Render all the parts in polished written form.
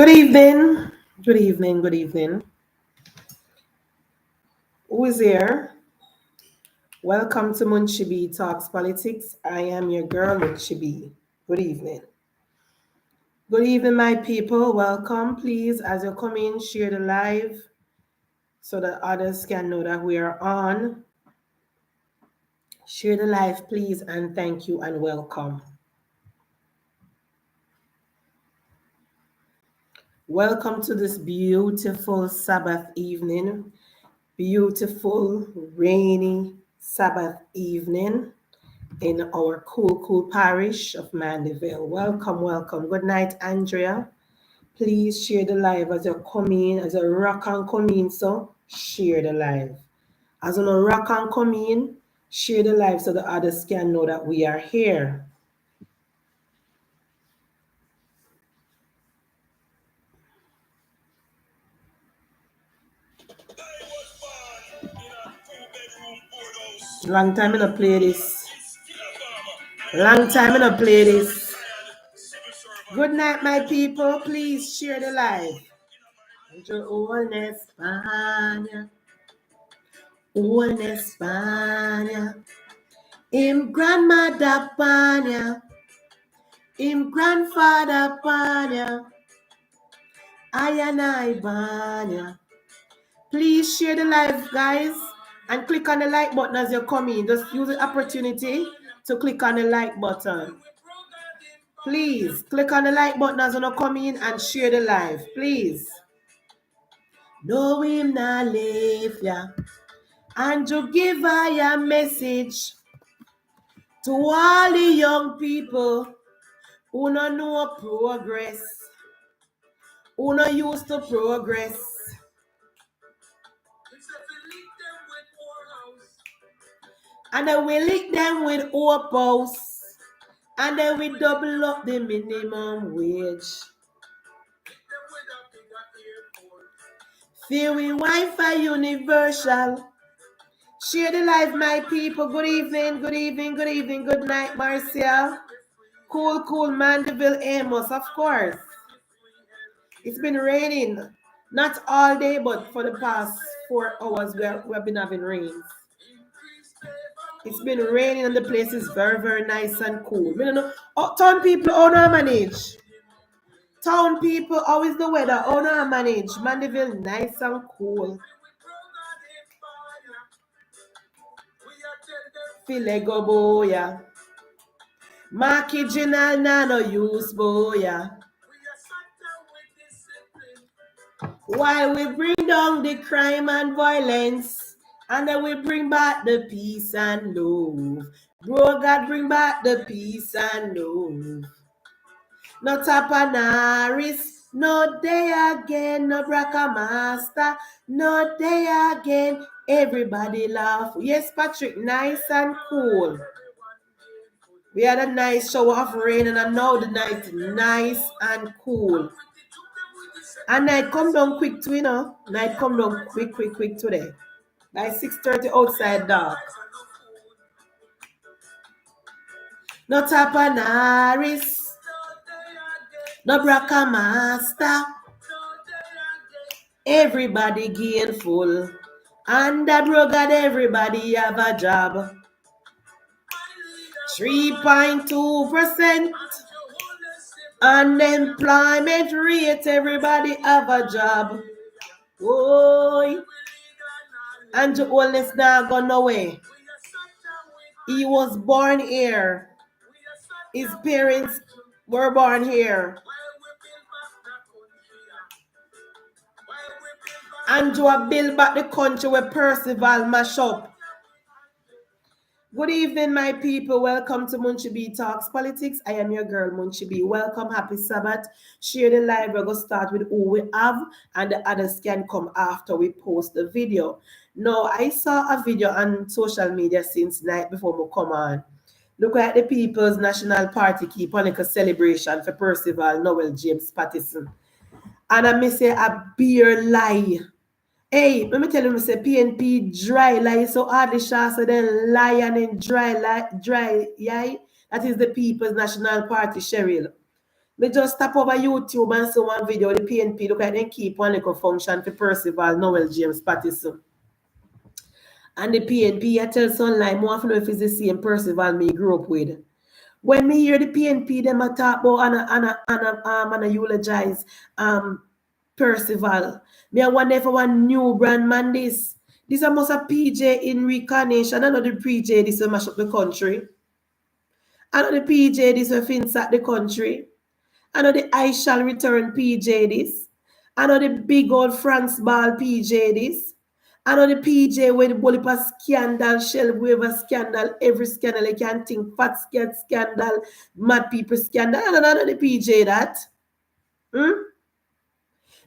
Good evening. Good evening. Good evening. Who is here? Welcome to Munchibi Talks Politics. I am your girl, Munchibi. Good evening. Good evening, my people. Welcome. Please, as you come in, share the live so that others can know that we are on. Share the live, please, and thank you and welcome. Welcome to this beautiful Sabbath evening. Beautiful, rainy Sabbath evening in our cool parish of Mandeville. Welcome, welcome. Good night, Andrea. Please share the live as you come in, as you rock and come in, so share the live. As you rock and come in, share the live so the others can know that we are here. Long time I don't play this. Long time I don't play this. Good night, my people. Please share the live. Una España, una España. Him grandmother Panya, him grandfather Panya, I and I Panya. Please share the live, guys, and click on the like button as you come in. Just use the opportunity to click on the like button. Please click on the like button as you come in and share the live, please. No, him not leave ya. And to give her a message to all the young people who don't know progress, who not used to progress. And then we lick them with our posts, and then we double up the minimum wage. Feel we Wi-Fi universal. Share the live, my people. Good evening, good evening, good evening, good night, Marcia. Cool, Mandeville, Amos, of course. It's been raining, not all day, but for the past 4 hours, we have been having rains. It's been raining and the place is very nice and cool. We don't know. Oh, town people, how do I manage? Town people, how is the weather? How do I manage? Mandeville, nice and cool. Filego boya. Marky Jinal nano use boya. While we bring down the crime and violence, and then we bring back the peace and love. Bro, God, bring back the peace and love. No Tapanaris, no day again, no Braka Master, no day again. Everybody laugh. Yes, Patrick, nice and cool. We had a nice shower of rain, and now the night nice and cool. And night come down quick too, you know. Night come down quick today. By 6:30 outside dark. No Tapanaris, no Braka Master. Everybody gainful. And that got everybody have a job. 3.2% unemployment rate, everybody have a job. Oh, and the oldest now gone away. He was born here. His parents were born here. And to build back the country where Percival mash up. Good evening, my people. Welcome to Munchibi Talks Politics. I am your girl, Munchibi. Welcome. Happy Sabbath. Share the live. We're going to start with who we have, and the others can come after we post the video. Now, I saw a video on social media since night before we come on. Look at the People's National Party keep on like a celebration for Percival Noel James Pattison. And I may say a beer lie. Hey, let me tell you, say PNP dry lie so hardly shot, so then lie and then dry, yeah. That is the People's National Party, Cheryl. Me just tap over YouTube and see one video of the PNP. Look at them keep one little function for Percival, Noel, James Patterson. And the PNP, I tell Sunlight, more often know if it's the same Percival me grew up with. When me hear the PNP, them a talk about and a eulogize Percival. Me I wonder if one new brand man this. This almost a PJ in reincarnation. I know the PJ this will mash up the country. I know the PJ this will fence at the country. I know the I shall return PJ this. I know the big old France ball PJ this. I know the PJ where the bully scandal, shell waiver scandal, every scandal you can think, fat scandal, mad people scandal. I know the PJ that.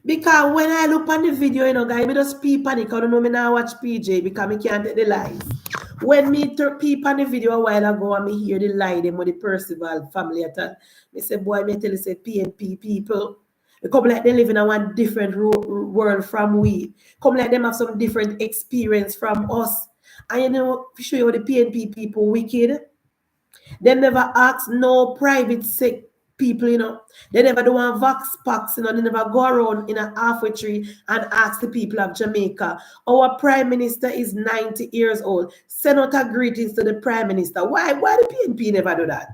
Because when I look on the video, you know, guys, me just pee panic. I don't know me now watch PJ because me can't take the lies. When me pee on the video a while ago and me hear the lie them with the Percival family at all, me say, boy, me tell you say PNP people. They come like they live in a one different world from we. Come like them have some different experience from us. And you know, to show you the PNP people wicked. They never ask no private sick people, you know. They never do one vox packs, you know. They never go around in a halfway tree and ask the people of Jamaica. Our prime minister is 90 years old. Send out a greetings to the prime minister. Why the PNP never do that?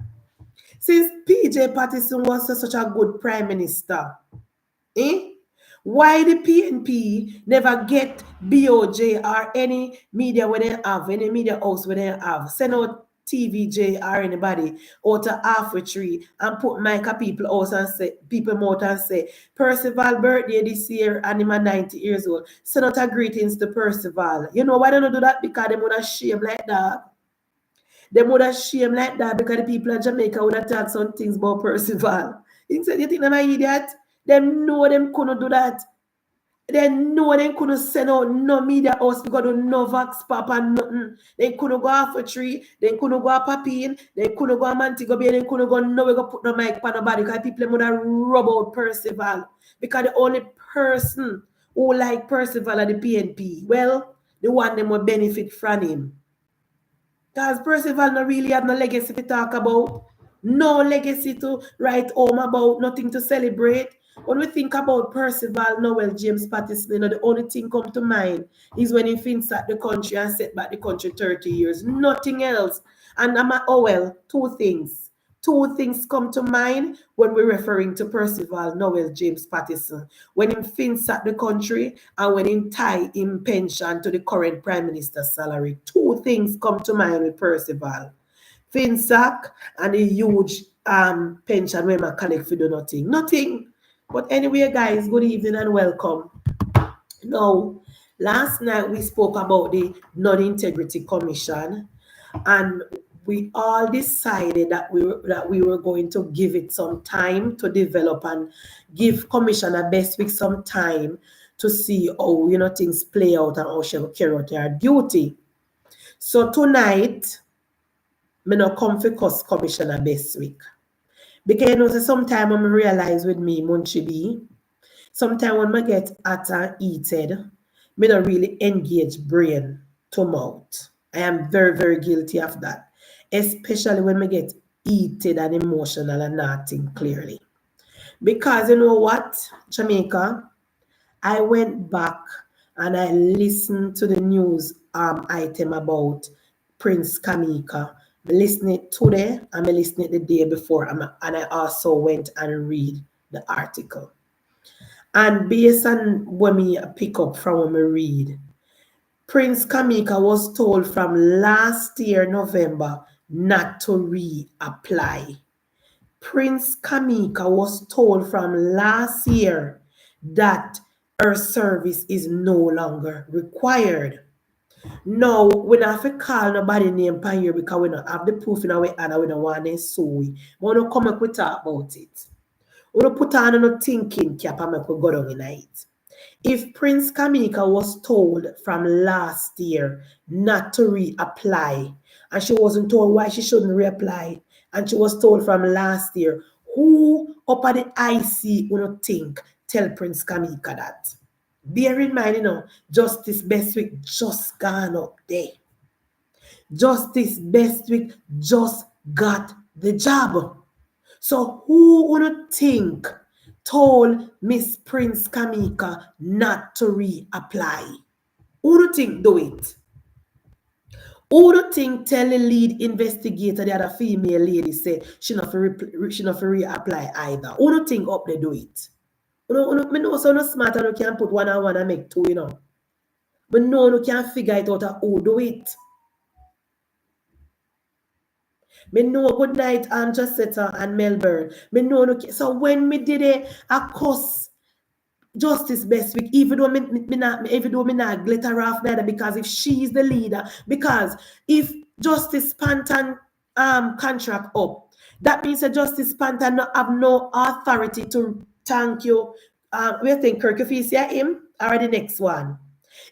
Since PJ Patterson was such a good prime minister, why the PNP never get BOJ or any media where they have, any media house where they have, send out TVJ or anybody out to halfway tree and put Micah people out and say, people mouth and say, Percival birthday this year and him at 90 years old. Send out a greetings to Percival. You know why they don't do that? Because they would have shame like that. They would have shame like that because the people of Jamaica would have talked some things about Percival. You think they're an idiot? Them know them couldn't do that. They know they couldn't send out no media house because of no vox pop and nothing. They couldn't go off a tree. They couldn't go up a pin. They couldn't go a Montego Bay. They couldn't go nowhere go put no mic on nobody because people would have rub out Percival. Because the only person who like Percival are the PNP. Well, the one them will benefit from him. Because Percival not really have no legacy to talk about. No legacy to write home about. Nothing to celebrate. When we think about Percival, Noel, James Patterson, you know, the only thing come to mind is when he thinks at the country and set back the country 30 years. Nothing else. And two things. Two things come to mind when we're referring to Percival, Noel, James Patterson. When he thinks at the country and when he tie him pension to the current Prime Minister's salary. Two things come to mind with Percival. Finsack and a huge pension where my collect for do nothing. Nothing. But anyway, guys, good evening and welcome. Now, last night we spoke about the Non-Integrity Commission, and we all decided that we were going to give it some time to develop and give Commissioner Beswick some time to see how things play out and how she will carry out her duty. So tonight, me not come for Commissioner Beswick. Because sometimes when I realize with me, Munchibi, sometimes when I get hot and heated, I don't really engage brain to mouth. I am very, very guilty of that. Especially when I get heated and emotional and not think clearly. Because you know what, Jamaica? I went back and I listened to the news item about Prince Kamika. I listened it today and I listened it the day before, and I also went and read the article. And based on what me pick up from when I read, Prince Kamika was told from last year, November, not to reapply. Prince Kamika was told from last year that her service is no longer required. Now, we don't have to call nobody name per here because we don't have the proof in our hand and we don't want to sue we. We don't come up with talk about it. We don't put on no thinking cap and make we go down in it. If Prince Kamika was told from last year not to reapply, and she wasn't told why she shouldn't reapply, and she was told from last year, who up at the IC would think tell Prince Kamika that? Bear in mind, Justice Beswick just gone up there. Justice Beswick just got the job. So who would think told Miss Prince Kamika not to reapply? Who would think do it? Who do think tell the lead investigator, the other female lady, say she not for reapply either? Who do think up they do it? Me know so no smart and you can put one and one and make two, you know. But no, you can figure it out who do it. Me know good night, Josetta and Melbourne. Me know no, so when me did a cuss Justice Beswick, even though me not glitter off neither, because if she is the leader, because if Justice Pantan contract up, that means that Justice Pantan have no authority to thank you. We think Kirk, if you see him or the next one.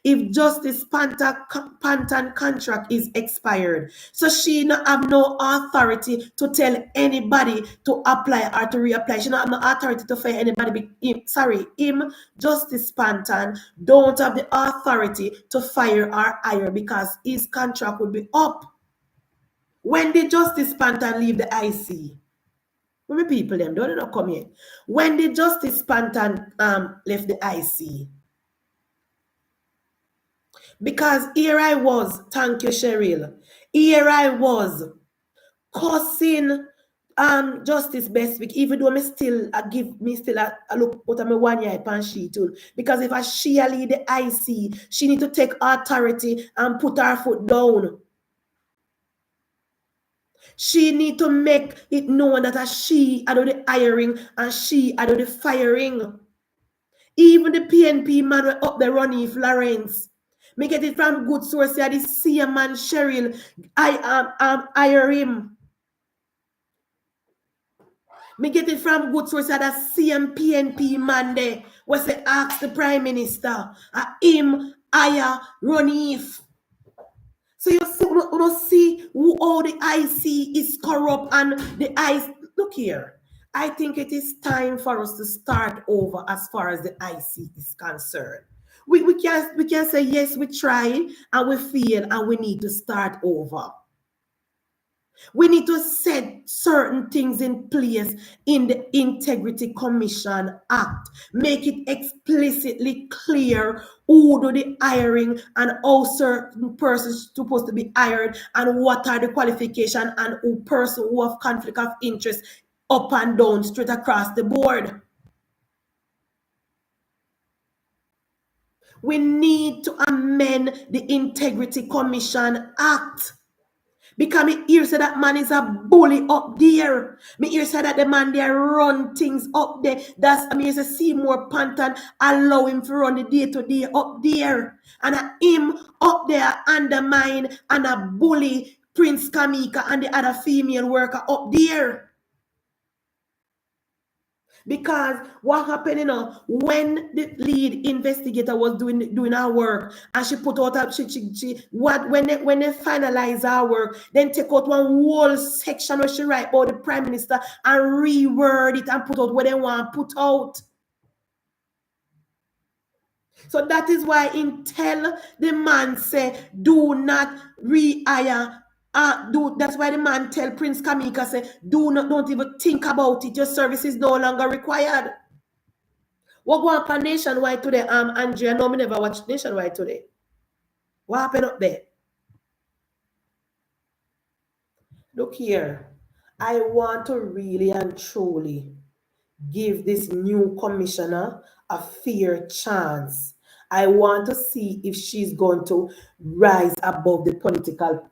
If Justice Pantan contract is expired, so she not have no authority to tell anybody to apply or to reapply. She not have no authority to fire anybody. Him, Justice Pantan, don't have the authority to fire or hire because his contract will be up. When did Justice Pantan leave the IC? When people them don't know come here. When did Justice Pantan left the IC? Because here I was, thank you, Cheryl. Here I was cussing Justice Beswick, even though me still give me still a look what I'm a 1 year pan she tool. Because if she lead the IC, she need to take authority and put her foot down. She need to make it known that she do the hiring and she do the firing. Even the PNP man were up there running Florence. Me get it from good source. Yeah, the same man Cheryl. I hire him. Me get it from good source. Yeah, the same PNP man there. Was say ask the Prime Minister. Him hire Ronif. So you see who all the IC is corrupt and the IC. Look here. I think it is time for us to start over as far as the IC is concerned. We can say yes, we tried and we failed and we need to start over. We need to set certain things in place in the Integrity Commission Act. Make it explicitly clear who do the hiring and how certain persons supposed to be hired and what are the qualifications and who person who have conflict of interest up and down straight across the board. We need to amend the Integrity Commission Act. Because me hear say that man is a bully up there. Me hear say that the man there run things up there. That's I mean say Seymour Panton allow him to run the day-to-day up there. And him up there undermine and a bully Prince Kamika and the other female worker up there. Because what happened, when the lead investigator was doing her work, and she put out when they finalize her work, then take out one whole section where she write about the Prime Minister and reword it and put out what they want to put out. So that is why until the man say do not rehire. That's why the man tell Prince Kamika say, don't even think about it. Your service is no longer required. What go up on Nationwide today? Andrea, no, me never watched Nationwide today. What happened up there? Look here. I want to really and truly give this new commissioner a fair chance. I want to see if she's going to rise above the political.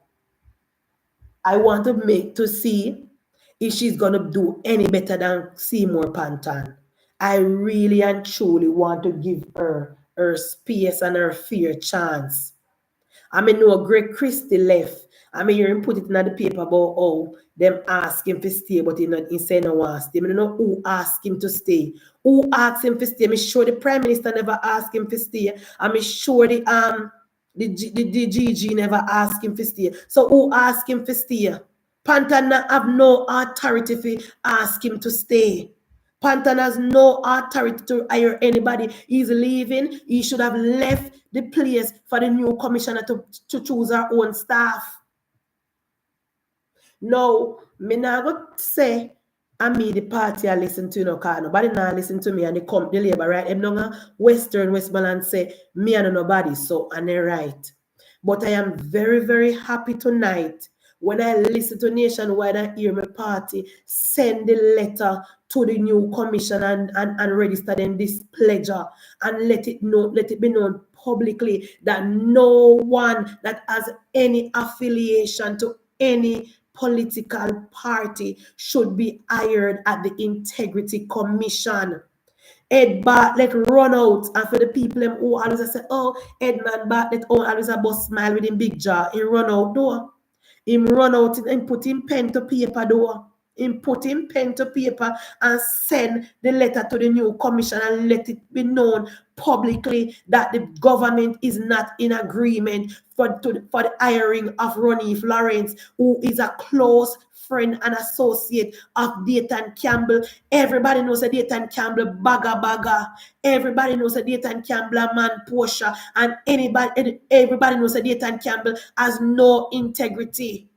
I want to see if she's going to do any better than Seymour Panton. I really and truly want to give her space and her fair chance. I mean, no, Greg Christie left. I mean, you put it in the paper about them ask him to stay, but he said no one stay. I don't know who asked him to stay. Who asked him to stay? I'm sure the Prime Minister never asked him to stay. I'm sure the GG never asked him to stay. So who asked him to stay? Pantan have no authority to ask him to stay. Pantan has no authority to hire anybody. He's leaving. He should have left the place for the new commissioner to choose her own staff. No, me not go say And me, the party I listen to, cause nobody now listen to me and the labor, right? Them no Western Westmoreland say me and nobody, so and they right. But I am very, very happy tonight when I listen to Nationwide and hear my party send the letter to the new commission and register them displeasure and let it be known publicly that no one that has any affiliation to any political party should be hired at the Integrity Commission. Ed Bartlett run out, and for the people who always say, oh, Edmund Bartlett, oh, always a bust smile with him big jaw. He run out door. Him run out and put him pen to paper door. Him put him pen to paper and send the letter to the new commission and let it be known publicly that the government is not in agreement for the hiring of Ronnie Lawrence, who is a close friend and associate of Dayton Campbell. Everybody knows that Dayton Campbell bagga. Everybody knows that Dayton Campbell a man Portia, and everybody knows that Dayton Campbell has no integrity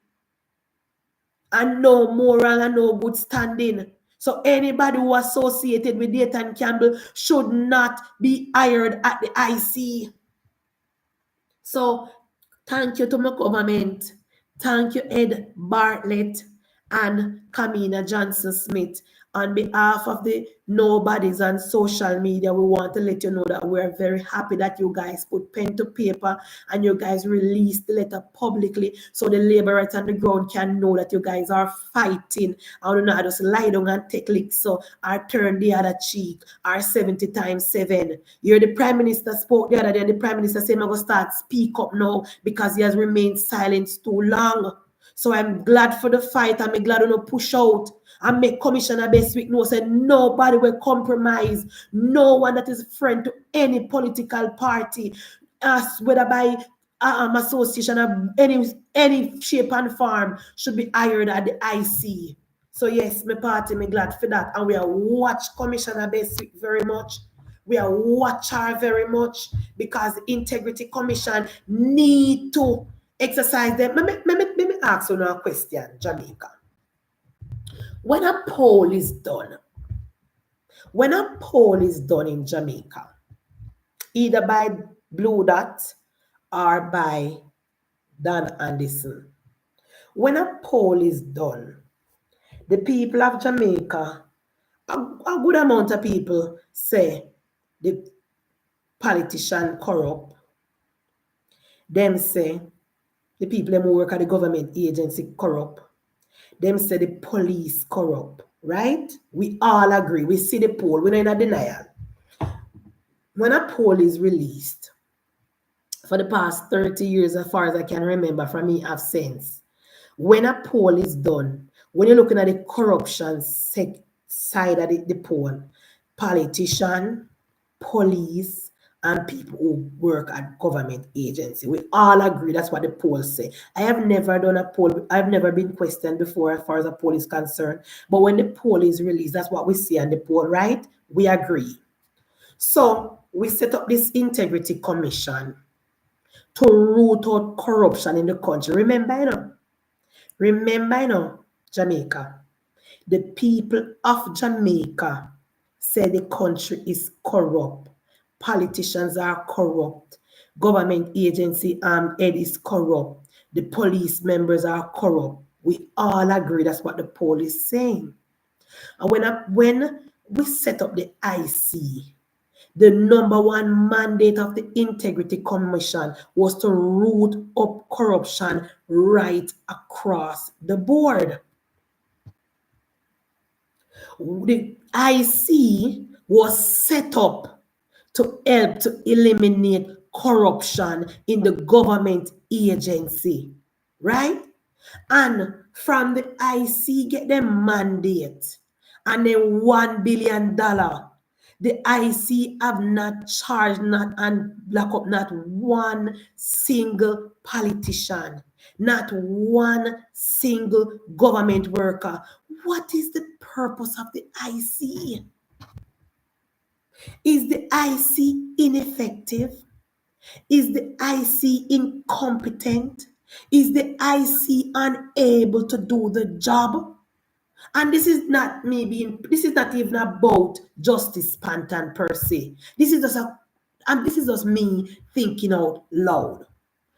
and no moral and no good standing. So anybody who associated with Dayton Campbell should not be hired at the IC. So thank you to my government. Thank you, Ed Bartlett and Kamina Johnson-Smith. On behalf of the nobodies on social media, we want to let you know that we're very happy that you guys put pen to paper and you guys released the letter publicly so the laborers on the ground can know that you guys are fighting. I don't know, just lie down and take licks, so I turn the other cheek, or 70 times 7. You're the Prime Minister spoke the other day, and the Prime Minister said, I'm going to start speak up now because he has remained silent too long. So I'm glad for the fight. I'm glad to push out and make Commissioner Beswick know say nobody will compromise. No one that is a friend to any political party, whether by association of any shape and form, should be hired at the IC. So yes, my party, me glad for that. And we are watch Commissioner Beswick very much. We are watch her very much because the Integrity Commission need to exercise them. Let me ask you now a question, Jamaica. When a poll is done in Jamaica, either by Blue Dot or by Dan Anderson, when a poll is done, the people of Jamaica, a good amount of people say the politician corrupt. Them say the people who work at the government agency corrupt. Them say the police corrupt, right? We all agree. We see the poll. We're not in denial. When a poll is released, for the past 30 years, as far as I can remember, from me have sense. When a poll is done, when you're looking at the corruption side of the poll, politician, police, and people who work at government agency, we all agree that's what the polls say. I have never done a poll. I've never been questioned before as far as a poll is concerned. But when the poll is released, that's what we see on the poll, right? We agree. So we set up this Integrity Commission to root out corruption in the country. Remember, Jamaica. The people of Jamaica say the country is corrupt. Politicians are corrupt. Government agency head is corrupt. The police members are corrupt. We all agree that's what the poll is saying. And when we set up the IC, the number one mandate of the Integrity Commission was to root up corruption right across the board. The IC was set up to help to eliminate corruption in the government agency, right? And from the IC get them mandate and then $1 billion. The IC have not charged and lock up not one single politician, not one single government worker. What is the purpose of the IC? Is the IC ineffective? Is the IC incompetent? Is the IC unable to do the job? And this is not even about Justice Pantan per se. This is just me thinking out loud.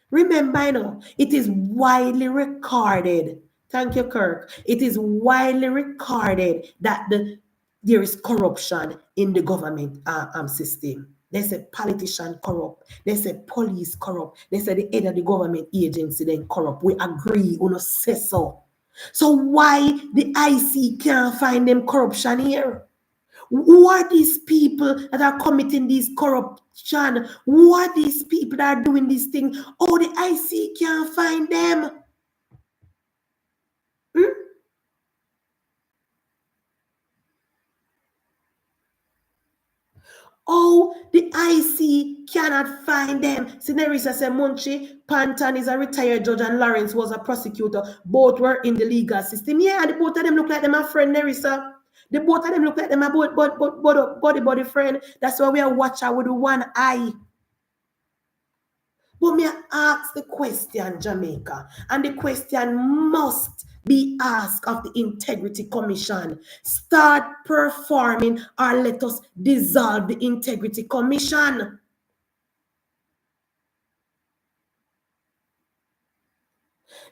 Remember, it is widely recorded. Thank you, Kirk. It is widely recorded that there is corruption in the government system. They say politician corrupt. They say police corrupt. They say the head of the government agency then corrupt. We agree. We don't say so. So why the IC can't find them corruption here? Who are these people that are committing these corruption? Who are these people that are doing these things? Oh, the IC can't find them. Oh, the IC cannot find them. Nerissa said Munchi, Pantan is a retired judge and Lawrence was a prosecutor. Both were in the legal system. Yeah, the both of them look like them a friend, Nerissa. The both of them look like them a body friend. That's why we are watching with one eye. But me ask the question, Jamaica, and the question must be asked of the Integrity Commission. Start performing or let us dissolve the Integrity Commission.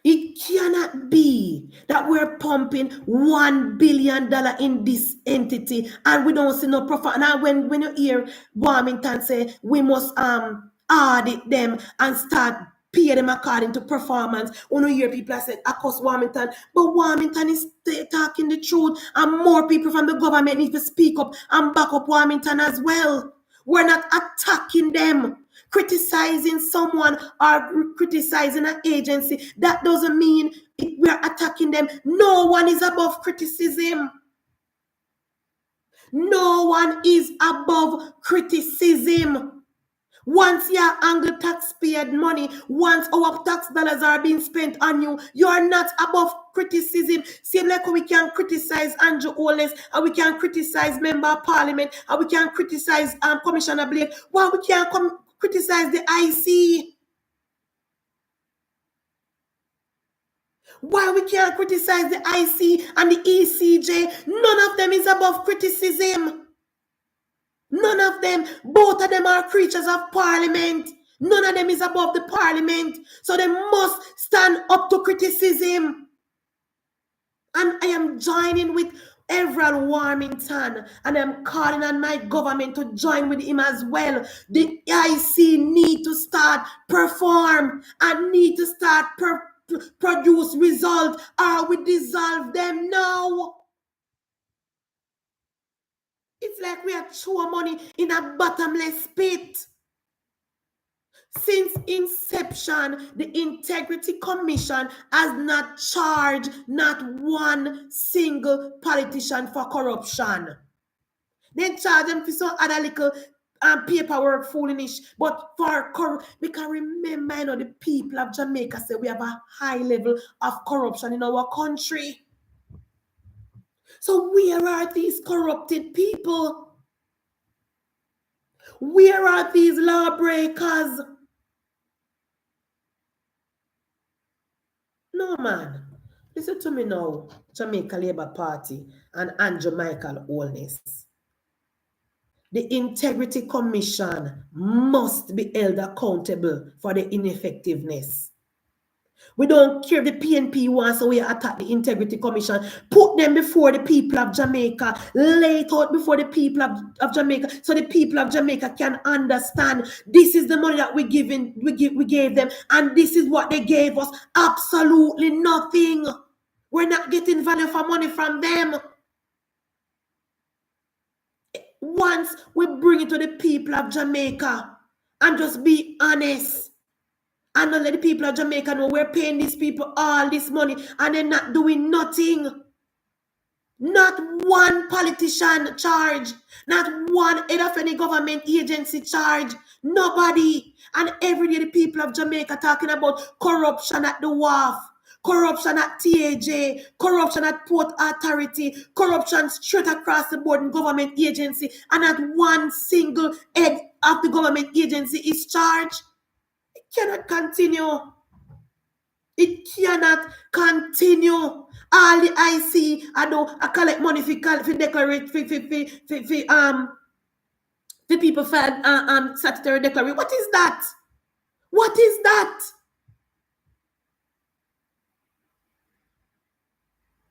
It cannot be that we're pumping $1 billion in this entity and we don't see no profit. Now when you hear Warmington say we must audit them and start pay them according to performance, when you hear people say across Warmington, but Warmington is talking the truth and more people from the government need to speak up and back up Warmington as well. We're not attacking them. Criticizing someone or criticizing an agency, that doesn't mean we're attacking them. No one is above criticism. No one is above criticism. Once you angle taxpayer money, once our tax dollars are being spent on you, you are not above criticism. Same like we can criticize Andrew Holness, and we can criticize Member of Parliament, and we can criticize Commissioner Blake. Why we can't criticize the IC? Why we can't criticize the IC and the ECJ? None of them is above criticism. None of them. Both of them are creatures of Parliament. None of them is above the Parliament. So they must stand up to criticism. And I am joining with Everald Warmington, and I'm calling on my government to join with him as well. The IC need to start perform and need to start produce results, or we dissolve them now. It's like we are throwing money in a bottomless pit. Since inception, the Integrity Commission has not charged not one single politician for corruption. They charge them for some other little paperwork foolishness, but because remember, the people of Jamaica say we have a high level of corruption in our country. So where are these corrupted people? Where are these lawbreakers? No, man. Listen to me now, Jamaica Labour Party and Andrew Michael Holness. The Integrity Commission must be held accountable for the ineffectiveness. We don't care if the PNP wants, so we attack the Integrity Commission. Put them before the people of Jamaica. Lay it out before the people of Jamaica, so the people of Jamaica can understand this is the money that we gave them, and this is what they gave us. Absolutely nothing. We're not getting value for money from them. Once we bring it to the people of Jamaica and just be honest, and not let the people of Jamaica know we're paying these people all this money and they're not doing nothing. Not one politician charged. Not one head of any government agency charged. Nobody. And every day the people of Jamaica talking about corruption at the wharf, corruption at TAJ, corruption at Port Authority, corruption straight across the board in government agency, and not one single head of the government agency is charged. It cannot continue. It cannot continue. All the IC, I collect money for declare for people for statutory declaration. What is that? What is that?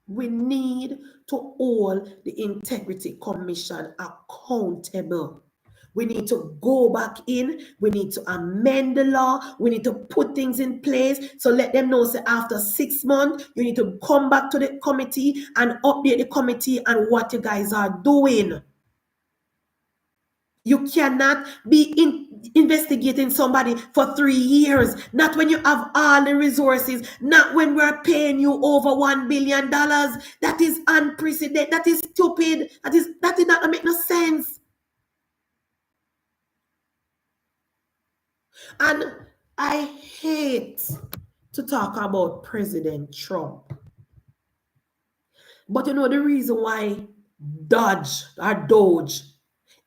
We need to hold the Integrity Commission accountable. We need to go back in. We need to amend the law. We need to put things in place. So let them know, say, after 6 months, you need to come back to the committee and update the committee on what you guys are doing. You cannot be investigating somebody for 3 years. Not when you have all the resources. Not when we're paying you over $1 billion. That is unprecedented. That is stupid. That did not make no sense. And I hate to talk about President Trump. But you know the reason why Doge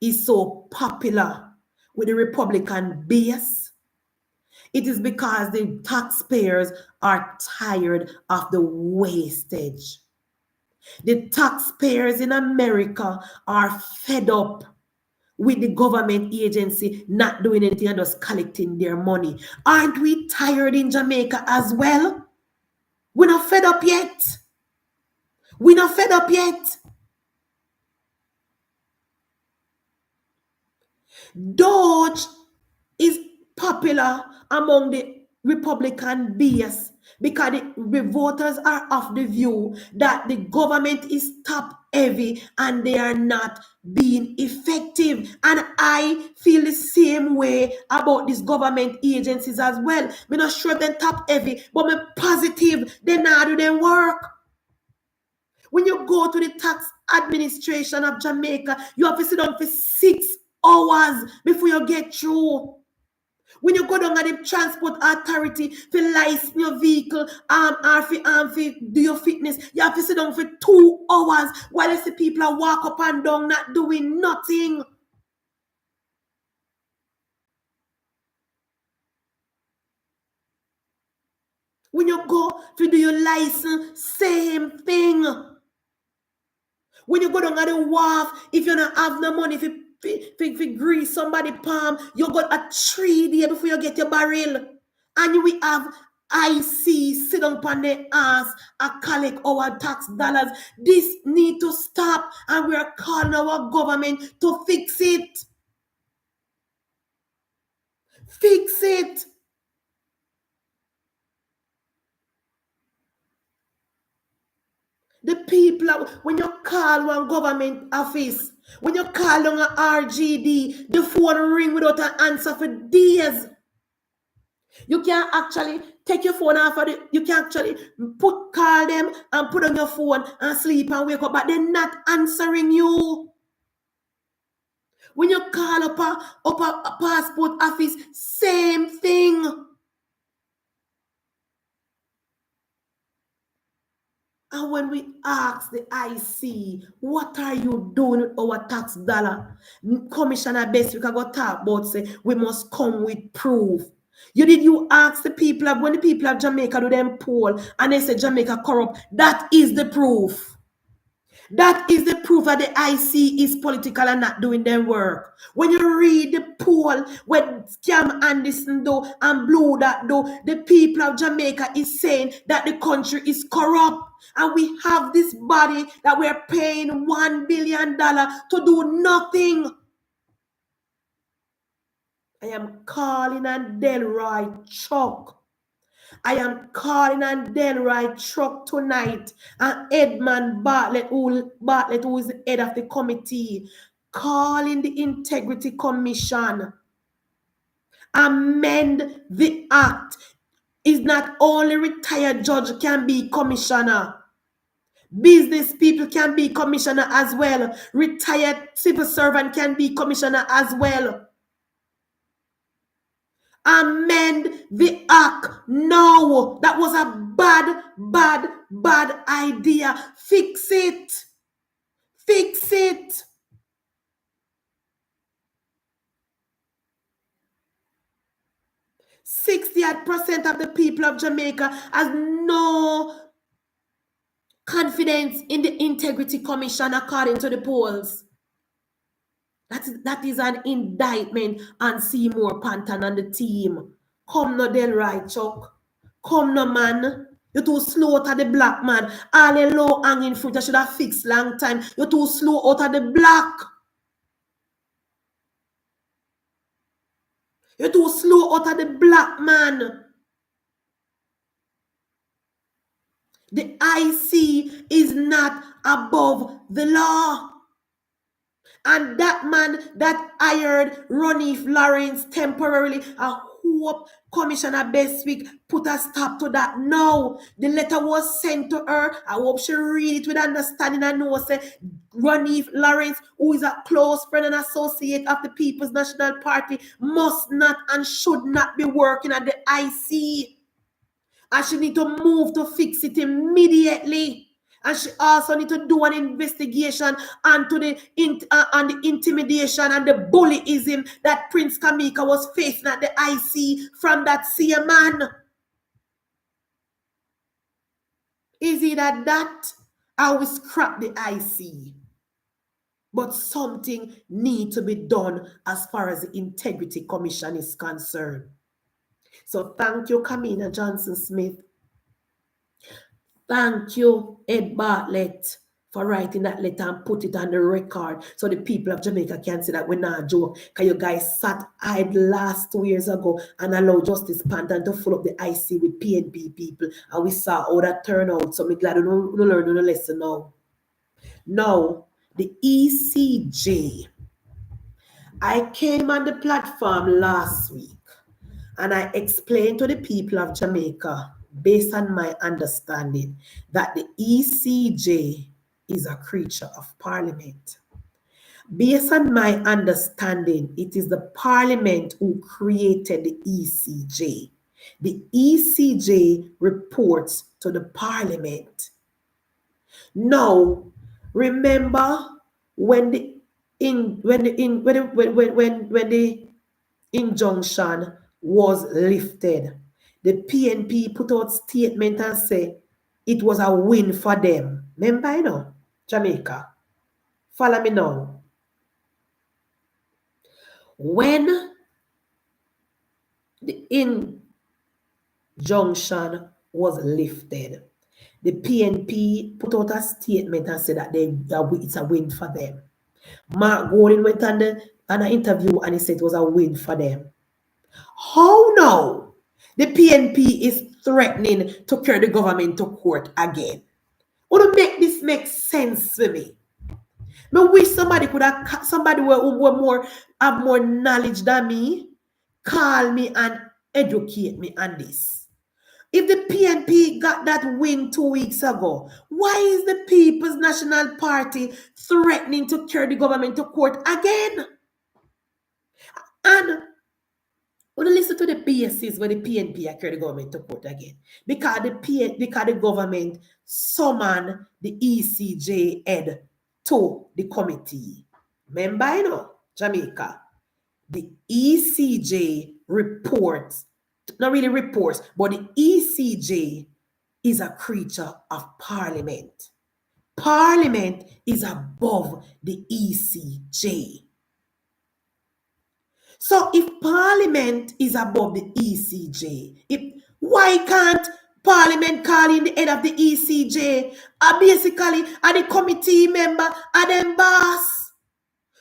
is so popular with the Republican base? It is because the taxpayers are tired of the wastage. The taxpayers in America are fed up with the government agency not doing anything and just collecting their money. Aren't we tired in Jamaica as well? We're not fed up yet. We're not fed up yet. Doge is popular among the Republican base because the voters are of the view that the government is top heavy and they are not being effective. And I feel the same way about these government agencies as well. I'm not sure they're top heavy, but I'm positive they not do their work. When you go to the tax administration of Jamaica, you have to sit down for 6 hours before you get through. When you go down at the transport authority for license your vehicle, or for do your fitness, you have to sit down for 2 hours while you see people are walk up and down not doing nothing. When you go to do your license, same thing. When you go down at the wharf, if you don't have no money for grease somebody's palm, you got a 3 days before you get your barrel. And you will have IC sit down on the ass and collect our tax dollars. This need to stop, and we are calling our government to fix it. Fix it. The people, when you call one government office, when you call on a RGD, the phone ring without an answer for days. You can actually take your phone off of it. You can actually call them and put on your phone and sleep and wake up, but they're not answering you. When you call up a passport office, same thing. And when we ask the IC, what are you doing with our tax dollar? Commissioner Beswick got talk about say we must come with proof. You ask the people of, when the people of Jamaica do them poll and they say Jamaica corrupt, that is the proof. That is the proof that the IC is political and not doing their work. When you read the poll, when Scam Anderson do and Blue that do, the people of Jamaica is saying that the country is corrupt. And we have this body that we're paying $1 billion to do nothing. I am calling on Delroy Chuck. I am calling on Delroy Truck tonight and Edmund Bartlett, who is the head of the committee, calling the Integrity Commission. Amend the act. Is not only retired judge can be commissioner. Business people can be commissioner as well. Retired civil servant can be commissioner as well. Amend the act. No, that was a bad idea. Fix it. Fix it. $60 100% of the people of Jamaica has no confidence in the Integrity Commission according to the polls. That is an indictment on Seymour Panton and the team. Come no Delroy Chuck. Come no man. You're too slow out of the black man. All the low hanging fruit I should have fixed long time. You're too slow out of the black. You're too slow out of the black man. The IC is not above the law. And that man that hired Ronnie Lawrence temporarily, I hope Commissioner Beswick put a stop to that. No, the letter was sent to her. I hope she read it with understanding and know say Ronnie Lawrence, who is a close friend and associate of the People's National Party, must not and should not be working at the IC. And she need to move to fix it immediately. And she also need to do an investigation onto the on the intimidation and the bullyism that Prince Kamika was facing at the IC from that same man. Is it that I will scrap the IC? But something needs to be done as far as the Integrity Commission is concerned. So thank you, Kamina Johnson-Smith. Thank you, Ed Bartlett, for writing that letter and put it on the record so the people of Jamaica can see that we're not joke. Because you guys sat idle last 2 years ago and allowed Justice Panton to fill up the IC with PNP people. And we saw how that turned out. So I'm glad you learn the lesson now. Now, the ECJ. I came on the platform last week and I explained to the people of Jamaica, based on my understanding, that the ECJ is a creature of Parliament. Based on my understanding, it is the Parliament who created the ECJ. The ECJ reports to the Parliament. Now, remember when the injunction was lifted, the PNP put out statement and say it was a win for them. Remember, you know, Jamaica. Follow me now. When the injunction was lifted, the PNP put out a statement and said that it's a win for them. Mark Gordon went on an interview and he said it was a win for them. How now? The PNP is threatening to carry the government to court again. Want to make this make sense for me? I wish somebody could have, somebody who have more knowledge than me, call me and educate me on this. If the PNP got that win 2 weeks ago, why is the People's National Party threatening to carry the government to court again? And when you listen to the basis where the PNP are carry the government to court again, because the government summoned the ECJ head to the committee. Remember, you know, Jamaica, the ECJ reports, not really reports, but the ECJ is a creature of Parliament. Parliament is above the ECJ. So if Parliament is above the ECJ, why can't Parliament call in the head of the ECJ? Basically, are the committee member, are them boss?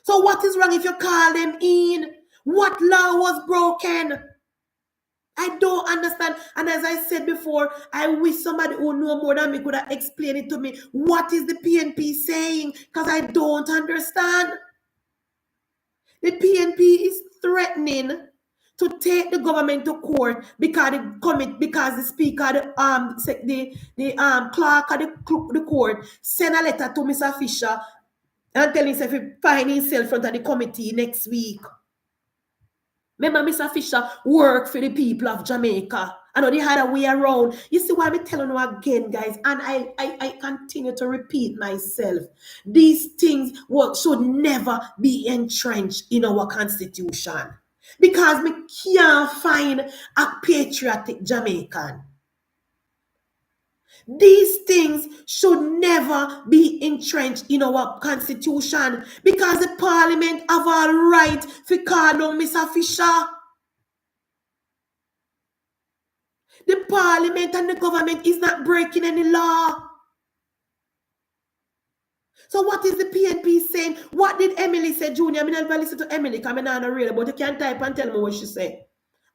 So what is wrong if you call them in? What law was broken? I don't understand. And as I said before, I wish somebody who know more than me could have explained it to me. What is the PNP saying? Because I don't understand. The PNP is threatening to take the government to court because the speaker, the clerk of the court sent a letter to Mr. Fisher and telling himself he find himself in front of the committee next week. Remember, Mr. Fisher worked for the people of Jamaica. I know the other way around. You see why I'm telling you again, guys, and I continue to repeat myself. These things should never be entrenched in our constitution. Because me can't find a patriotic Jamaican. These things should never be entrenched in our constitution because the parliament have all right to call on Mr. Fisher. The parliament and the government is not breaking any law. So what is the PNP saying? What did Emily say, Junior? I never listen to Emily because I'm not real, but you can type and tell me what she said.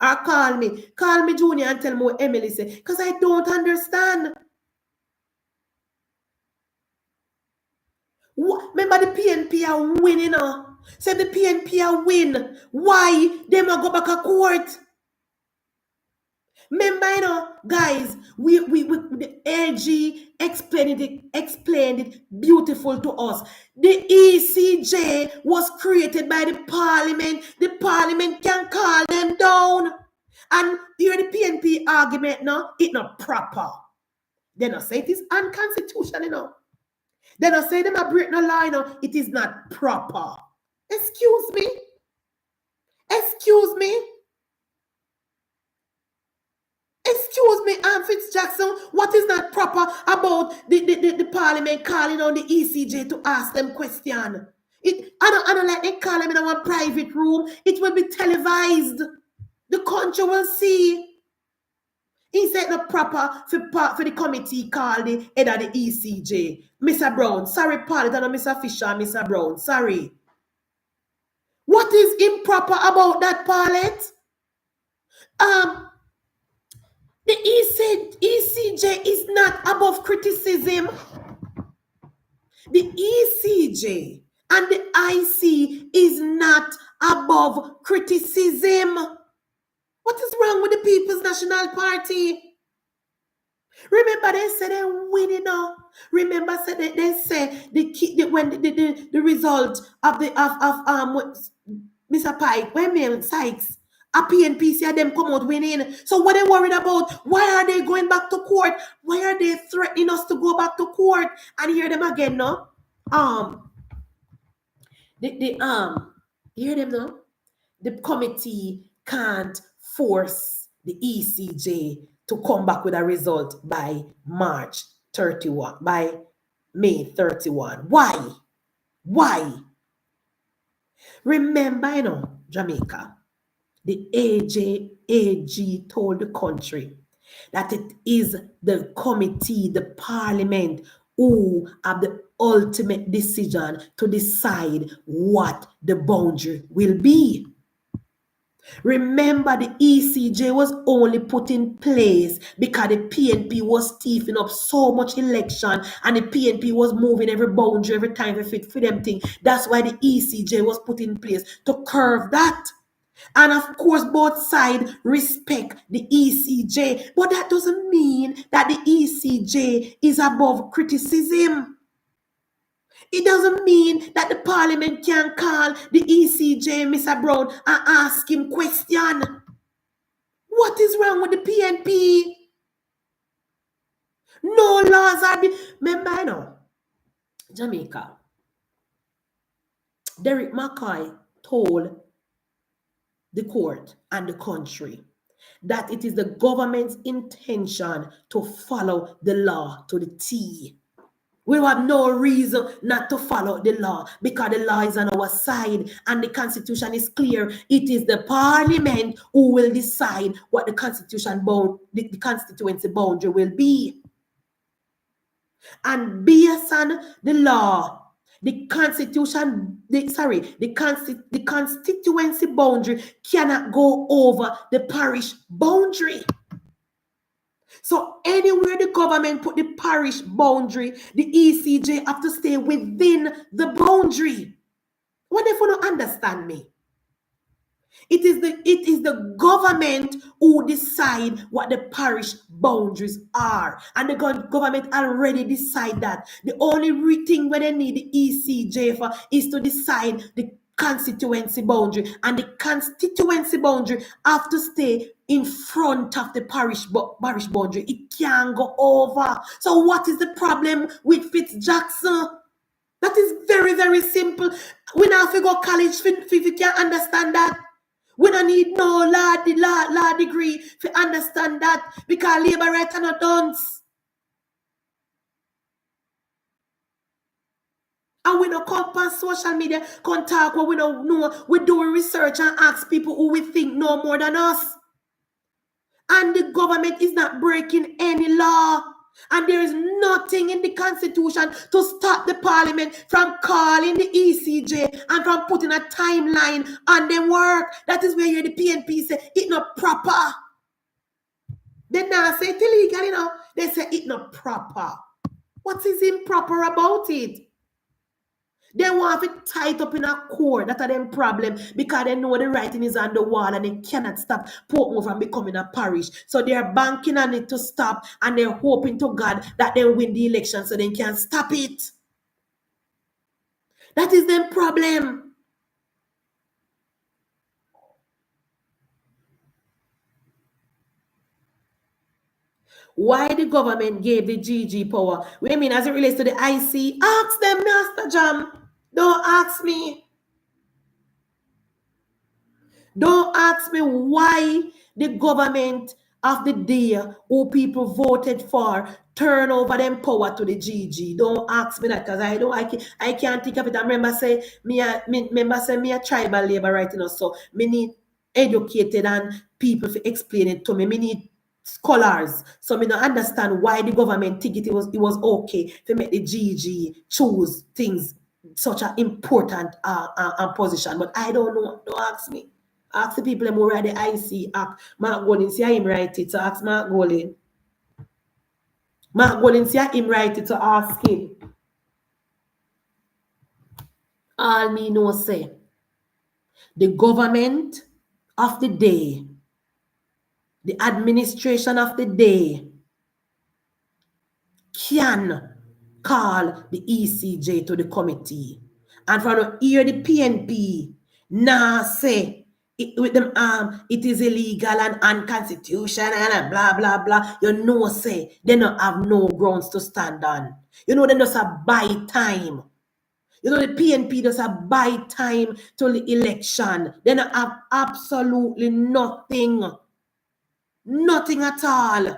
Or call me, Junior, and tell me what Emily said. Because I don't understand. Remember the PNP are winning. Say the PNP are win. Why? They might go back to court. Remember, guys, the AG explained it beautiful to us. The ECJ was created by the parliament. The parliament can call them down. And here the PNP argument now, it's not proper. They not say it is unconstitutional, They don't say them a break no law, it is not proper. Excuse me. Excuse me. Excuse me, Fitz Jackson, what is not proper about the parliament calling on the ECJ to ask them question? I don't like they call them in our private room. It will be televised. The country will see. He said not proper for the committee called the head of the ECJ. Mr. Brown, sorry, Paul, not Mr. Fisher, Mr. Brown, sorry. What is improper about that, Paulette? The ECJ is not above criticism. The ECJ and the IC is not above criticism. What is wrong with the People's National Party? Remember, they said they're winning now. Remember, they say when the result of Mr. Pike, when Sykes, a PNP say them come out winning. So what they worried about? Why are they going back to court? Why are they threatening us to go back to court? And hear them again, no? Hear them now? The committee can't force the ECJ to come back with a result by March 31, by May 31. Why? Why? Remember, Jamaica, the AG told the country that it is the committee, the parliament, who have the ultimate decision to decide what the boundary will be. Remember, the ECJ was only put in place because the PNP was thieving up so much election and the PNP was moving every boundary every time they fit for them thing. That's why the ECJ was put in place to curve that. And of course, both sides respect the ECJ. But that doesn't mean that the ECJ is above criticism. It doesn't mean that the parliament can call the ECJ, Mr. Brown, and ask him question. What is wrong with the PNP? No laws are being... Remember now, Jamaica, Derek McCoy told the court and the country that it is the government's intention to follow the law to the T. We have no reason not to follow the law because the law is on our side and the constitution is clear. It is the parliament who will decide what the the constituency boundary will be. And based on the law, the constituency boundary cannot go over the parish boundary. So anywhere the government put the parish boundary, the ECJ have to stay within the boundary. What if you don't understand me? It is the government who decide what the parish boundaries are. And the government already decide that. The only thing where they need the ECJ for is to decide the constituency boundary. And the constituency boundary have to stay in front of the parish boundary. It can't go over. So what is the problem with Fitz Jackson? That is very, very simple. We now have to go college if you can't understand that. We don't need no law degree to understand that, because labor rights are not dunce. And we don't come on social media, come talk what we don't know. We do research and ask people who we think know more than us. And the government is not breaking any law. And there is nothing in the Constitution to stop the Parliament from calling the ECJ and from putting a timeline on their work. That is where the PNP say it's not proper. They now say it's illegal, you know. They say it's not proper. What is improper about it? They want to tie it up in a court. That's a them problem, because they know the writing is on the wall and they cannot stop Portmore from becoming a parish. So they're banking on it to stop, and they're hoping to God that they win the election so they can stop it. That is their problem. Why the government gave the GG power? What I mean, as it relates to the IC, ask them, Master Jam. Don't ask me. Don't ask me why the government of the day who people voted for turn over them power to the GG. Don't ask me that, because I can't think of it. I remember say me a tribal labor right, you know, so me need educated and people to explain it to me. Me need scholars. So me don't understand why the government think it was okay to make the GG choose things such an important position. But I don't know. Don't ask me. Ask the people who write the IC act. Mark Golin, see him write it, so ask Mark Golin. Mark Golin, see him write it, so ask him. All me know say, the government of the day, the administration of the day, can call the ECJ to the committee. And from here, the PNP now say it, with them it is illegal and unconstitutional and blah blah blah. You know, say they don't have no grounds to stand on. You know, they just a buy time. You know, the PNP does a buy time till the election. They don't have absolutely nothing. Nothing at all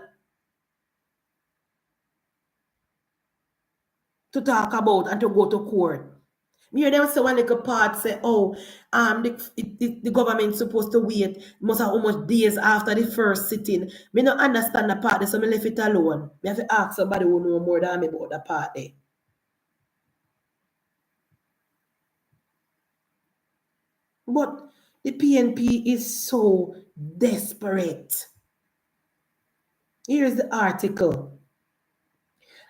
to talk about and to go to court. Me hear them say one little part say, oh, the government's supposed to wait must have almost days after the first sitting. Me don't understand the part, so me left it alone. Me have to ask somebody who know more than me about the part there. But the PNP is so desperate. Here's the article.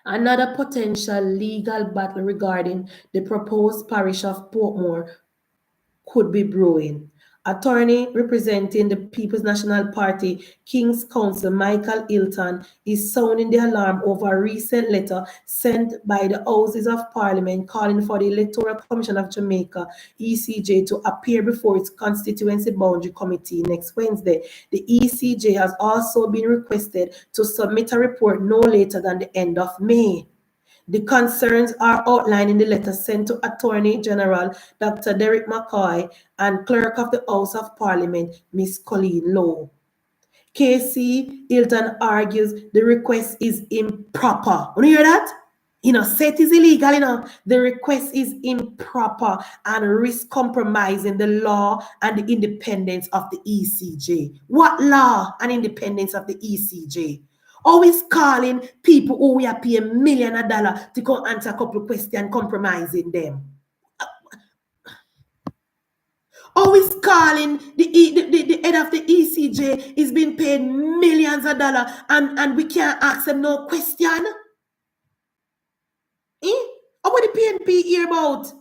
Another potential legal battle regarding the proposed parish of Portmore could be brewing. Attorney representing the People's National Party King's Counsel Michael Hilton is sounding the alarm over a recent letter sent by the Houses of Parliament calling for the Electoral Commission of Jamaica (ECJ) to appear before its Constituency Boundary Committee next Wednesday. The ECJ has also been requested to submit a report no later than the end of May. The concerns are outlined in the letter sent to Attorney General Dr. Derek McCoy and Clerk of the House of Parliament, Ms. Colleen Lowe. KC Hilton argues the request is improper. You hear that? You know, say it is illegal, you know. The request is improper and risk compromising the law and the independence of the ECJ. What law and independence of the ECJ? Always calling people who we are paying $millions to come answer a couple of questions, compromising them. Always calling the head of the ECJ is being paid $millions and we can't ask them no question. What the PNP hear about?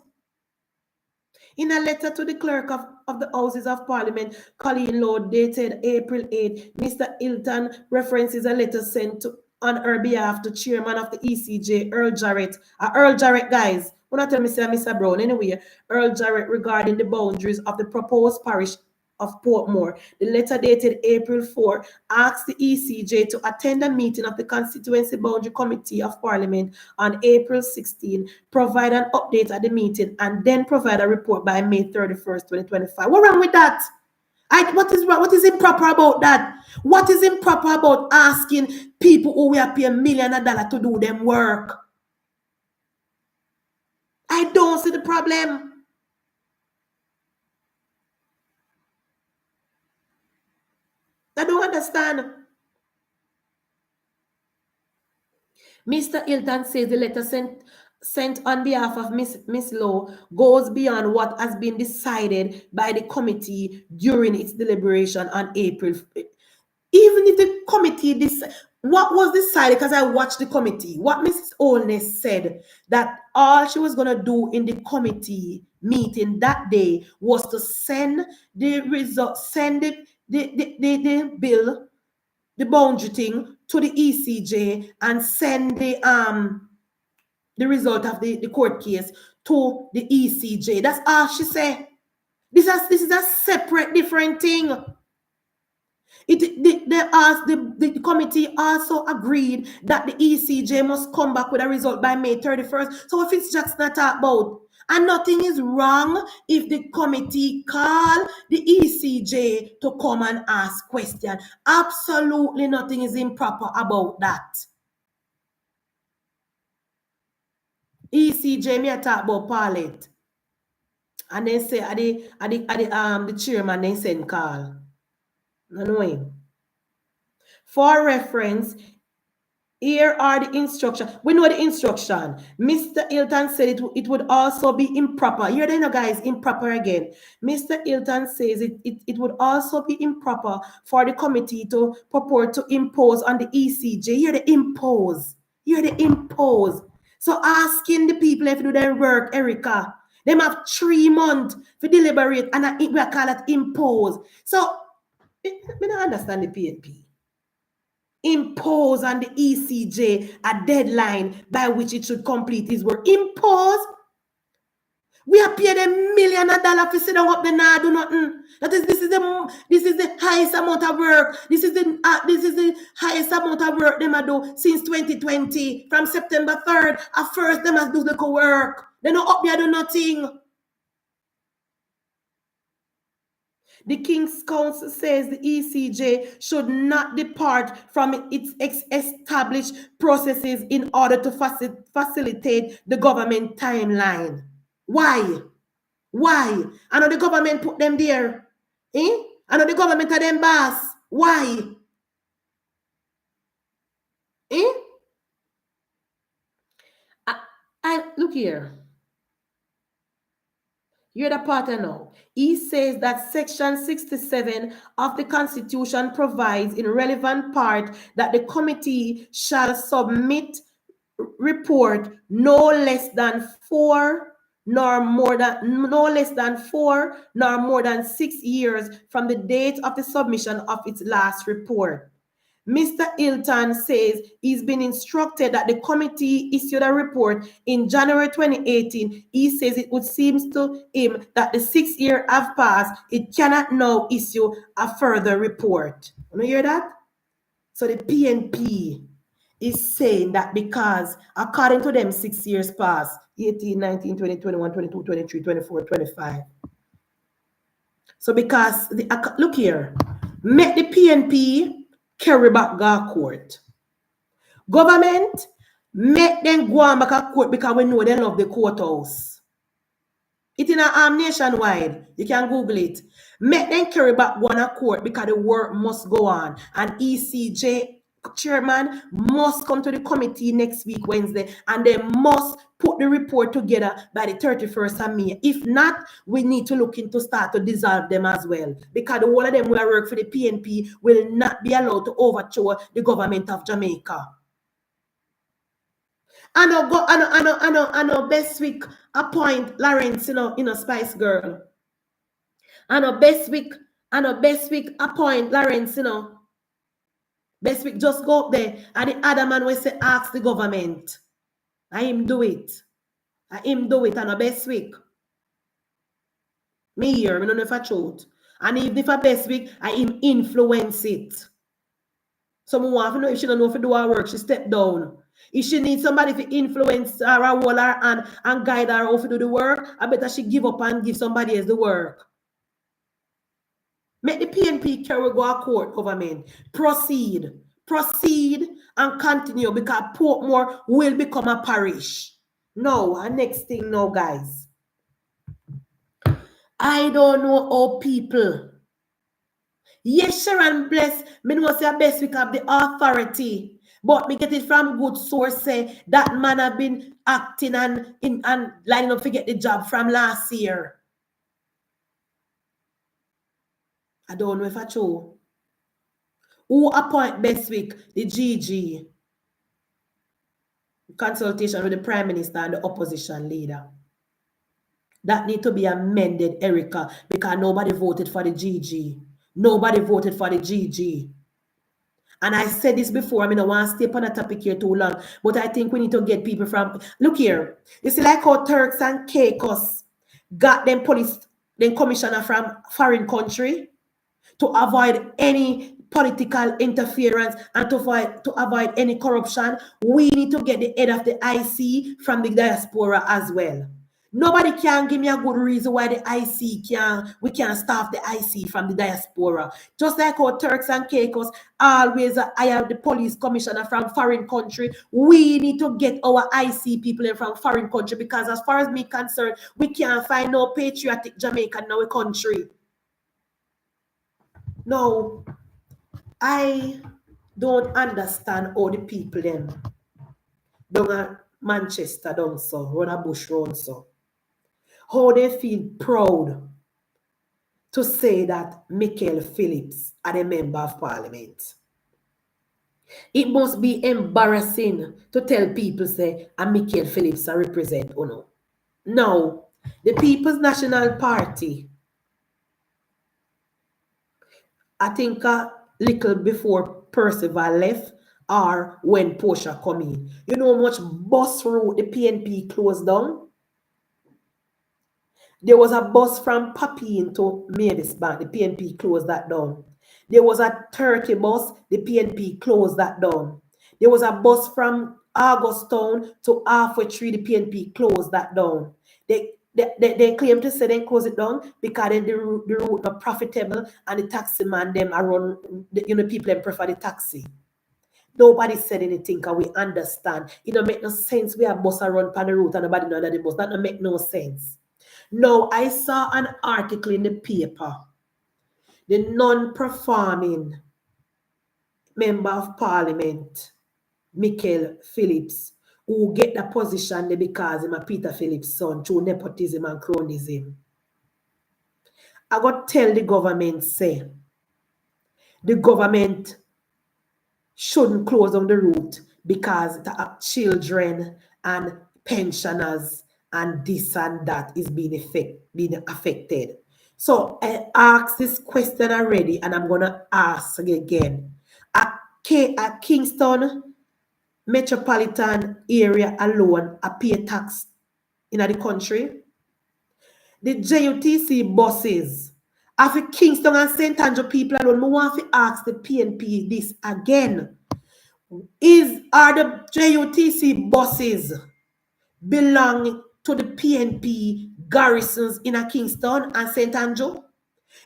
In a letter to the clerk of the Houses of Parliament, Colleen Lowe, dated April 8, Mr. Hilton references a letter sent on her behalf to chairman of the ECJ, Earl Jarrett. Earl Jarrett, guys, when I tell me, say Mr. Brown, anyway, Earl Jarrett regarding the boundaries of the proposed parish of Portmore. The letter dated April 4 asked the ECJ to attend a meeting of the Constituency Boundary Committee of Parliament on April 16, provide an update at the meeting, and then provide a report by May 31st, 2025. What's wrong with that? What is wrong? What is improper about that? What is improper about asking people who will pay $1 million to do them work? I don't see the problem. I don't understand. Mr. Hilton says the letter sent on behalf of Miss Lowe goes beyond what has been decided by the committee during its deliberation on April. Even if the committee what was decided, because I watched the committee, what Mrs. Olness said that all she was going to do in the committee meeting that day was to send the result, send the bill, the boundary thing to the ECJ and send the result of the court case to the ECJ. That's all she said. This is a separate, different thing. The committee also agreed that the ECJ must come back with a result by May 31st. So if it's just not talk about, and nothing is wrong if the committee call the ECJ to come and ask questions. Absolutely nothing is improper about that. ECJ me talk about Parliament. And then say the chairman then send call. No knowing. For reference, here are the instructions. We know the instruction. Mr. Hilton said it would also be improper. Here they know, guys, improper again. Mr. Hilton says it would also be improper for the committee to purport to impose on the ECJ. Here they impose. Here they impose. So asking the people if they do their work, Erica, them have 3 months to deliberate, and we call it impose. So, I don't understand the PNP. Impose on the ECJ a deadline by which it should complete its work. Impose. We are paid $1 million for sit down up there now do nothing. This is the highest amount of work. This is the highest amount of work them do since 2020. From September 3rd, at first them has do the work. They not up there do nothing. The King's Council says the ECJ should not depart from its established processes in order to facilitate the government timeline. Why? Why? I know the government put them there. I know the government are them boss. Why? I look here. You're the partner now. He says that Section 67 of the Constitution provides in relevant part that the committee shall submit report no less than 4 nor more than 6 years from the date of the submission of its last report. Mr. Hilton says he's been instructed that the committee issued a report in January 2018. He says it would seem to him that the 6 years have passed. It cannot now issue a further report. You hear that? So the PNP is saying that because according to them 6 years passed, 18, 19, 20, 21, 22, 23, 24, 25. So because, look here, make the PNP carry back go court. Government, make them go on back to court because we know they love the courthouse. It's in a nationwide. You can Google it. Make them carry back one to court because the work must go on. And ECJ chairman must come to the committee next week, Wednesday, and they must put the report together by the 31st of May. If not, we need to look into start to dissolve them as well. Because the whole of them who work for the PNP will not be allowed to overthrow the government of Jamaica. I know Beswick appoint Lawrence, Spice Girl. I know Beswick appoint Lawrence, Beswick just go up there and the other man will say ask the government. I him do it. I know Beswick. Me here, I don't know if I truth. And even if I Beswick, I him influence it. So I want to know if she don't know if she do her work, she step down. If she needs somebody to influence her, hold her and guide her how to do the work, I better she give up and give somebody else the work. Make the PNP carry go to court, government. Proceed. Proceed and continue because Portmore will become a parish. No, and next thing now, guys. I don't know how people. Yes, Sharon bless. Me know say Beswick have the authority. But me get it from good source say that man have been acting and lining up to get the job from last year. I don't know if I true. Who appoint Beswick, the GG? Consultation with the Prime Minister and the opposition leader. That need to be amended, Erica, because nobody voted for the GG. Nobody voted for the GG. And I said this before, I mean, I don't want to stay on a topic here too long, but I think we need to get people from, look here, you see like how Turks and Caicos got them police, them commissioner from foreign country to avoid any political interference and to avoid any corruption. We need to get the head of the IC from the diaspora as well. Nobody can give me a good reason why the IC we can staff the IC from the diaspora. Just like how Turks and Caicos always hire the police commissioner from foreign country, we need to get our IC people in from foreign country because as far as me concerned, we can't find no patriotic Jamaican in our country. No, I don't understand how the people them down at Manchester down so, run a bush round so. How they feel proud to say that Michael Phillips are a member of parliament. It must be embarrassing to tell people say a Michael Phillips a represent or no. No, the People's National Party, I think a little before Percival left or when Portia come in. You know how much bus route the PNP closed down? There was a bus from Papine to Mavis Bank. The PNP closed that down. There was a Turkey bus. The PNP closed that down. There was a bus from Augustown to Halfway Tree. The PNP closed that down. They claim to say they close it down because then the route not profitable and the taxi man them are run, people them prefer the taxi. Nobody said anything because we understand. It don't make no sense. We have bus run on the route and nobody know that the bus. That don't make no sense. No, I saw an article in the paper. The non-performing member of parliament, Michael Phillips, who get the position because he's a Peter Phillips' son through nepotism and cronyism. I got to tell the government, say, the government shouldn't close on the route because the children and pensioners and this and that is being affected. So I asked this question already and I'm going to ask again. At Kingston metropolitan area alone, I pay tax in the country. The JUTC buses, after Kingston and St. Andrew people alone, I want to ask the PNP this again. Are the JUTC buses belong to the PNP garrisons in a Kingston and St. Andrew?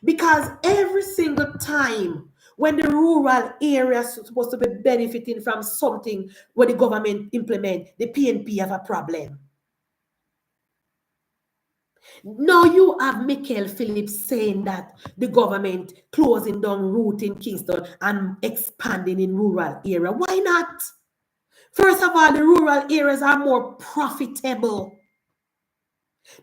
Because every single time when the rural areas are supposed to be benefiting from something where the government implement, the PNP have a problem. Now you have Michael Phillips saying that the government closing down route in Kingston and expanding in rural area. Why not? First of all, the rural areas are more profitable.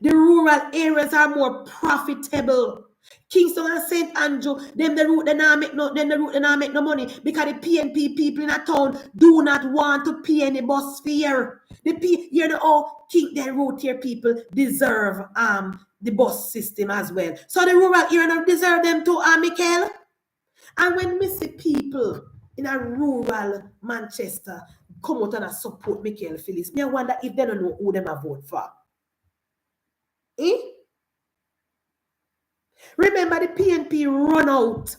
The rural areas are more profitable. Kingston and St. Andrew, them the route they not make no money because the PNP people in a town do not want to pay any bus fare. The route here people deserve the bus system as well. So the rural area not deserve them too, Michael. And when we see people in a rural Manchester come out and support Michael Phillips, I wonder if they don't know who them a vote for. Remember the PNP run out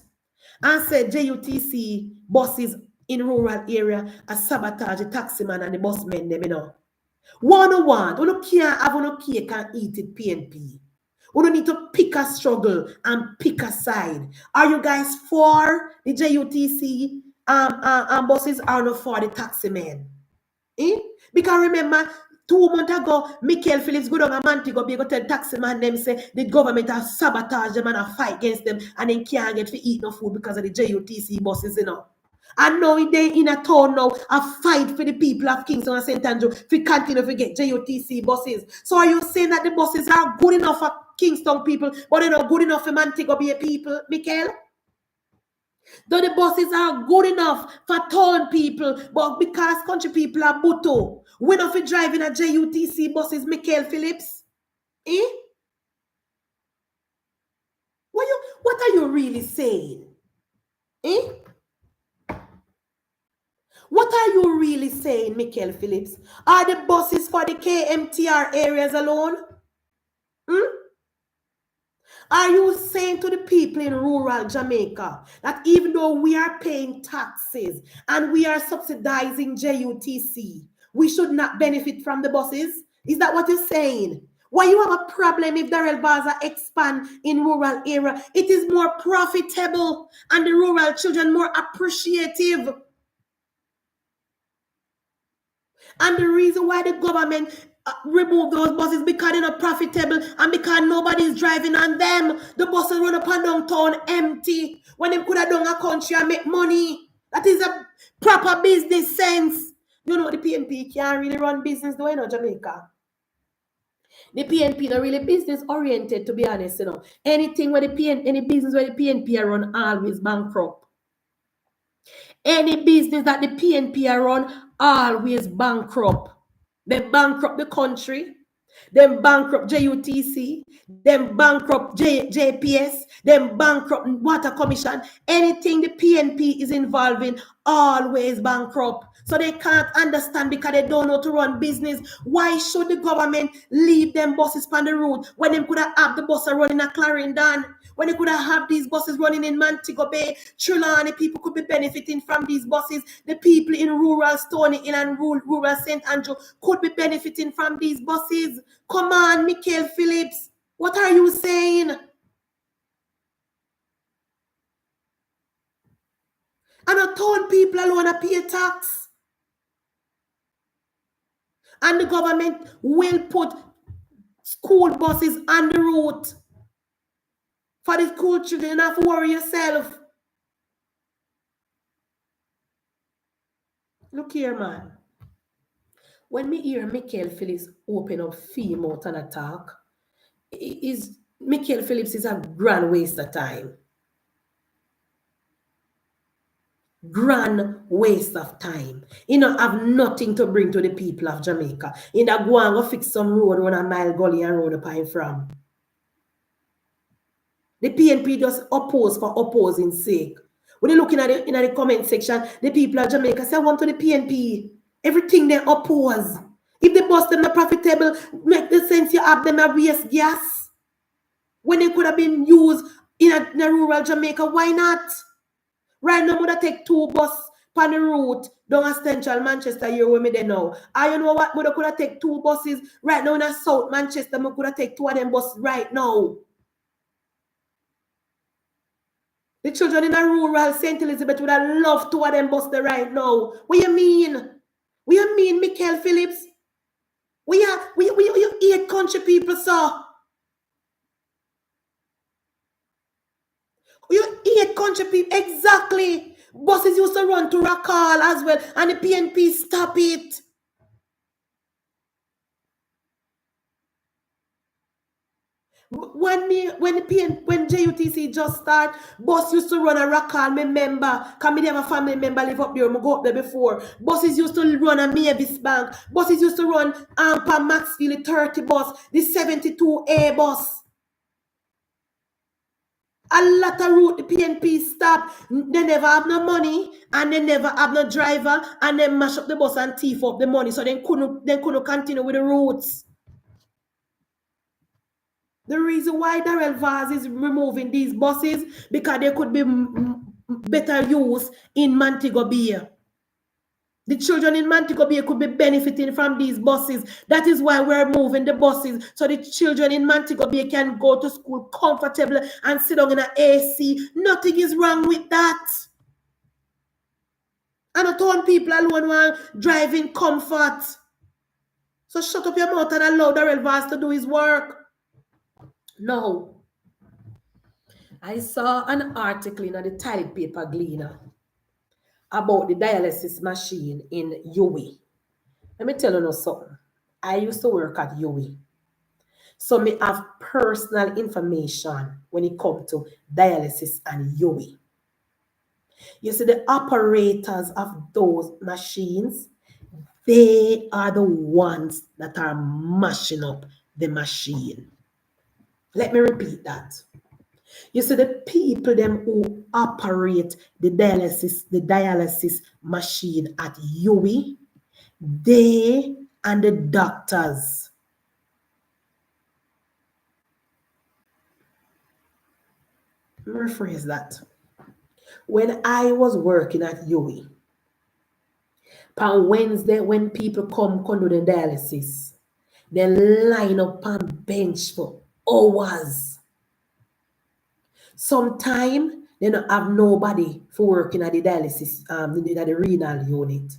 and said JUTC buses in rural area a sabotage the taximan and the busmen them, you know. 101, you can't have no cake and eat it, PNP. We don't need to pick a struggle and pick a side. Are you guys for the JUTC buses or not for the taxi men? Eh? Because remember, 2 months ago, Michael Phillips go down a Montego Bay go tell taxi man them say the government has sabotaged them and a fight against them and they can't get to eat no food because of the JUTC buses, you know. And now they in a town now, a fight for the people of Kingston and St. Andrew if we continue to get JUTC buses. So are you saying that the buses are good enough for Kingston people, but they're not good enough for Montego Bay people, Michael? Though the buses are good enough for town people, but because country people are buto, we don't be driving a JUTC buses, Michael Phillips. Eh? What are you really saying? Eh? What are you really saying, Michael Phillips? Are the buses for the KMTR areas alone? Hmm? Are you saying to the people in rural Jamaica that even though we are paying taxes and we are subsidizing JUTC, we should not benefit from the buses? Is that what you're saying? Why you have a problem if Darrell Baza expand in rural area? It is more profitable and the rural children more appreciative. And the reason why the government remove those buses because they're not profitable and because nobody's driving on them. The buses run up and downtown empty when they could have done a country and make money. That is a proper business sense. You know, the PNP can't really run business though, you know, Jamaica. The PNP not really business oriented, to be honest, you know. Any business where the PNP are run always bankrupt. Any business that the PNP are run always bankrupt. They bankrupt the country. Them bankrupt JUTC. Them bankrupt JPS. Them bankrupt Water Commission. Anything the PNP is involved in always bankrupt. So they can't understand because they don't know to run business. Why should the government leave them buses on the road when they could have the buses running at Clarendon? When they could have these buses running in Montego Bay, Trelawney, people could be benefiting from these buses. The people in rural Stony Hill and rural St. Andrew could be benefiting from these buses. Come on, Michael Phillips. What are you saying? And I told people alone to pay tax. And the government will put school buses on the route. For the school children, you don't have to worry yourself. Look here, man. When me hear Michael Phillips open up fame out and attack, Michael Phillips is a grand waste of time. Grand waste of time. You know, have nothing to bring to the people of Jamaica. In that go and go fix some road on a mile gully and road up from. The PNP just oppose for opposing sake. When you're looking at it in the comment section, the people of Jamaica say, I want to the PNP. Everything they oppose. If they bust them not profitable, make the sense you have them a waste gas. When they could have been used in a rural Jamaica, why not? Right now, I'm going to take 2 buses on the route down a central Manchester here where me there now. And you know what? I could have take 2 buses right now in a South Manchester. I could have take 2 of them buses right now. The children in a rural St. Elizabeth would have loved 2 of them buses there right now. What you mean? What you mean, Michael Phillips? We 8 country people, sir. You 8 country people, exactly. Buses used to run to Rakal as well, and the PNP stop it. When JUTC just start, bus used to run a Rakal, me member, because me have a family member live up there, I go up there before. Buses used to run a Mavis Bank. Buses used to run Ampa Maxfield, the 30 bus, the 72A bus. A lot of route the PNP stop. They never have no money and they never have no driver and they mash up the bus and thief up the money. So they couldn't continue with the routes. The reason why Darrell Vaz is removing these buses because they could be better used in Montego Bay. The children in Montego Bay could be benefiting from these buses. That is why we're moving the buses, so the children in Montego Bay can go to school comfortably and sit down in an AC. Nothing is wrong with that. And I told people alone want driving comfort. So shut up your mouth and allow Darrell Vaz to do his work. No. I saw an article in the Tide Paper Gleaner about the dialysis machine in UWI. Let me tell you something. I used to work at UWI. So me have personal information when it comes to dialysis and UWI. You see, the operators of those machines, they are the ones that are mashing up the machine. Let me repeat that. You see, the people them who operate the dialysis machine at UWI, they and the doctors. Let me rephrase that. When I was working at UWI, on Wednesday, when people come do the dialysis, they line up on bench for hours. Sometimes they don't have nobody for working at the dialysis, the renal unit.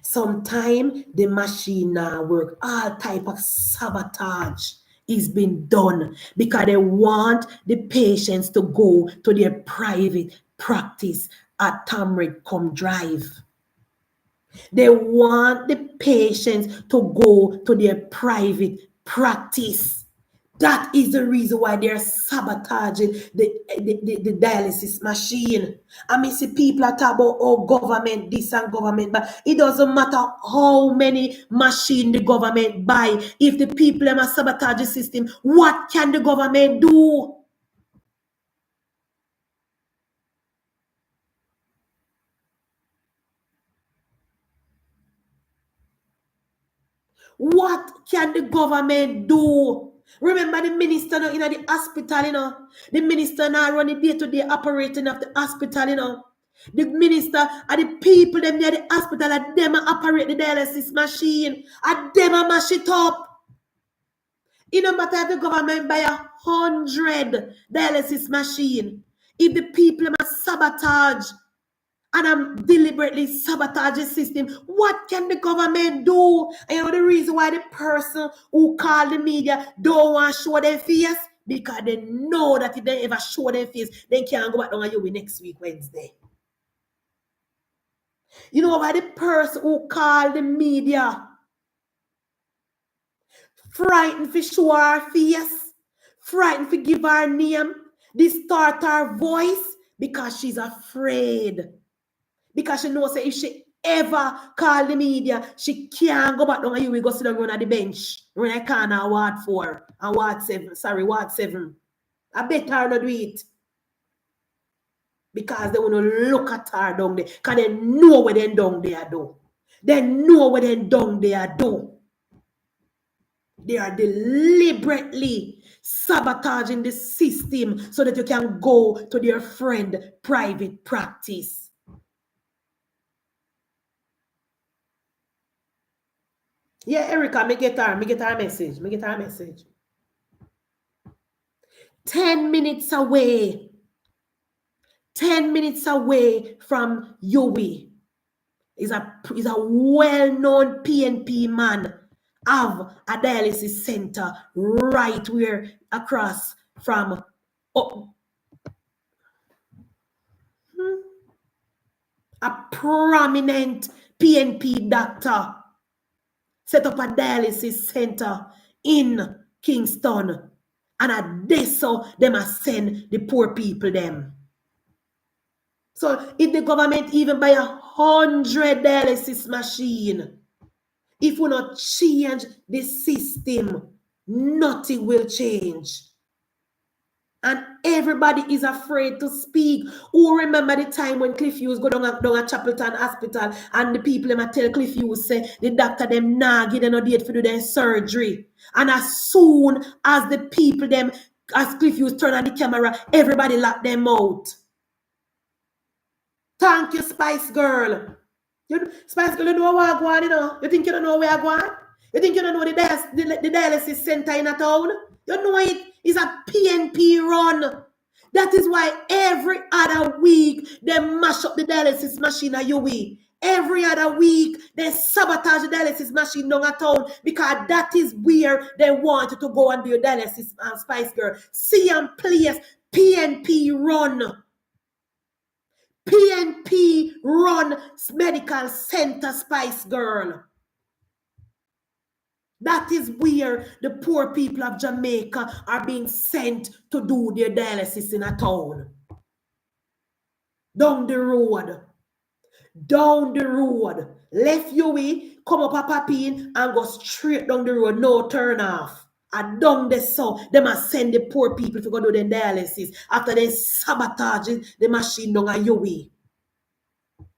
Sometimes the machine now work. All type of sabotage is being done because they want the patients to go to their private practice at Tamrid Come Drive. They want the patients to go to their private practice. That is the reason why they're sabotaging the dialysis machine. I mean, see, people are talking about, oh, government this and government, but it doesn't matter how many machines the government buy. If the people are sabotage the system, what can the government do? What can the government do? Remember the minister in the hospital, The minister now running day-to-day operating of the hospital, The minister and the people them near the hospital and them operate the dialysis machine. And them mash it up. It no matter if the government buy 100 dialysis machine. If the people sabotage and I'm deliberately sabotage the system, what can the government do? And you know the reason why the person who call the media don't want to show their face? Because they know that if they ever show their face, they can't go back down on you next week, Wednesday. You know why the person who call the media frightened to show her face, frightened to give her name, distort her voice? Because she's afraid. Because she knows that if she ever call the media, she can't go back down and you will go sit down on the bench. When I can't Ward 4 and Ward 7. Sorry, Ward 7. I bet her not do it. Because they want to look at her down there. Because they know what they down there do. They know what they down there do. They are deliberately sabotaging the system so that you can go to their friend private practice. Yeah, Erica, me get her message. 10 minutes away. 10 minutes away from UWI is a well-known PNP man of a dialysis center right where across from a prominent PNP doctor set up a dialysis center in Kingston. And at this, so them a send the poor people them. So if the government even buy 100 dialysis machine, if we not change the system, nothing will change. And everybody is afraid to speak. Who remember the time when Cliff Hughes go down at Chapelton Hospital and the people them tell Cliff Hughes say the doctor them give them no date for do their surgery. And as soon as the people them, as Cliff Hughes turn on the camera, everybody lock them out. Thank you, Spice Girl. Spice Girl, you know where I go on, you know? You think you don't know where I go on? You think you don't know the dialysis center in a town? You know it is a PNP run. That is why every other week they mash up the dialysis machine at UWI. Every other week they sabotage the dialysis machine down a town because that is where they want you to go and do your dialysis, Spice Girl. See and place PNP run. PNP run medical center, Spice Girl. That is where the poor people of Jamaica are being sent to do their dialysis in a town. Down the road. Down the road. Left UWI, come up a Papine and go straight down the road. No turn off. And down the so they must send the poor people to go do their dialysis after they sabotage the machine down at UWI.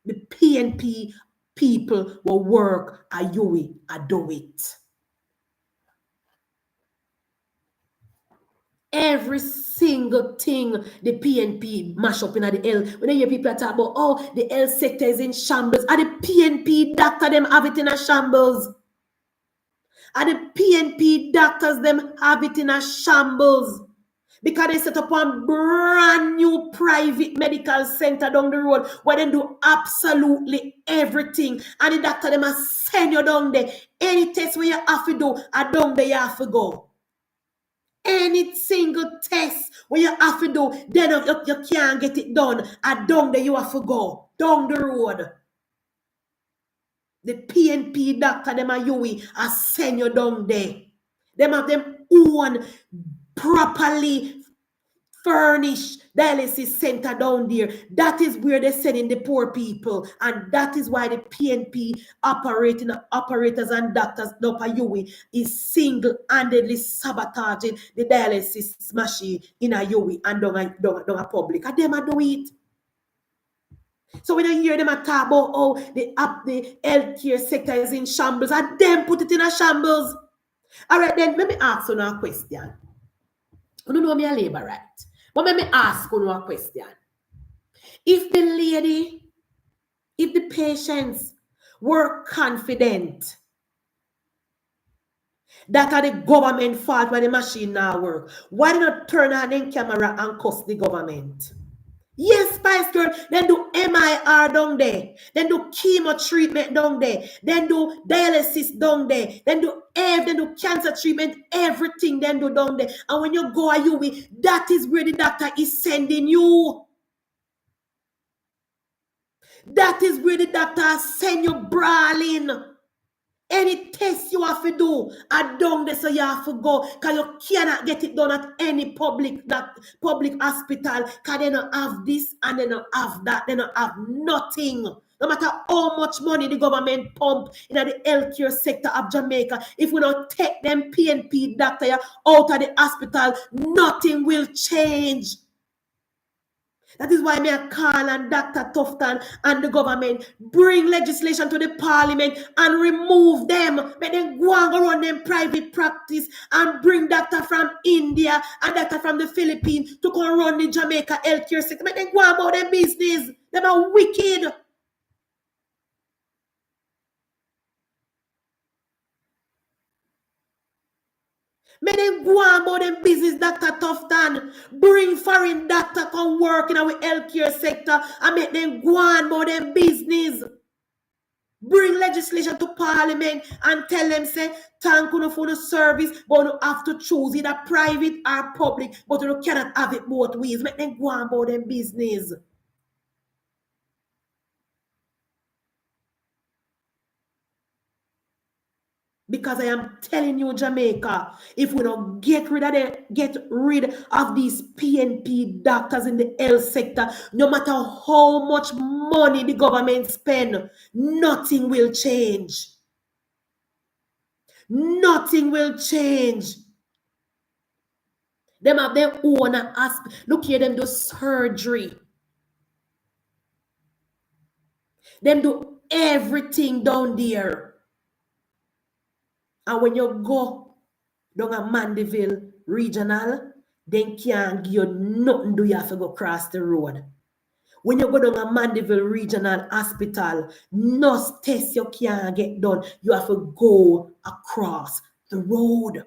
The PNP people will work at UWI and do it. Every single thing the PNP mash up in the L. When you hear people talk about, oh, the L sector is in shambles, and the PNP doctor them have it in a shambles. And the PNP doctors them have it in a shambles. Because they set up a brand new private medical center down the road where they do absolutely everything. And the doctor them must send you down there. Any test where you have to do, and down there you have to go. Any single test where you have to do, then you can't get it done. And down there you have to go. Down the road. The PNP doctor, them are UWI, I send you down there. Them have them own properly furnished dialysis center down there. That is where they're sending the poor people. And that is why the PNP operators and doctors up at UWI is single-handedly sabotaging the dialysis machine in a UWI and down a public. And them do it. So when you hear them talk about, oh, the healthcare sector is in shambles, and them put it in a shambles. All right, then, let me ask you a question. You don't know me a labor right. But let me ask you a question. If the patients were confident that are the government fault when the machine now work, why do not turn on the camera and cuss the government? Yes, Spice Girl, then do MIR down there, then do chemo treatment down there, then do dialysis down there, then do cancer treatment, everything then do down there. And when you go at UWI, that is where the doctor is sending you. That is where the doctor send you brawling. Any test you have to do are down there, so you have to go. Because you cannot get it done at any public hospital. Because they don't have this and they don't have that. They don't have nothing. No matter how much money the government pump in the healthcare sector of Jamaica, if we don't take them PNP doctor out of the hospital, nothing will change. That is why me a call on Dr. Tufton and the government bring legislation to the parliament and remove them. Make them go and run them private practice and bring doctor from India and doctor from the Philippines to come run the Jamaica healthcare sector. Make them go about their business. Them are wicked. Make them go about them business, Dr. Tufton. Bring foreign doctor come work in our healthcare sector and make them go on about them business. Bring legislation to parliament and tell them, say, thank you for the service, but you have to choose either private or public, but you cannot have it both ways. Make them go on about them business. Because I am telling you, Jamaica, if we don't get rid of these PNP doctors in the health sector, no matter how much money the government spend, nothing will change. Nothing will change. Them have their own look here, them do surgery. Them do everything down there. And when you go down a Mandeville regional, then can't give you nothing, do you have to go across the road. When you go down a Mandeville Regional Hospital, no test you can't get done. You have to go across the road.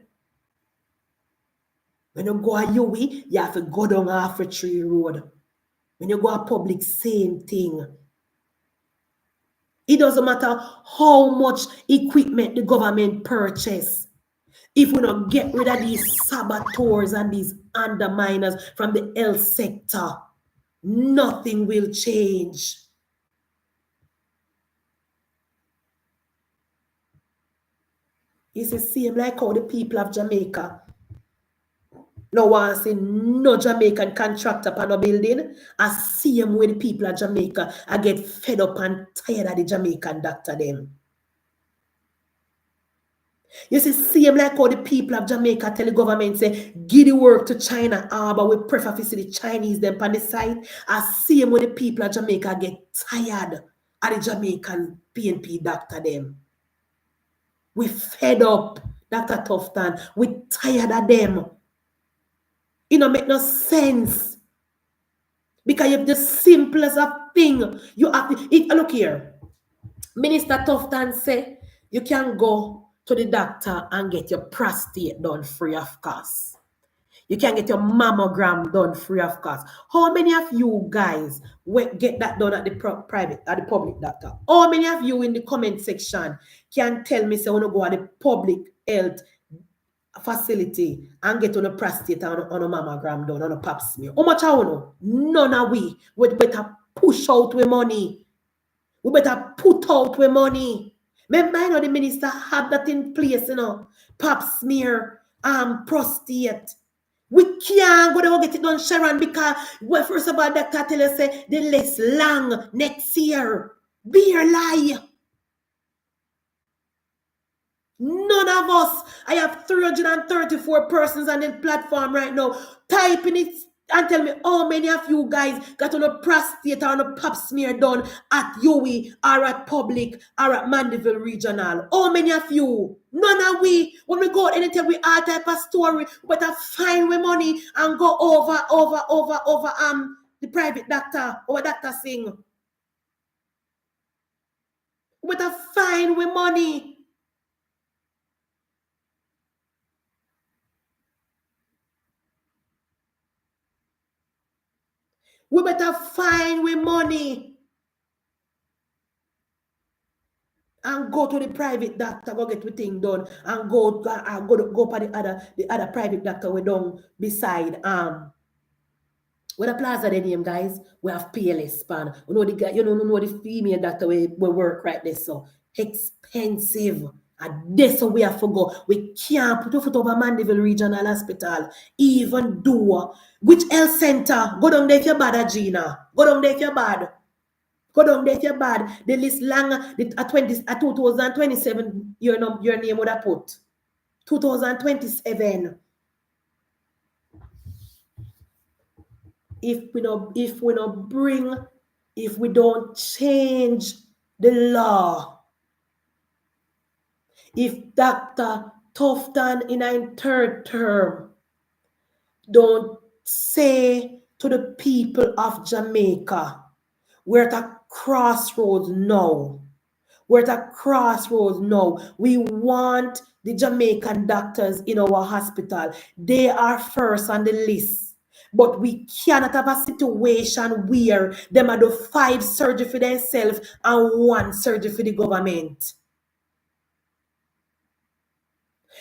When you go a UWI, you have to go down a Tree Road. When you go a public, same thing. It doesn't matter how much equipment the government purchase. If we don't get rid of these saboteurs and these underminers from the health sector, nothing will change. It's the same like how the people of Jamaica no one see no Jamaican contractor upon a building. I see them with the people of Jamaica. I get fed up and tired of the Jamaican doctor them. You see them like how the people of Jamaica tell the government say, give the work to China, but we prefer to see the Chinese them on the side. I see them with the people of Jamaica get tired of the Jamaican PNP doctor them. We fed up, Dr. Tufton. We tired of them. It don't make no sense. Because you have the simplest of thing. You have to, look here. Minister Tufton say you can go to the doctor and get your prostate done free of cost. You can get your mammogram done free of cost. How many of you guys get that done at the public doctor? How many of you in the comment section can tell me, say, I want to go at the public health facility and get on a prostate on a mammogram done, on a pap smear? How much I want to? None of we. We better push out with money. We better put out with money. Remember, I know the minister have that in place, pap smear, prostate. We can't go there and get it done, Sharon, because, well, first of all, doctor tell us say the list long next year. Be a lie. None of us. I have 334 persons on the platform right now. Typing it and tell me how many of you guys got on a prostate or on a pap smear done at UWI or at Public or at Mandeville Regional. How many of you? None of we. When we go anytime we all type of story, we better find we money and go over the private doctor or Dr. Singh. We better find we money. We better find we money and go to the private doctor, go get the thing done, and go for the other private doctor we done beside with a plaza the name, guys. We have PLS span. You know the guy, know the female doctor we work right there, so expensive. And this so we have to go. We can't put our foot over Mandeville Regional Hospital, even though which health center? Go down there if you're bad, Gina. Go down there if you're bad. Go down there if you're bad. The list long at 2027, your name would have put. 2027. If we don't change the law, if Dr. Tufton in a third term don't say to the people of Jamaica, we're at a crossroads now. We're at a crossroads now. We want the Jamaican doctors in our hospital. They are first on the list. But we cannot have a situation where them are do 5 surgery for themselves and 1 surgery for the government.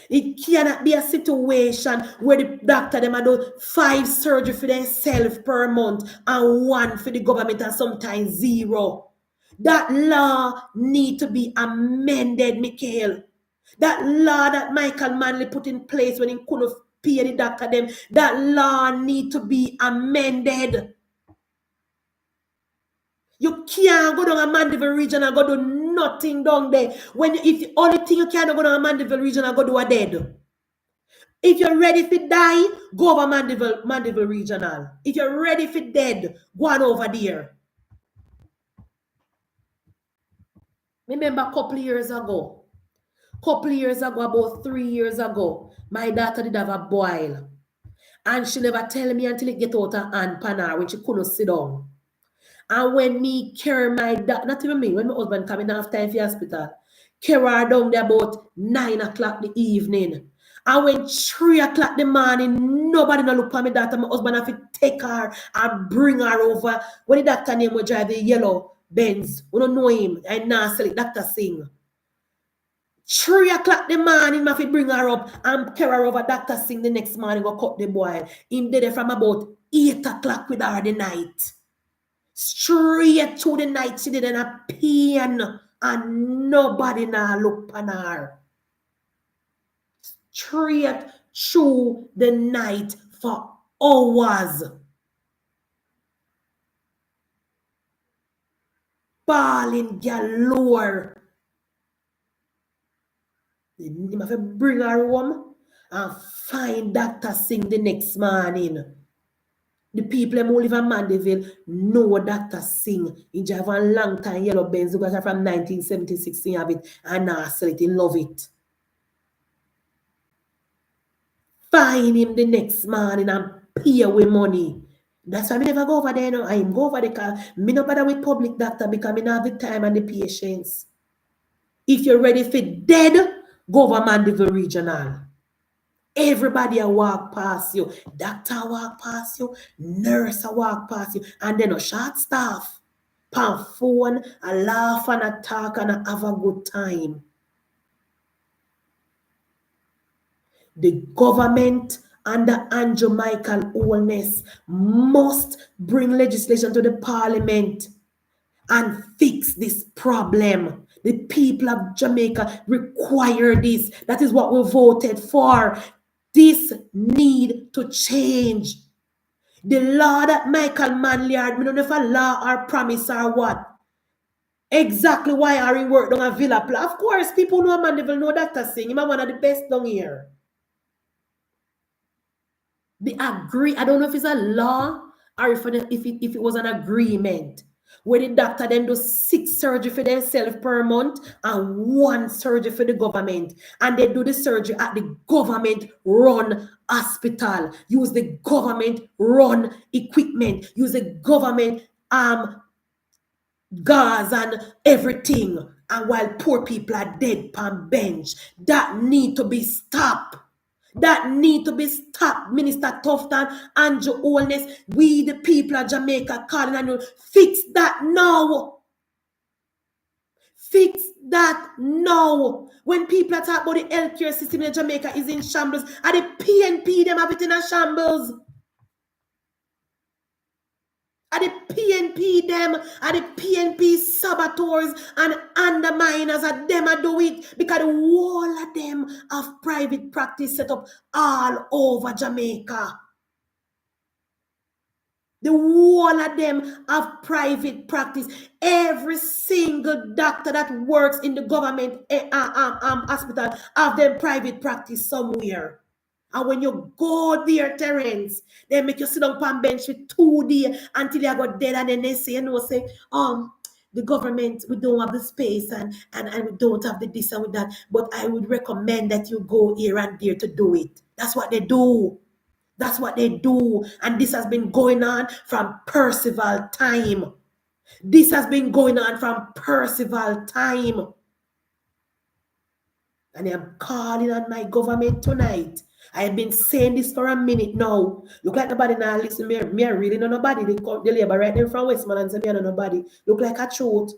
It cannot be a situation where the doctor them are do 5 surgery for themselves per month and 1 for the government and sometimes 0. That law need to be amended, Michael. That law that Michael Manley put in place when he couldn't pay the doctor them, that law need to be amended. You can't go down a Mandeville region and go do nothing down there. If the only thing you can go down a Mandeville region and go do a dead. If you're ready for die, go over Mandeville Regional. If you're ready for dead, go on over there. Remember a couple years ago, about 3 years ago, my daughter did have a boil. And she never tell me until it get out her hand pan her when she couldn't sit down. And when me carry my dad, not even me, when my husband coming after time for hospital, carry her down there about 9 o'clock the evening. And when 3 o'clock the morning, nobody no look for me daughter. My husband have to take her and bring her over. When the doctor name will drive the yellow Benz. We don't know him. I now sell it, Dr. Singh. 3 o'clock the morning, I have to bring her up and carry her over. Dr. Singh the next morning go cut the boy. Him did it from about 8 o'clock with her the night. Straight to the night, she did in a pain and nobody now look on her. Straight through the night for hours. Balling galore. You have to bring her home and find Dr. Singh the next morning. The people who live in Mandeville know Dr. Singh. He drive a long time yellow Benz because from 1976 he have it and now sell it. He love it. Find him the next morning and pay with money. That's why I never go over there. No. I go over there because I no bother with public doctor because I have the time and the patience. If you're ready for dead, go over Mandeville Regional. Everybody a walk past you. Doctor walk past you. Nurse a walk past you. And then a short staff. Pan phone, a laugh and a talk and a have a good time. The government under Andrew Michael Holness must bring legislation to the parliament and fix this problem. The people of Jamaica require this. That is what we voted for. This need to change. The law that Michael Manley had, we don't know if a law or promise or what. Exactly why are he work down a Villa Pla. Of course, people know Mandeville know Dr. Singh. He's one of the best down here. They agree. I don't know if it's a law or if it was an agreement where the doctor then do 6 surgery for themselves per month and 1 surgery for the government. And they do the surgery at the government run hospital. Use the government run equipment. Use the government gas and everything. And while poor people are dead on bench, that need to be stopped. That need to be stopped, Minister Tufton, Andrew Holness. We, the people of Jamaica, calling on you, fix that now. Fix that now. When people are talking about the healthcare system in Jamaica is in shambles, and the PNP, them have it in a shambles. And the PNP them, and the PNP saboteurs and underminers, and them are do it because the whole of them have private practice set up all over Jamaica. The whole of them have private practice. Every single doctor that works in the government hospital have them private practice somewhere. And when you go there, Terence, they make you sit down on bench for 2 days until you got dead, and then they say, the government, we don't have the space and we don't have the this and with that. But I would recommend that you go here and there to do it. That's what they do. That's what they do. And this has been going on from Percival time. This has been going on from Percival time. And I'm calling on my government tonight. I have been saying this for a minute now. Look like nobody now listen to me. Me, I really know nobody. They come the labor right there from Westmoreland and say me I know nobody. Look like a truth.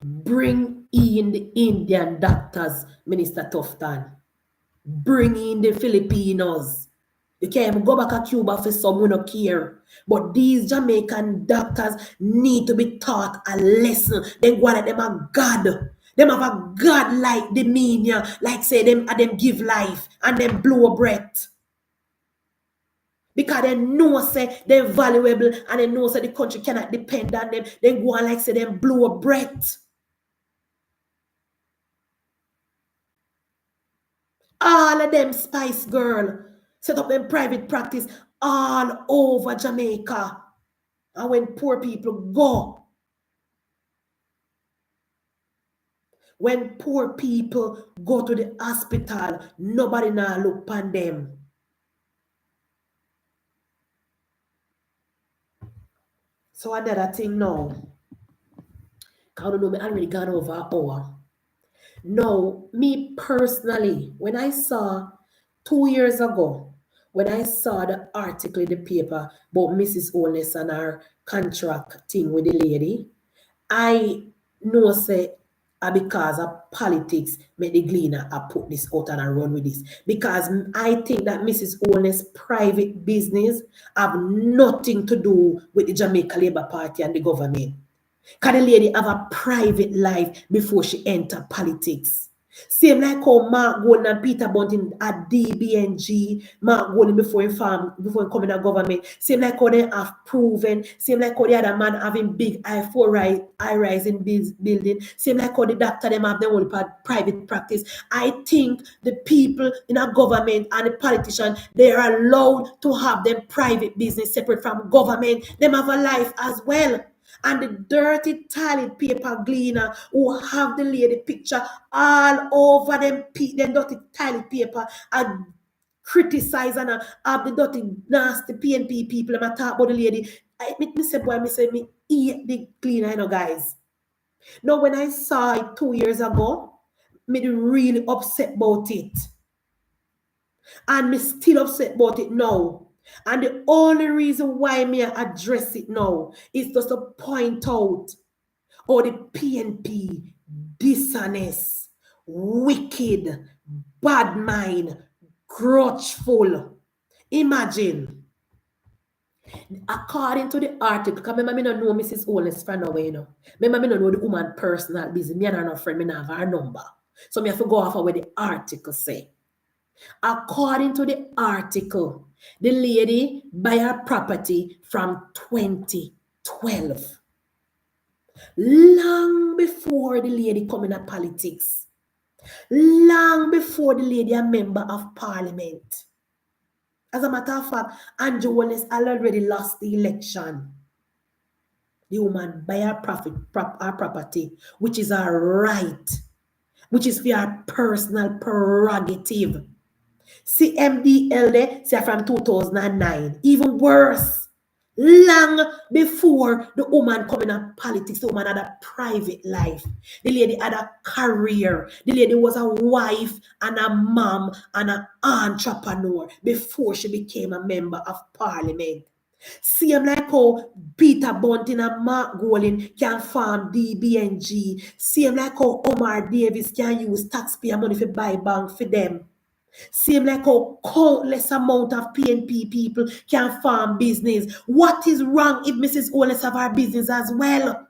Bring in the Indian doctors, Minister Tufton. Bring in the Filipinos. You can't even go back to Cuba for some who don't care. But these Jamaican doctors need to be taught a lesson. Then go at them a God. Them have a God-like demeanor. Like say them give life and them blow a breath. Because they know say they're valuable and they know say the country cannot depend on them. Then go on like say them blow a breath. All of them Spice Girl set up them private practice all over Jamaica. And when poor people go, When poor people go to the hospital, nobody now look upon them. So another thing now, I don't know, I already gone over an hour. Now, me personally, when I saw 2 years ago, when I saw the article in the paper about Mrs. Holness and her contract thing with the lady, I know say because of politics, make the Gleaner I put this out and I run with this. Because I think that Mrs. Holness' private business have nothing to do with the Jamaica Labour Party and the government. Because the lady have a private life before she enter politics. Same like how Mark Golden and Peter Bunting at DBNG, Mark Golden before he come in the government. Same like how they have proven. Same like how the other man having big high-rise in building. Same like how the doctor them have their own private practice. I think the people in a government and the politician, they are allowed to have them private business separate from government. Them have a life as well. And the dirty toilet paper Gleaner who have the lady picture all over them dirty toilet paper and criticize and have the dirty nasty PNP people and talk about the lady. Me say boy, me eat the Gleaner, you know, guys. Now when I saw it 2 years ago, me really upset about it. And me still upset about it now. And the only reason why me address it now is just to point out how the PNP dishonest, wicked, bad mind, grudgeful. Imagine, according to the article, because remember me don't know Mrs. Holness from nowhere, you know. Remember me don't know the woman personal business. Me and her no friend, me not have her number. So me have to go off of what the article say. According to the article, the lady buy her property from 2012. Long before the lady come in politics. Long before the lady a member of parliament. As a matter of fact, Andrew Wallace already lost the election. The woman buy her property, which is her right, which is for her personal prerogative. CMDL there, say from 2009. Even worse, long before the woman coming in politics, the woman had a private life. The lady had a career. The lady was a wife and a mom and an entrepreneur before she became a member of parliament. Same like how Peter Bunting and Mark Golden can farm DBNG. Same like how Omar Davis can use taxpayer money for buy bank for them. Same like how countless amount of PNP people can farm business. What is wrong if Mrs. Holness have her business as well?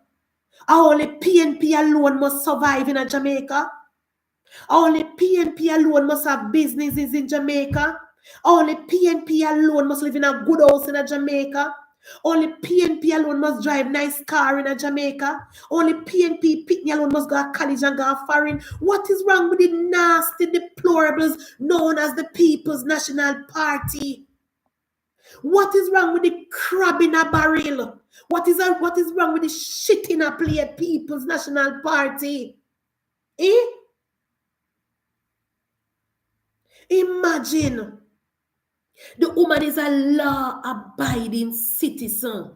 Only PNP alone must survive in Jamaica. Only PNP alone must have businesses in Jamaica. Only PNP alone must live in a good house in Jamaica. Only PNP alone must drive nice car in Jamaica. Only PNP Pitney alone must go to college and go foreign. What is wrong with the nasty deplorables known as the People's National Party? What is wrong with the crab in a barrel? What is wrong with the shit in a plate People's National Party? Eh? Imagine, the woman is a law-abiding citizen,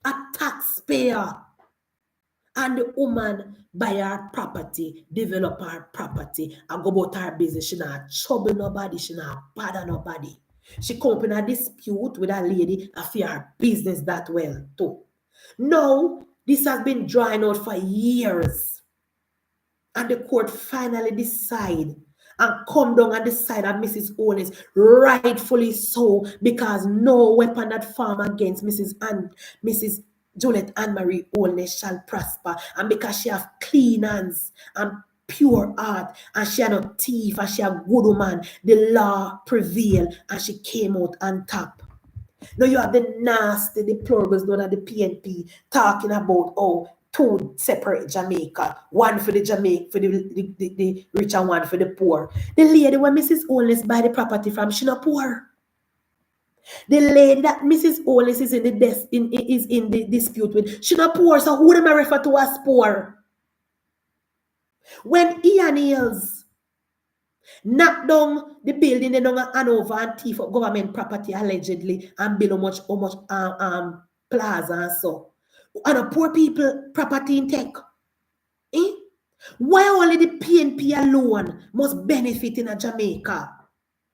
a taxpayer, and the woman buy her property, develop her property, and go about her business. She not trouble nobody, she not bother nobody. She come up in a dispute with a lady after her business that well too. Now, this has been drawing out for years. And the court finally decide and come down and decide that Mrs. Holness rightfully so, because no weapon that form against Mrs. Juliet Anne-Marie Holness shall prosper. And because she have clean hands and pure heart, and she are not thief, and she a good woman, the law prevail, and she came out on top. Now you have the nasty deplorables known as the PNP talking about two separate Jamaica, one for the the rich and one for the poor. The lady when Mrs. Holness buy the property from, she not poor. The lady that Mrs. Holness is in the dispute with, she not poor. So who am I refer to as poor? When Ian Hills knock down the building in Hanover and thief up government property allegedly and build how much plaza and so. And the poor people property in tech. Eh? Why only the PNP alone must benefit in a Jamaica?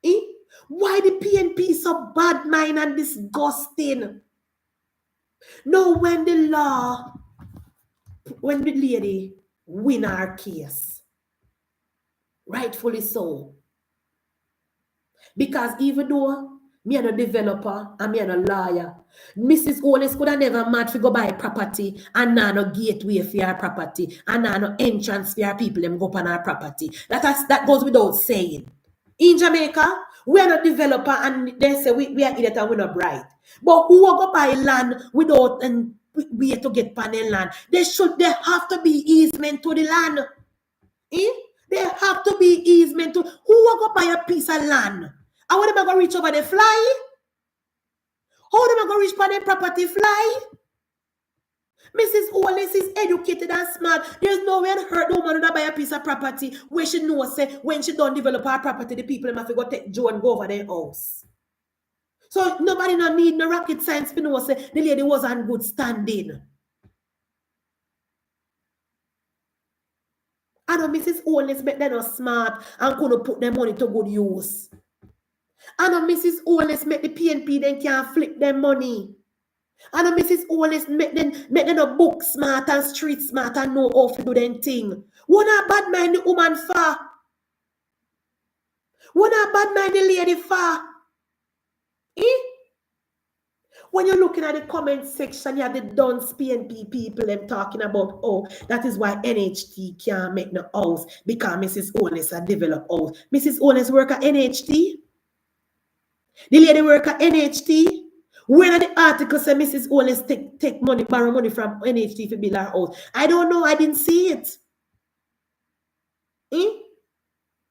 Eh? Why the PNP so bad mind and disgusting? No, when the lady win our case, rightfully so. Because even though me and a developer and me and a lawyer, Mrs. Owens could have never mad to go buy property and now no gateway for our property and now no entrance for our people them go up on our property. That goes without saying. In Jamaica, we are not developer and they say we are idiot and we're not bright. But who will go buy land without and we to get panel land? There have to be easement to the land. Eh? There have to be easement to who will go buy a piece of land? And when am I going to reach over the fly? How am I going to reach panel property fly? Mrs. Owens is educated and smart. There's no way on hurt the woman to buy a piece of property where she knows say when she don't develop her property, the people have to go take Joe and go over their house. So nobody no need no rocket science to know say the lady was on good standing. I know Mrs. Owens make them smart and couldn't put their money to good use. I know Mrs. Owens make the PNP then can't flip their money. I know Mrs. Owens make them a book smart and street smart and know how to do them thing. What a bad mind the woman for? What a bad mind the lady for? Eh? When you're looking at the comment section, you have the dunce PNP people them talking about, oh, that is why NHT can't make no house because Mrs. Owens has developed house. Mrs. Owens work at NHT? The lady work at NHT? Where the article say Mrs. Owens take money, borrow money from NHT to build her house? I don't know. I didn't see it. Eh?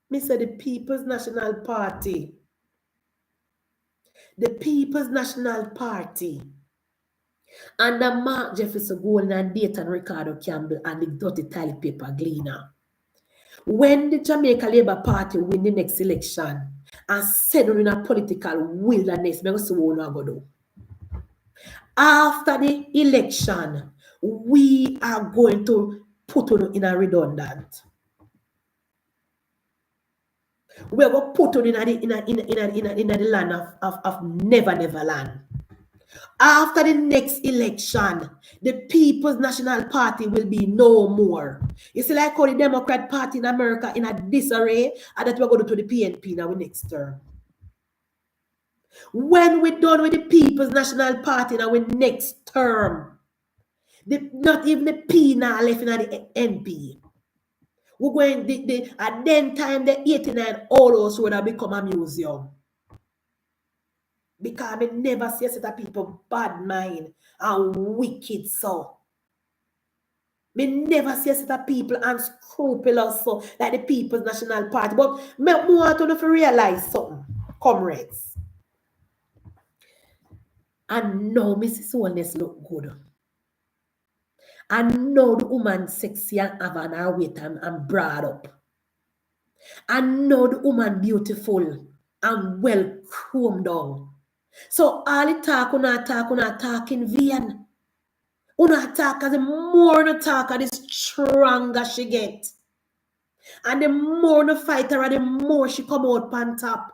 Me say the People's National Party. The People's National Party. Under Mark Jefferson Golden and Dayton Ricardo Campbell and the dirty toilet paper gleaner. When the Jamaica Labour Party win the next election and settle in a political wilderness, I'm going to see what I'm going to do. After the election, we are going to put on in a redundant. We are going to put on in the land of never land. After the next election, the People's National Party will be no more. You see, like how the Democrat Party in America in a disarray, and that we're going to do the PNP now next term. When we're done with the People's National Party in our next term, not even the P now left in the NP. We're going at then time the 89 all those would have become a museum. Because I never see a set of people bad mind and wicked so. Me never see a set of people unscrupulous so like the People's National Party. But me want to realize something, comrades. And now Mrs. Owens look good. And now the woman sexy and have on her weight and broad up. And now the woman beautiful and well combed down. So all the talk, talk in vain. Una talk, as the more the talk, the stronger she get. And the more the fight her, the more she come out on top.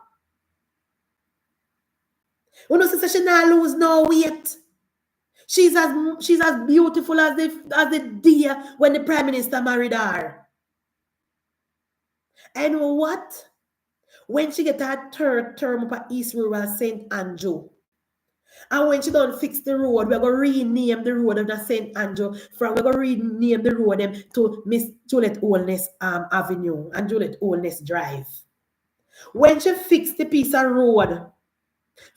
Una say she not lose no weight. She's as beautiful as the deer when the Prime Minister married her. And what? When she get her third term up at East Rural St. Andrew, and when she don't fix the road, we're going to rename the road of the St. Andrew we're going to rename the road to Miss Juliet Holness Avenue and Juliet Holness Drive. When she fixed the piece of road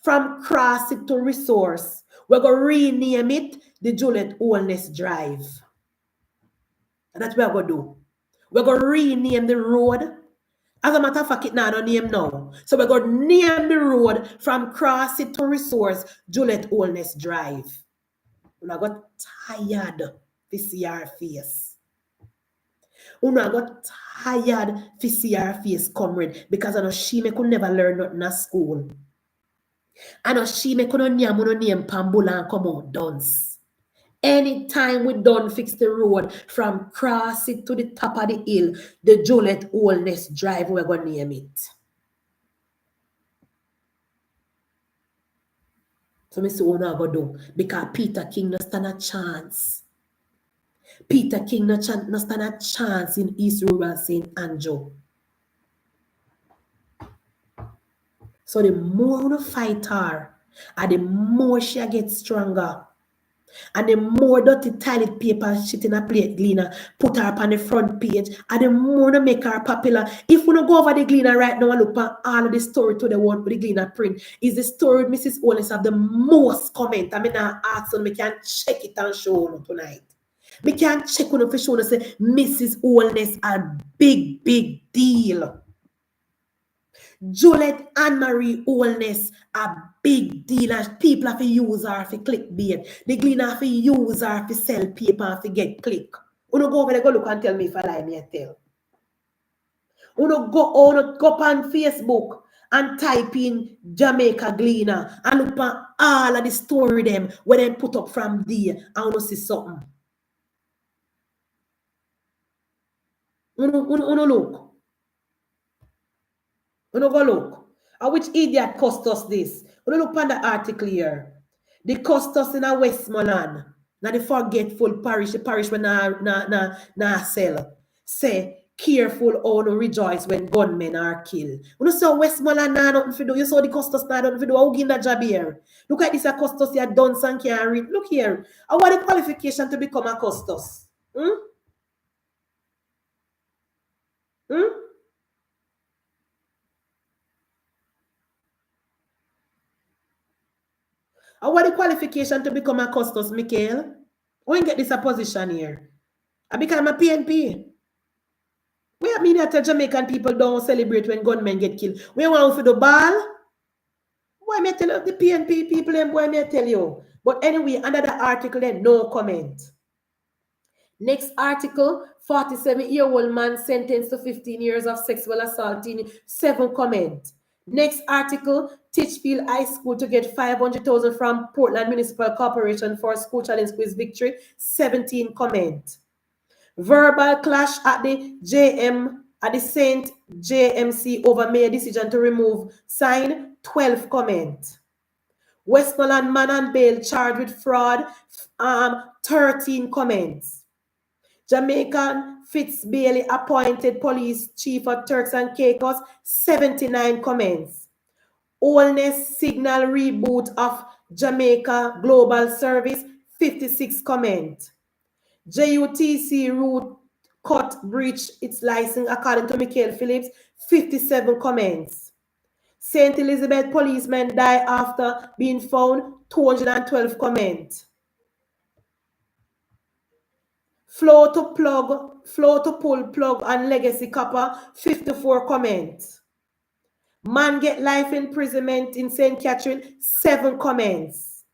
from Crossing to Resource, we're going to rename it the Juliet Holness Drive. And that's what we're going to do. We're going to rename the road. As a matter of fact, it's not a name now. So we're going to name the road from Crossing to Resource, Juliet Holness Drive. And I got tired to see our face. Una got tired to see her face come red because I know she could never learn nothing at school. I know she could not name Pambula and come out dance. Anytime we done fix the road from cross it to the top of the hill, the Juliet Oldness Drive, we're going to name it. So I say, what I go do? Because Peter King no stand a chance. Peter King no stand a chance in East Rural St. Andrew. So the more we fight her, and the more she gets stronger. And the more dirty toilet paper shit in a plate Gleaner, put her up on the front page, and the more to make her popular. If we don't go over the Gleaner right now and look at all of the story to the one with the Gleaner print, is the story with Mrs. Owens have the most comment. I mean, I ask them, we can check it and show you tonight. We can check on for show and say Mrs. Owens a big, big deal. Juliet Anne-Marie Oldness a big deal and people have to use her for clickbait. The Gleaner have to use her for sell paper and for get click. You go over there, go look and tell me if I lie, me I tell. You go up on Facebook and type in Jamaica Gleaner and look at all of the story them where they put up from there and you see something. You look. You go look. And which idiot cost us this? You look on the article here. They cost us in a Westmoreland. Now the forgetful parish, the parish when na sell. Say, careful or no rejoice when gunmen are killed. You saw Westmoreland na nothing to do. You saw the custos na nothing to do. How give that job here? Look at this a custos here done and can't read. Look here. I want the qualification to become a custos. I want the qualification to become a custos, Michael. When get this a position here? I become a PNP. We mean that Jamaican people don't celebrate when gunmen get killed. We want for the ball. Why may I tell you the PNP people and why may I tell you? But anyway, under the article then, no comment. Next article, 47-year-old man sentenced to 15 years of sexual assault in 7 comment. Next article, Titchfield High School to get $500,000 from Portland Municipal Corporation for school challenge quiz victory, 17 comment. Verbal clash at the St. JMC over mayor decision to remove sign, 12 comment. Westmoreland man on bail charged with fraud, 13 comments. Jamaican Fitz Bailey appointed police chief of Turks and Caicos, 79 comments. Oldness signal reboot of Jamaica Global Service, 56 comments. JUTC route cut breach its license according to Michael Phillips, 57 comments. St. Elizabeth policeman die after being found, 212 comments. Flow to pull plug on legacy copper, 54 comments. Man get life imprisonment in St. Catherine, 7 comments.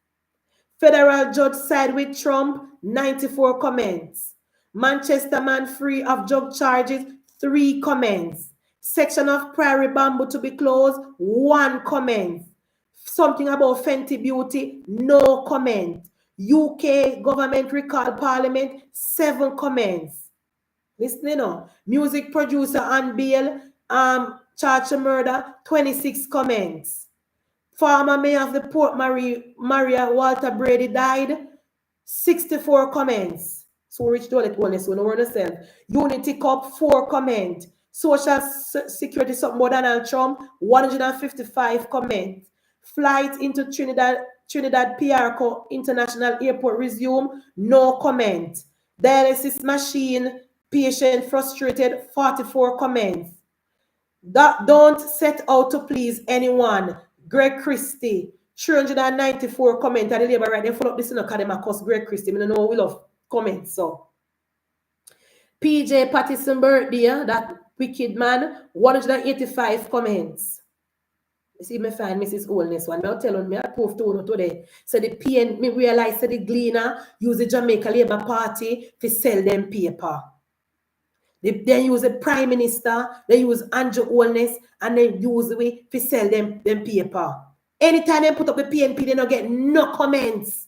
Federal judge side with Trump, 94 comments. Manchester man free of drug charges, 3 comments. Section of Prairie Bamboo to be closed, 1 comment. Something about Fenty Beauty, no comment. UK government recall parliament, 7 comments. Listen now. Music producer on bail, charged to murder, 26 comments. Former mayor of the Port Maria Walter Brady died, 64 comments. So rich do it only, so no one yourself. Unity Cup, 4 comments. Social Security something more Donald Trump, 155 comments. Flight into Trinidad Piarco International Airport resume, no comment. Dialysis machine, patient frustrated, 44 comments. Don't set out to please anyone. Greg Christie, 394 comments. And the labor right, they follow up this in academy because Greg Christie, I don't know we love comments. So PJ Pattison birthday, that wicked man, 185 comments. You see me find Mrs. Oldness one. I'll tell you, I prove to you today. So the PN, me realize that the Gleaner use the Jamaica Labour Party to sell them paper. They use the Prime Minister, they use Andrew Holness, and they use the way to sell them paper. Anytime they put up the PNP, they don't get no comments.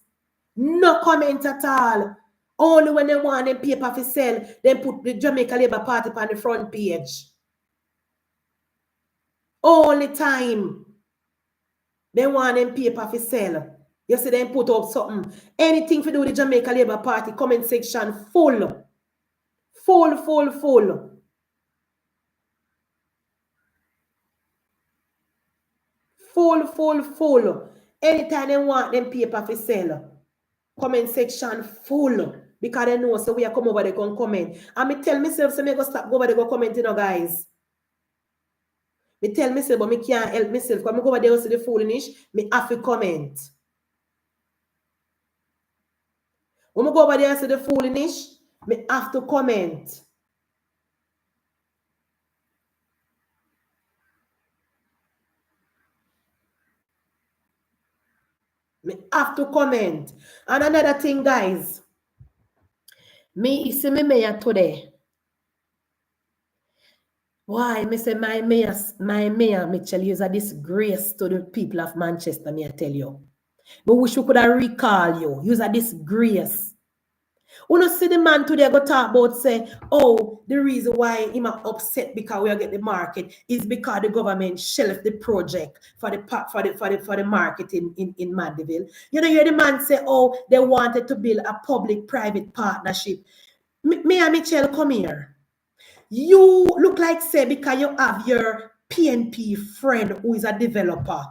No comments at all. Only when they want them paper to sell, they put the Jamaica Labour Party on the front page. Only time they want them paper to sell. You see them put up something. Anything to do with the Jamaica Labour Party, comment section full. Full. Full. Anytime they want them paper to sell, comment section full. Because they know so we are come over there go comment. And me tell myself so me go stop go over there go comment, you know, guys. Me tell myself, but me can't help myself. When I go over there and see the foolishness, me have to comment. When I go over there and see the foolishness, me have to comment. Me have to comment. And another thing, guys. Me see me mayor today. Why? Me say my mayor, Mitchell, is a disgrace to the people of Manchester, me I tell you. But wish we could have recall you. You're a disgrace. When you see the man today go talk about say, oh, the reason why him are upset because we are get the market is because the government shelved the project for the market in Mandeville. You know, you hear the man say, oh, they wanted to build a public-private partnership. Me and Michelle, come here. You look like say because you have your PNP friend who is a developer.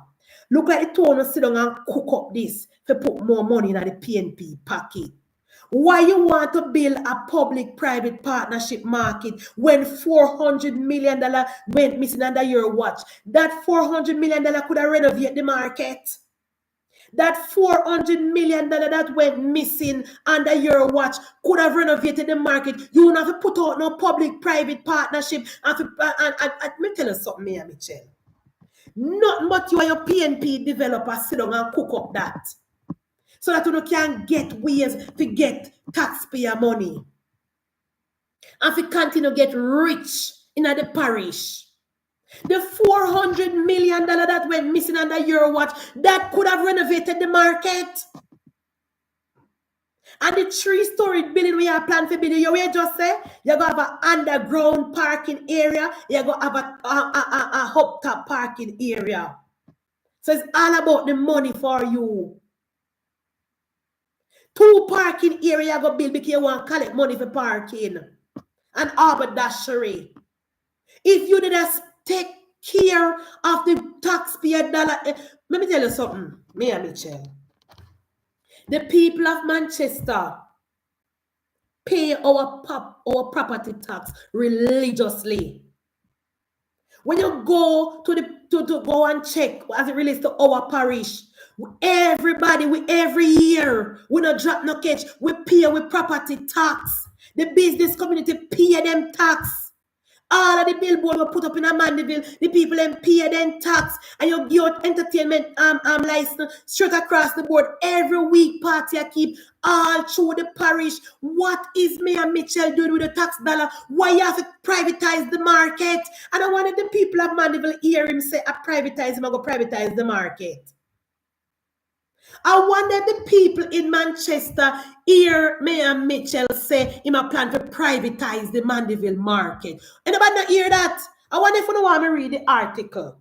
Look like the two of sit down and cook up this to put more money in the PNP pocket. Why you want to build a public-private partnership market when $400 million went missing under your watch? That $400 million could have renovated the market. That $400 million that went missing under your watch could have renovated the market. You don't have to put out no public-private partnership. And let me tell you something, Michelle. Not but you and your PNP developer sit down and cook up that. So that you can get ways to get taxpayer money. And to continue to get rich in the parish. The $400 million that went missing under your watch, that could have renovated the market. And the 3-story building we are planning to build, you just say, you're going to have an underground parking area, you're going to have a up-top parking area. So it's all about the money for you. 2 parking areas you go build because you want to collect money for parking. And haberdashery. If you did take care of the taxpayer dollar, let me tell you something, me and Michelle. The people of Manchester pay our property tax religiously. When you go to go and check as it relates to our parish, everybody, every year, we don't drop no catch, we pay with property tax. The business community pay them tax. All of the billboard were put up in a Mandeville, the people then pay them tax, and you get entertainment license straight across the board. Every week party I keep all through the parish. What is me and Mitchell doing with the tax dollar? Why you have to privatize the market? And I wanted the people of Mandeville hear him say, I privatize him, I go privatize the market. I wonder the people in Manchester hear me and Mitchell say him a plan to privatize the Mandeville market. Anybody not hear that? I wonder if you don't want me to read the article.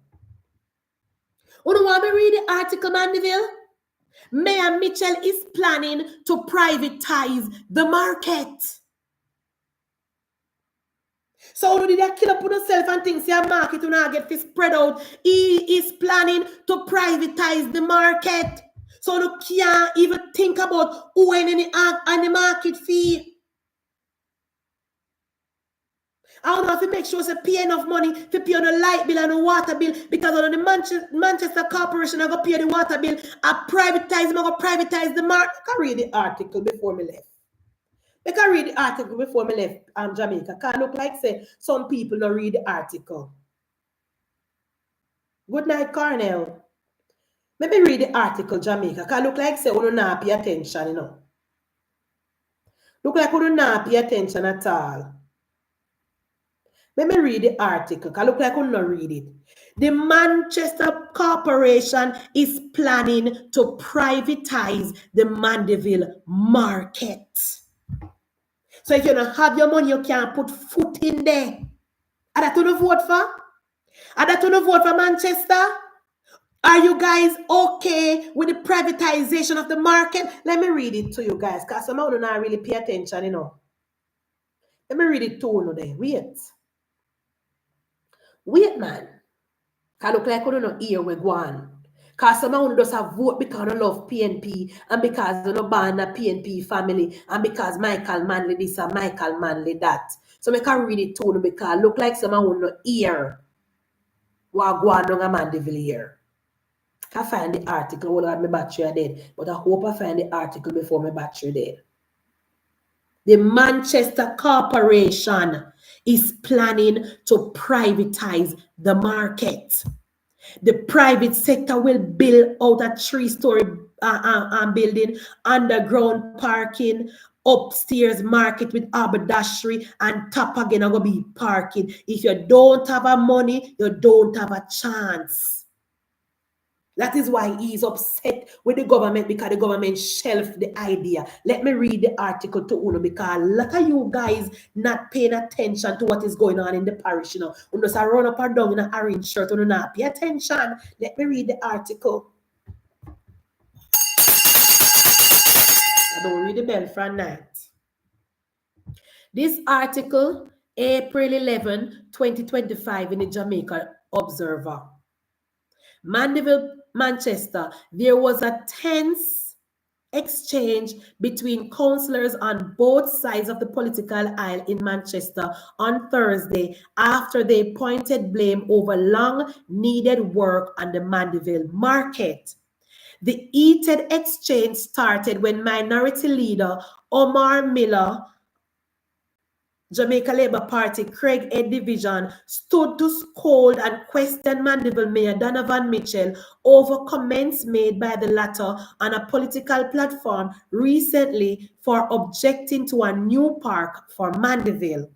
You don't want me to read the article, Mandeville? Mayor Mitchell is planning to privatize the market. So did they kill up on himself and think your market will not get spread out? He is planning to privatize the market. So you can't even think about who and the market fee. I don't have to make sure to pay enough money to pay on the light bill and the water bill because on the Manchester Corporation I go pay the water bill. I go privatize the market. I can read the article before me left. I can read the article before me left Jamaica. Can look like say some people don't read the article. Good night, Cornell. Maybe read the article, Jamaica. Can look like say you not pay attention, you know. Look like you not pay attention at all. Let me read the article. I look like I could not read it. The Manchester Corporation is planning to privatize the Mandeville market. So if you don't have your money, you can't put foot in there. Are that to vote for? Are that to vote for Manchester? Are you guys okay with the privatization of the market? Let me read it to you guys, because some of you don't really pay attention, you know. Let me read it to you there. Wait, man. I look like I don't hear we go on. Because some of you just have vote because I love PNP and because you know born a PNP family and because Michael Manley this and Michael Manley that. So I can read it to you because I look like some of you don't hear what go on a Mandeville here. I find the article, hold on, my battery dead. But I hope I find the article before my battery dead. The Manchester Corporation is planning to privatize the market. The private sector will build out a 3-story building, underground parking, upstairs market with haberdashery, and top again are going to be parking. If you don't have a money, you don't have a chance. That is why he's upset with the government, because the government shelved the idea. Let me read the article to Uno, because a lot of you guys not paying attention to what is going on in the parish. You know, Uno just run up and down in an orange shirt, Uno not pay attention. Let me read the article. I don't read the bell for a night. This article, April 11, 2025, in the Jamaica Observer. Mandeville, Manchester, there was a tense exchange between councillors on both sides of the political aisle in Manchester on Thursday after they pointed blame over long needed work on the Mandeville market. The heated exchange started when Minority Leader Omar Miller, Jamaica Labour Party, Craig Ed Division, stood to scold and question Mandeville Mayor Donovan Mitchell over comments made by the latter on a political platform recently for objecting to a new park for Mandeville.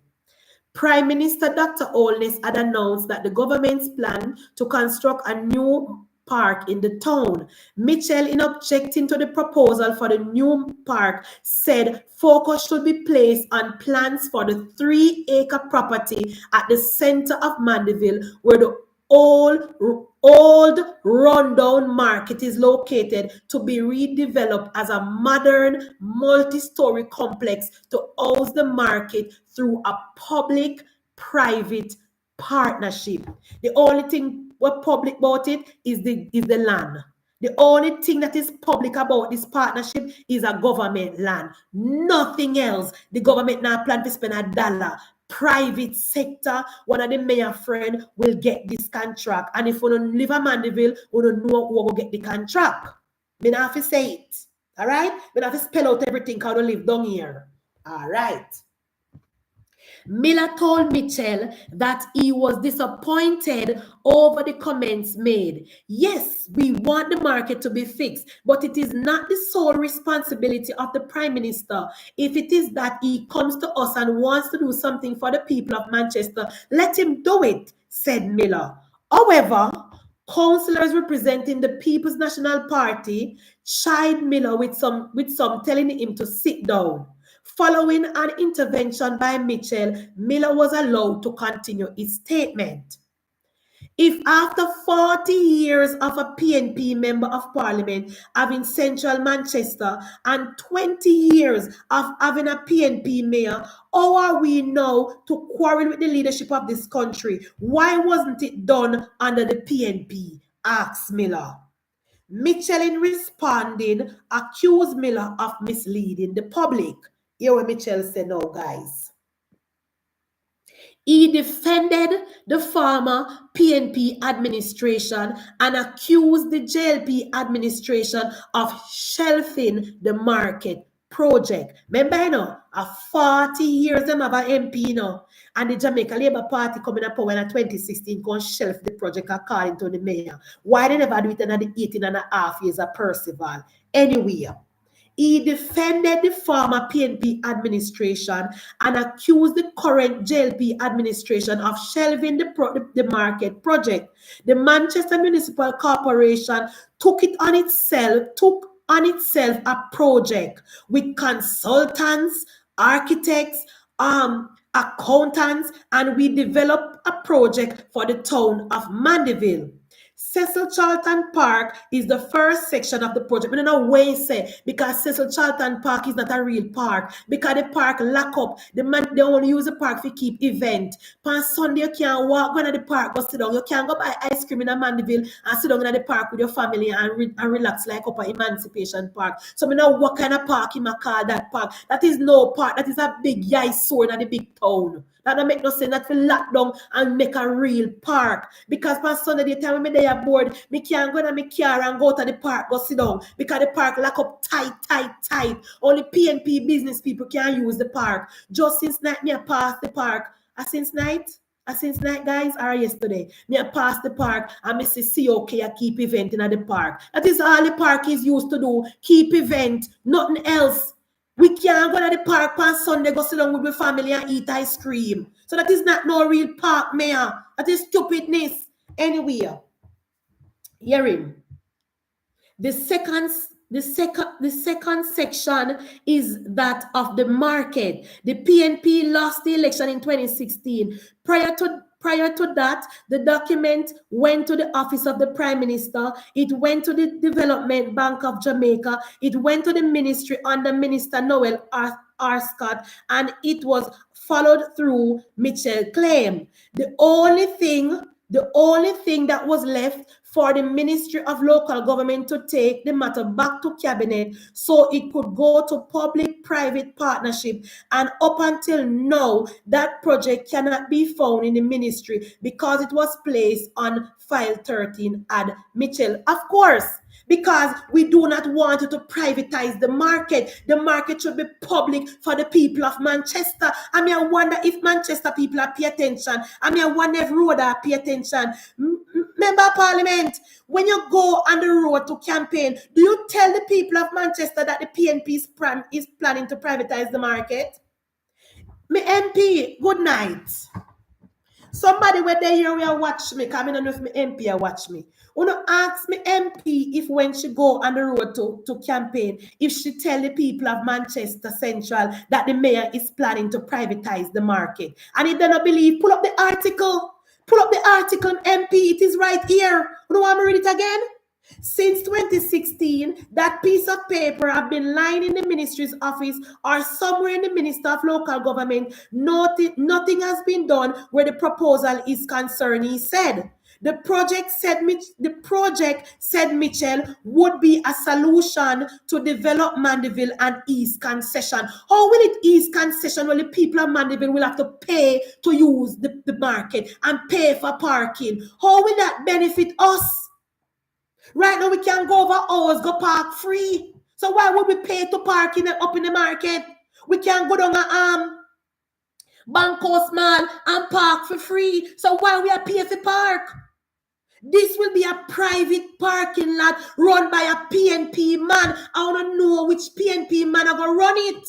Prime Minister Dr. Holness had announced that the government's plan to construct a new park in the town. Mitchell, in objecting to the proposal for the new park, said focus should be placed on plans for the 3-acre property at the center of Mandeville, where the old rundown market is located, to be redeveloped as a modern multi-story complex to house the market through a public-private partnership. The only thing what public about it is the land. The only thing that is public about this partnership is a government land. Nothing else. The government now plan to spend $1. Private sector, one of the mayor friend will get this contract. And if we don't live in Mandeville, we don't know who will get the contract. Me not have to say it. All right? Me not have to spell out everything how to live down here. All right. Miller told Mitchell that he was disappointed over the comments made. Yes, we want the market to be fixed, but it is not the sole responsibility of the Prime Minister. If it is that he comes to us and wants to do something for the people of Manchester, let him do it, said Miller. However, councillors representing the People's National Party chided Miller with some telling him to sit down. Following an intervention by Mitchell, Miller was allowed to continue his statement. If after 40 years of a PNP member of parliament having central Manchester and 20 years of having a PNP mayor, how are we now to quarrel with the leadership of this country? Why wasn't it done under the PNP? Asked Miller. Mitchell, in responding, accused Miller of misleading the public. Hear what Mitchell said now, guys. He defended the former PNP administration and accused the JLP administration of shelving the market project. Remember, you know, 40 years them have an MP, you know, and the Jamaica Labour Party coming up when in 2016 going to shelf the project according to the mayor. Why they never do it in the 18 and a half years of Percival? Anyway, He defended the former PNP administration and accused the current JLP administration of shelving the market project. The Manchester Municipal Corporation took on itself a project with consultants, architects, accountants, and we developed a project for the town of Mandeville. Cecil Charlton Park is the first section of the project. I don't know why say because Cecil Charlton Park is not a real park. Because the park lock up. They only use the park to keep event. On Sunday, you can't walk go to the park, go sit down. You can't go buy ice cream in a Mandeville and sit down in the park with your family and relax like up at Emancipation Park. So I know what kind of park you call that park. That is no park. That is a big eyesore in the big town. That don't make no sense. That will lock down and make a real park. Because on Sunday, the time when they are bored, me can't go in my car and go to the park, go sit down. Because the park lock up tight. Only PNP business people can use the park. Just since night, me I pass the park. Since night, guys, or yesterday, me I pass the park and me see COK I keep event in the park. That is all the park is used to do. Keep event, nothing else. We can't go to the park on Sunday, go sit down with my family and eat ice cream. So that is not no real park, mayor. That is stupidness. Anyway, hearing. The second section is that of the market. The PNP lost the election in 2016. Prior to that, the document went to the office of the Prime Minister. It went to the Development Bank of Jamaica. It went to the ministry under Minister Noel Arscott, and it was followed through Mitchell claim. The only thing that was left for the Ministry of Local Government to take the matter back to Cabinet so it could go to public-private partnership. And up until now, that project cannot be found in the ministry because it was placed on file 13 at Mitchell. Of course, because we do not want to privatize the market. The market should be public for the people of Manchester. I mean, I wonder if Manchester people are pay attention. I mean, I wonder if road are pay attention. Member of Parliament, when you go on the road to campaign, do you tell the people of Manchester that the PNP is planning to privatize the market? Me MP, good night. Somebody where they here will watch me, because I don't know if my MP will watch me. Wanna ask me MP if when she go on the road to campaign, if she tell the people of Manchester Central that the mayor is planning to privatize the market. And if they don't believe, pull up the article. Pull up the article, MP. It is right here. You want me to read it again? Since 2016, that piece of paper have been lying in the ministry's office or somewhere in the Minister of Local Government. Nothing has been done where the proposal is concerned, he said. The project, said Mitchell, would be a solution to develop Mandeville and East Concession. How will it East Concession? Well, the people of Mandeville will have to pay to use the market and pay for parking. How will that benefit us? Right now, we can go over hours, go park free. So why would we pay to park up in the market? We can go down a Banco's Mall and park for free. So why we are pay for park? This will be a private parking lot run by a PNP man. I want to know which PNP man are going to run it.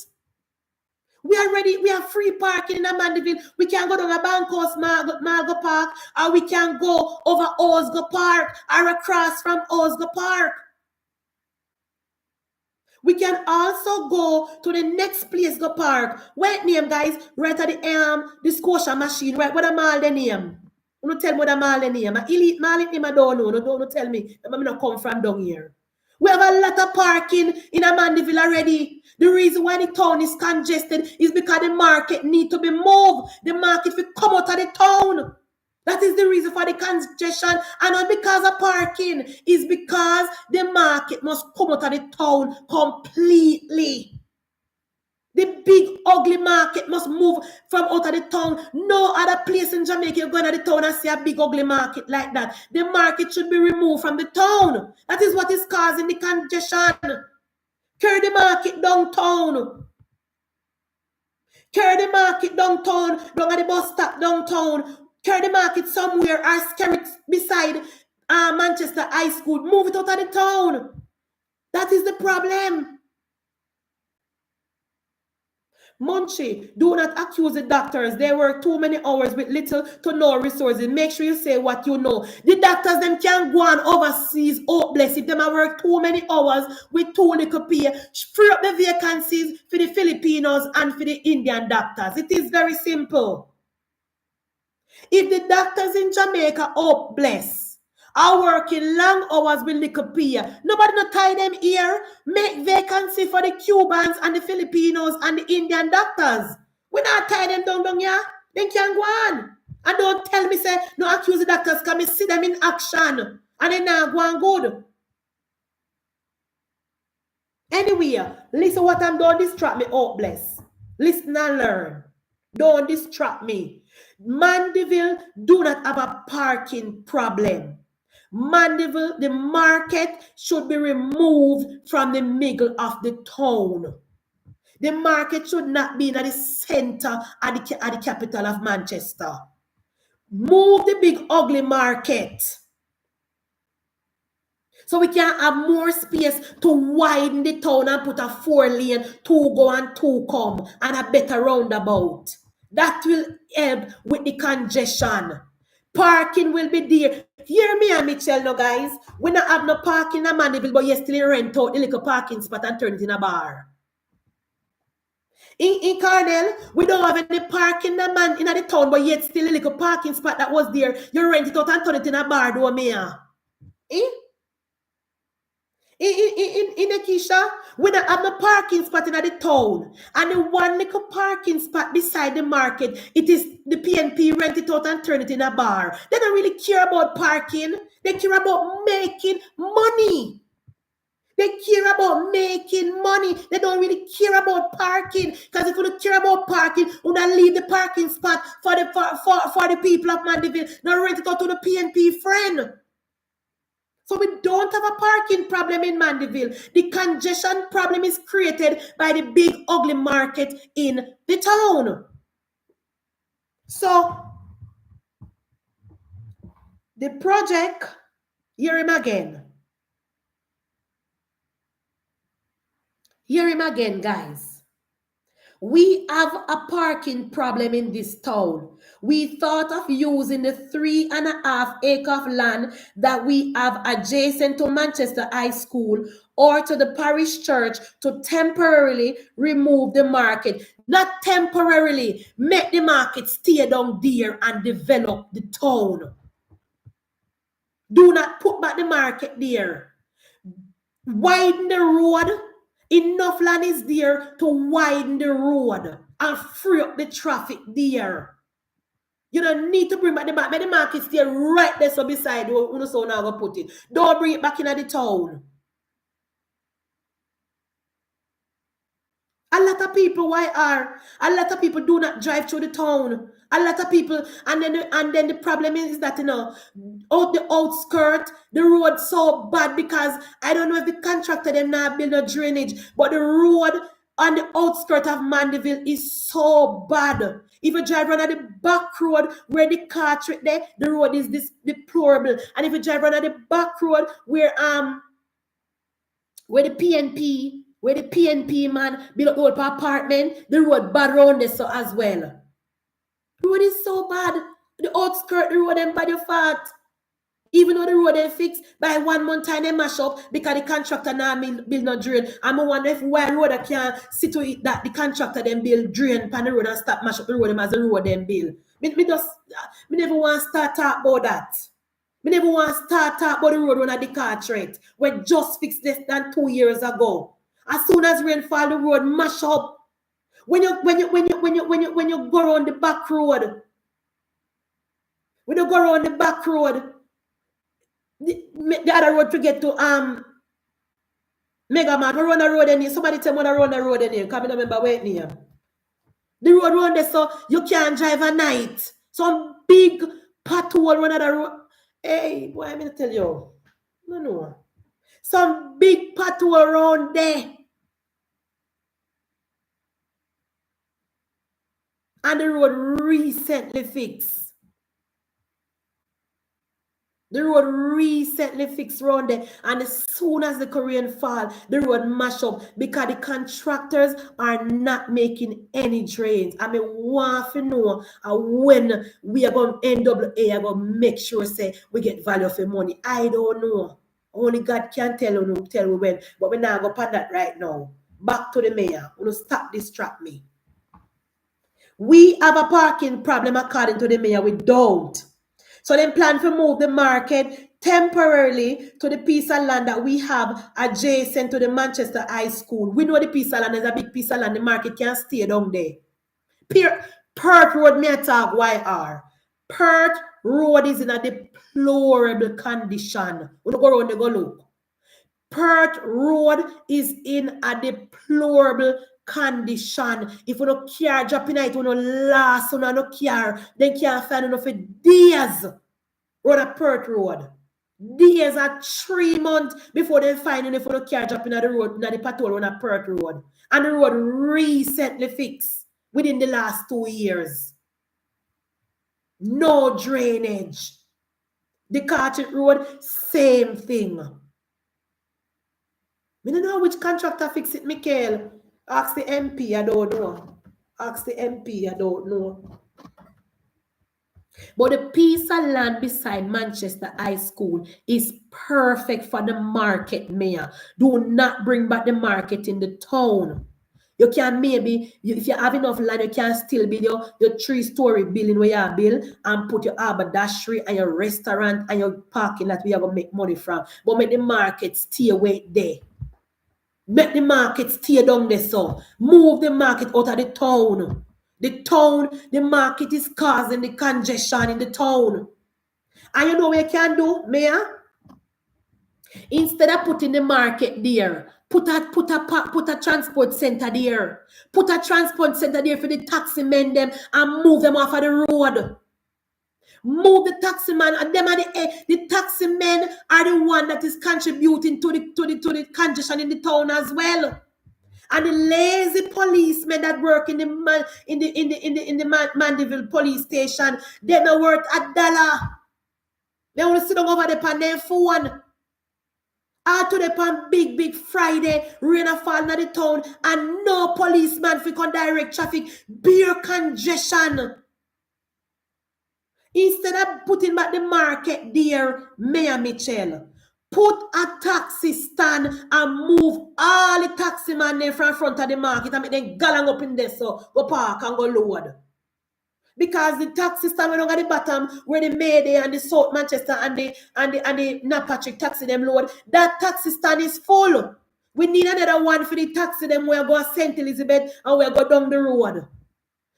We are ready. We have free parking in a Mandeville. We can go down a Banco's Mall, park, or we can go over Osgo Park or across from Osgo Park. We can also go to the next place go park. What name, guys? Right at the Scotia machine. Right, what a mall the name? Don't tell me what a mall the name. Elite mall name I don't know. Don't tell me. I'm not come from down here. We have a lot of parking in a Mandeville already. The reason why the town is congested is because the market need to be moved. The market will come out of the town. That is the reason for the congestion, and not because of parking. It's because the market must come out of the town completely. The big, ugly market must move from out of the town. No other place in Jamaica you're going to the town and see a big, ugly market like that. The market should be removed from the town. That is what is causing the congestion. Carry the market downtown. Carry the market downtown, down at the bus stop downtown. Carry the market somewhere or carry it beside Manchester High School. Move it out of the town. That is the problem. Munchie, do not accuse the doctors. They work too many hours with little to no resources. Make sure you say what you know. The doctors, them can't go on overseas, hopeless. If them have work too many hours with too little pay, free up the vacancies for the Filipinos and for the Indian doctors. It is very simple. If the doctors in Jamaica, bless, are working long hours with little pay, nobody not tie them here. Make vacancy for the Cubans and the Filipinos and the Indian doctors. We not tie them down here. They can go on. And don't tell me, say, no accuse the doctors, can me see them in action. And they not go on good. Anyway, listen what I'm doing, distract me, bless. Listen and learn. Don't distract me. Mandeville do not have a parking problem. Mandeville, the market should be removed from the middle of the town. The market should not be in the center at the capital of Manchester. Move the big ugly market, so we can have more space to widen the town and put a 4-lane, 2 go and 2 come, and a better roundabout. That will help with the congestion. Parking will be there. Hear me and Mitchell, no guys. We not have no parking in Mandeville, but you still rent out the little parking spot and turn it in a bar. In Cornell, we don't have any parking in the town, but yet still a little parking spot that was there. You rent it out and turn it in a bar, do me. In Ekisha, we don't have no parking spot in the town. And the one little parking spot beside the market, it is the PNP rent it out and turn it in a bar. They don't really care about parking. They care about making money. They care about making money. They don't really care about parking. Because if you don't care about parking, you don't leave the parking spot for the people of Mandeville. Now rent it out to the PNP friend. So we don't have a parking problem in Mandeville. The congestion problem is created by the big ugly market in the town. So the project, hear him again. Hear him again, guys. We have a parking problem in this town. We thought of using the 3.5 acre of land that we have adjacent to Manchester High School or to the parish church to temporarily remove the market. Not temporarily, make the market stay down there and develop the town. Do not put back the market there. Widen the road. Enough land is there to widen the road and free up the traffic there. You don't need to bring back the market. Make the market stay right there so beside you. So now go put it. Don't bring it back in the town. A lot of people, a lot of people do not drive through the town. A lot of people, and then the problem is that, out the outskirt, the road so bad because I don't know if the contractor them now build a drainage, but the road on the outskirt of Mandeville is so bad. If you drive around the back road where the car trick there, the road is this deplorable. And if you drive around the back road where the PNP man build up old apartment, the road bad around there so as well. The road is so bad. The outskirt, the road them bad your fat. Even though the road they fix by 1 month time they mash up because the contractor now build no drain. I'm wonder if why road I can see to it that the contractor then build drain pan the road and stop mash up the road them as the road them build. Me never want to start talk about that. Me never want to start talk about the road when the car trade when just fixed less than 2 years ago. As soon as rain fall, the road mash up. When you go around the back road, the other road to get to Mega Man, we run the road in. Somebody tell me to run the road in. Can't remember where it near. The road run there so you can't drive at night. Some big pothole run the road. Hey, boy, I'm gonna tell you. No. Some big pothole around there. And the road recently fixed. The road recently fixed round there, and as soon as the Korean fall, the road mash up because the contractors are not making any drains. I mean, want to know when we are going NAA are going to make sure say we get value for money. I don't know. Only God can tell you when, but we're not going to that right now. Back to the mayor. We'll stop distract me. We have a parking problem according to the mayor. We don't. So they plan to move the market temporarily to the piece of land that we have adjacent to the Manchester High School. We know the piece of land is a big piece of land. The market can't stay down there. Perth Road, may I talk YR. Perth Road is in a deplorable condition. We go around and go look. Perth Road is in a deplorable condition. If you don't care, dropping it, you don't last, you don't care, then can't find enough for days. Road a Perth Road. Days are 3 months before they find if you don't care, dropping at the road, not the patrol on a Perth Road. And the road recently fixed within the last 2 years. No drainage. The Carteret Road, same thing. I don't know which contractor fix it, Michael. Ask the MP, I don't know. Ask the MP, I don't know. But the piece of land beside Manchester High School is perfect for the market, Mayor. Do not bring back the market in the town. You can maybe, if you have enough land, you can still build your 3-story building where you build and put your haberdashery and your restaurant and your parking lot where you're going to make money from. But make the market stay away there. Make the market stay down there, so. Move the market out of the town. The market is causing the congestion in the town. And you know what you can do, Mayor? Instead of putting the market there, put a transport center there. Put a transport center there for the taxi men them and move them off of the road. Move the taxi man, and them are the taxi men are the one that is contributing to the congestion in the town as well. And the lazy policemen that work in the Mandeville police station, they're not worth $1. They want to sit down over there on their phone. After the pan big Friday, rain a fall in the town, and no policeman fi can direct traffic, beer congestion. Instead of putting back the market there, Mayor Mitchell, put a taxi stand and move all the taxi man there from front of the market and make them galang up in there so go park and go load. Because the taxi stand when at the bottom where the Mayday and the South Manchester and the Napatrick taxi them load, that taxi stand is full. We need another one for the taxi them where go St. Elizabeth and where go down the road.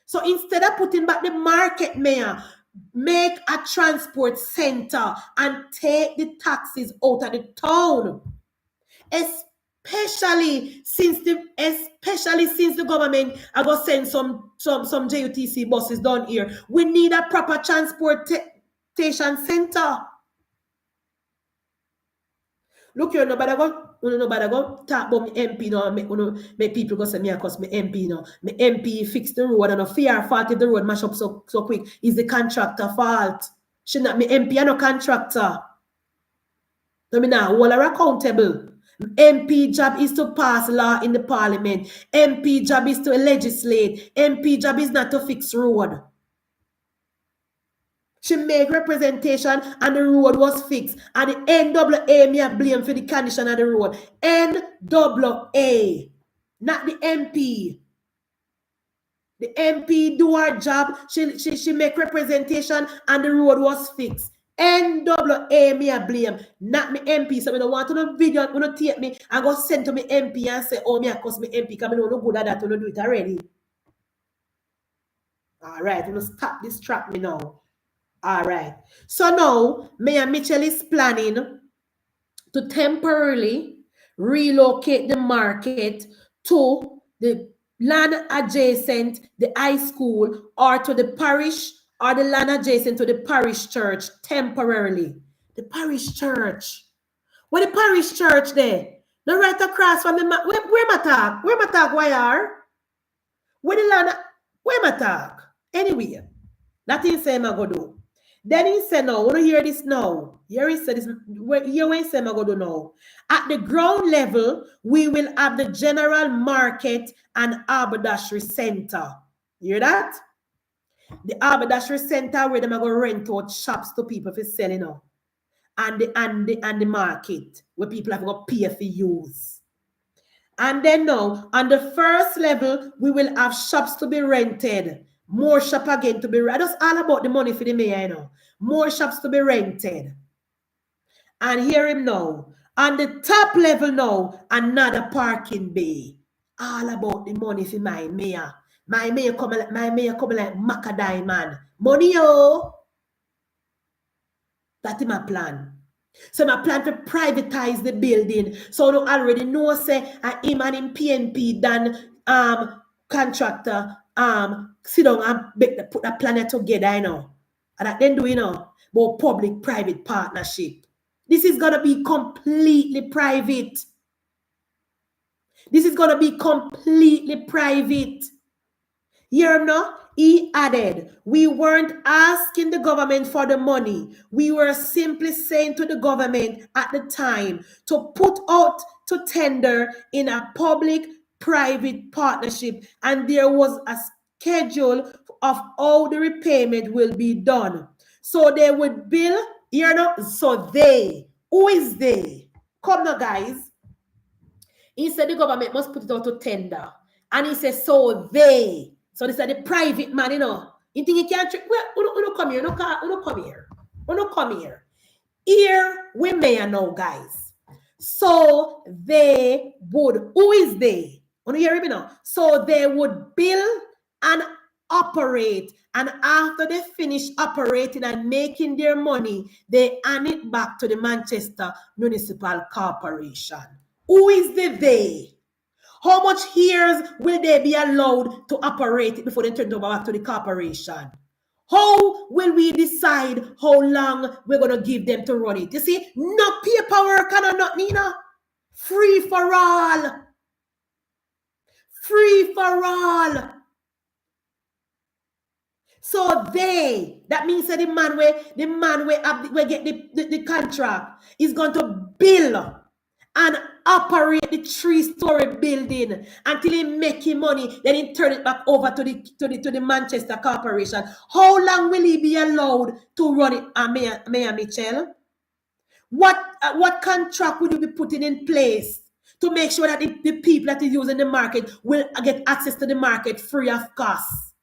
So instead of putting back the market, Mayor, make a transport center and take the taxis out of the town. Especially since the government are going to send some JUTC buses down here. We need a proper transportation center. Look here, nobody go talk about me MP now and make people go say me because me MP now. Me MP fix the road and a fear fault if the road mash up so quick. Is the contractor fault. Should not me MP and no contractor. So me now all are accountable. MP job is to pass law in the parliament. MP job is to legislate. MP job is not to fix road. She make representation and the road was fixed. And the NAA me a blame for the condition of the road. NAA, not the MP. The MP do her job. She make representation and the road was fixed. NAA me a blame, not me MP. So I don't want to no video, you know, take me and go send to me MP and say, oh, me a cause me MP because I know no good at that, you know do it already. All right, you know, stop distract me now. All right. So now, Mayor Mitchell is planning to temporarily relocate the market to the land adjacent the high school or to the parish or the land adjacent to the parish church temporarily. The parish church. What the parish church there? No right across from the where my talk? Where my talk? Why are? Where the land? Where my talk? Anyway, nothing say I go do. Then he said, no, want to hear this now. Here he said this, here when he said, I'm going to know. At the ground level, we will have the general market and haberdashery center. You hear that? The haberdashery center where they're going to rent out shops to people for selling out. And the market where people have got pay for use. And then now, on the first level, we will have shops to be rented. More shop again to be rented. That's all about the money for the mayor, you know. More shops to be rented. And hear him now. On the top level now, another parking bay. All about the money for my mayor. My mayor coming like Macadai man. Money, oh. That's my plan. So my plan to privatize the building. So you already know say him and him PNP done contractor sit down and put a plan together, you know. And that then do you know about public-private partnership. This is gonna be completely private. This is gonna be completely private. Hear him now? He added, we weren't asking the government for the money. We were simply saying to the government at the time to put out to tender in a public-private partnership. And there was a schedule of how the repayment will be done. So they would bill, you know, so they, who is they? Come now, guys. He said the government must put it out to tender. And he said, so they. So this is the private man, you know. You think you can't trick? Well, you come here. You come here. You come here. Here we may know, guys. So they would. Who is they? You hear me now? So they would build and operate. And after they finish operating and making their money, they hand it back to the Manchester Municipal Corporation. Who is the they? How much years will they be allowed to operate it before they turn it over back to the corporation? How will we decide how long we're going to give them to run it? You see, no paperwork and not Nina. Free for all. Free for all. So they, that means that the man will get the contract is going to build and operate the 3-story building until he make him money, then he turn it back over to the Manchester Corporation. How long will he be allowed to run it, Mayor Mitchell? What contract would you be putting in place to make sure that the people that is using the market will get access to the market free of cost?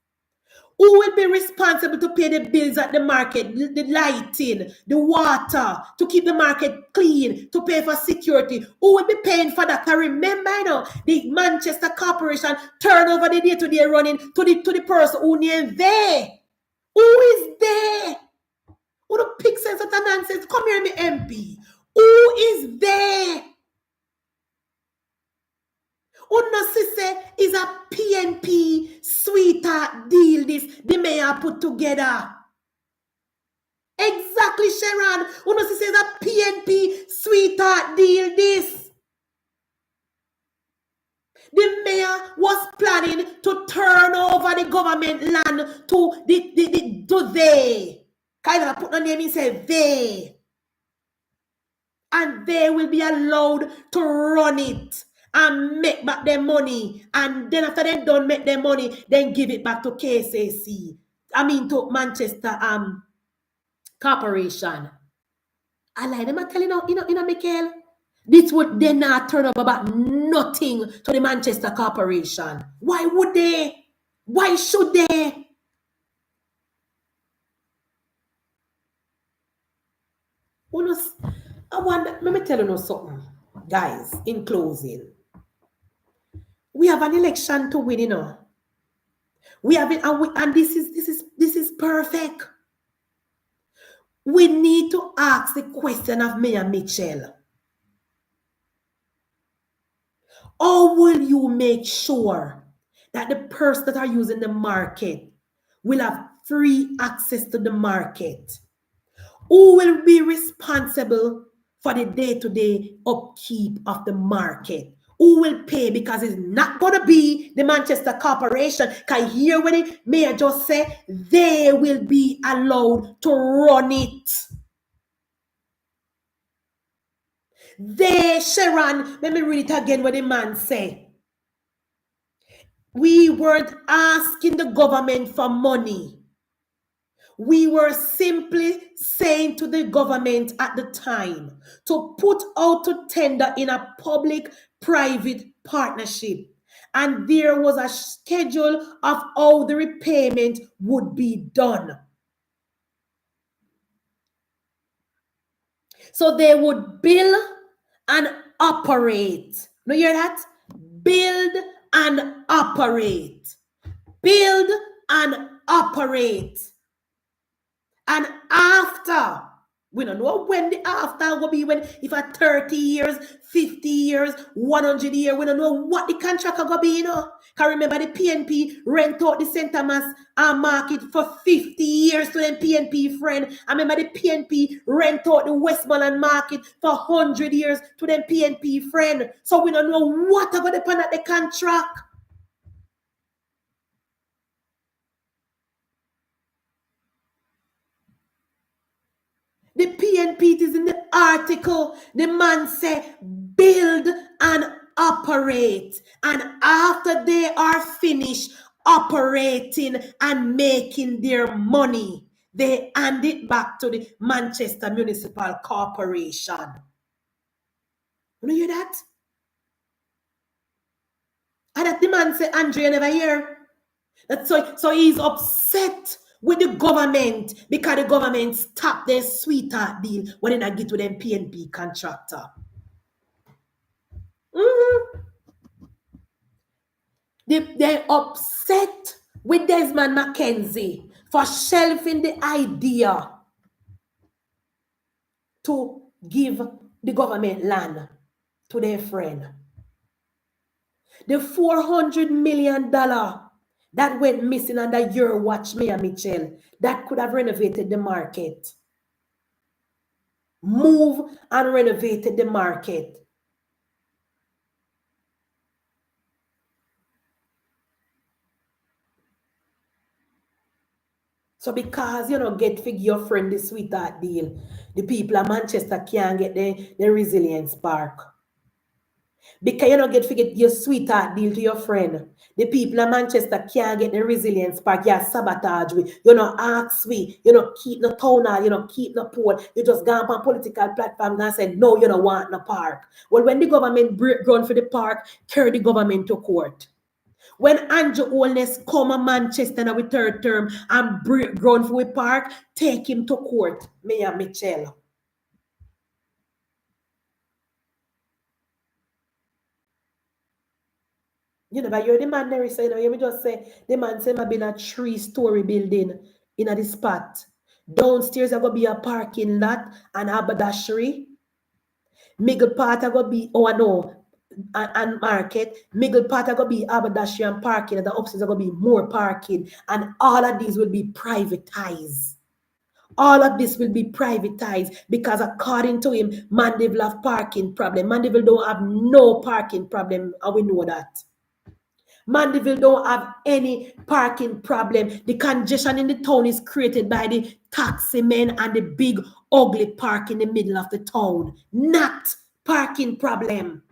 Who will be responsible to pay the bills at the market, the lighting, the water, to keep the market clean, to pay for security? Who will be paying for that? I remember, you know, the Manchester Corporation turn over the day-to-day running to the person who named there. Who is there? Who the pick sense of the nonsense? Come here, me MP. Who is there? Unnecessary is a PNP sweetheart deal this the mayor put together. Exactly, Sharon. Unnecessary is a PNP sweetheart deal this. The mayor was planning to turn over the government land to they. Kind of put a name and say they. And they will be allowed to run it and make back their money. And then after they don't make their money, then give it back to KCC. I mean to Manchester Corporation. I like them. I tell you, Michael. This would they not turn up about nothing to the Manchester Corporation. Why would they? Why should they? Let me tell you something, guys, in closing. We have an election to win, you know. We have it, and this is perfect. We need to ask the question of Mayor Mitchell. How will you make sure that the person that are using the market will have free access to the market? Who will be responsible for the day-to-day upkeep of the market? Who will pay? Because it's not going to be the Manchester Corporation. Can you hear what the mayor just say? They will be allowed to run it. They, Sharon, let me read it again what the man say. We weren't asking the government for money. We were simply saying to the government at the time to put out to tender in a public-private partnership. And there was a schedule of how the repayment would be done. So they would build and operate. You hear that? Build and operate. Build and operate. And after, we don't know when the after will be, when if at 30 years, 50 years, 100 years, we don't know what the contract will be, you know. Can remember the PNP rent out the St. Thomas market for 50 years to them PNP friend. I remember the PNP rent out the Westmoreland market for 100 years to them PNP friend. So we don't know what about the contract. The PNP is in the article. The man say build and operate. And after they are finished operating and making their money, they hand it back to the Manchester Municipal Corporation. You hear that? And that the man say, Andrea never hear. That's so he's upset with the government because the government stopped their sweetheart deal when they get to them PNP contractor. They're upset with Desmond McKenzie for shelving the idea to give the government land to their friend. The $400 million that went missing under your watch, Mayor Mitchell, that could have renovated the market. Move and renovated the market. So because you know get figure your friend the sweetheart deal, the people of Manchester can't get the resilience park. Because you don't get figure your sweetheart deal to your friend. The people of Manchester can't get the resilience park. You sabotage we. You know ask we. You know keep the town hall. You know keep the poll. You just go on political platform and say no. You don't want no park. Well, when the government break ground for the park, carry the government to court. When Andrew Holness come to Manchester now with third term and break ground for a park, take him to court, Mayor Mitchell. You never hear the man there say, you me just say, the man say I been a 3-story building in a spot. Downstairs there going to be a parking lot and haberdashery. Middle part are going to be, oh no, and market. Middle part are going to be haberdashery and parking, and the upstairs are going to be more parking. And all of these will be privatized. All of this will be privatized because according to him, Mandeville have parking problem. Mandeville don't have no parking problem, and we know that. Mandeville don't have any parking problem. The congestion in the town is created by the taxi men and the big ugly park in the middle of the town. Not parking problem.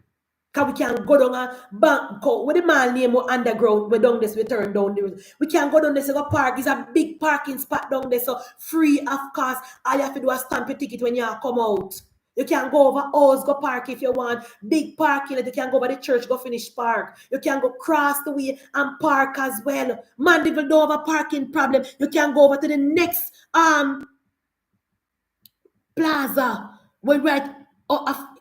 Because we can go down a bank, with the man name underground, we down this, we turn down the, we can go down this, go park, it's a big parking spot down there, so free of cost. All you have to do is stamp your ticket when you come out. You can go over house, go park if you want. Big parking, you can go over the church, go finish park. You can go cross the way and park as well. Mandeville don't have a parking problem. You can go over to the next plaza. We're right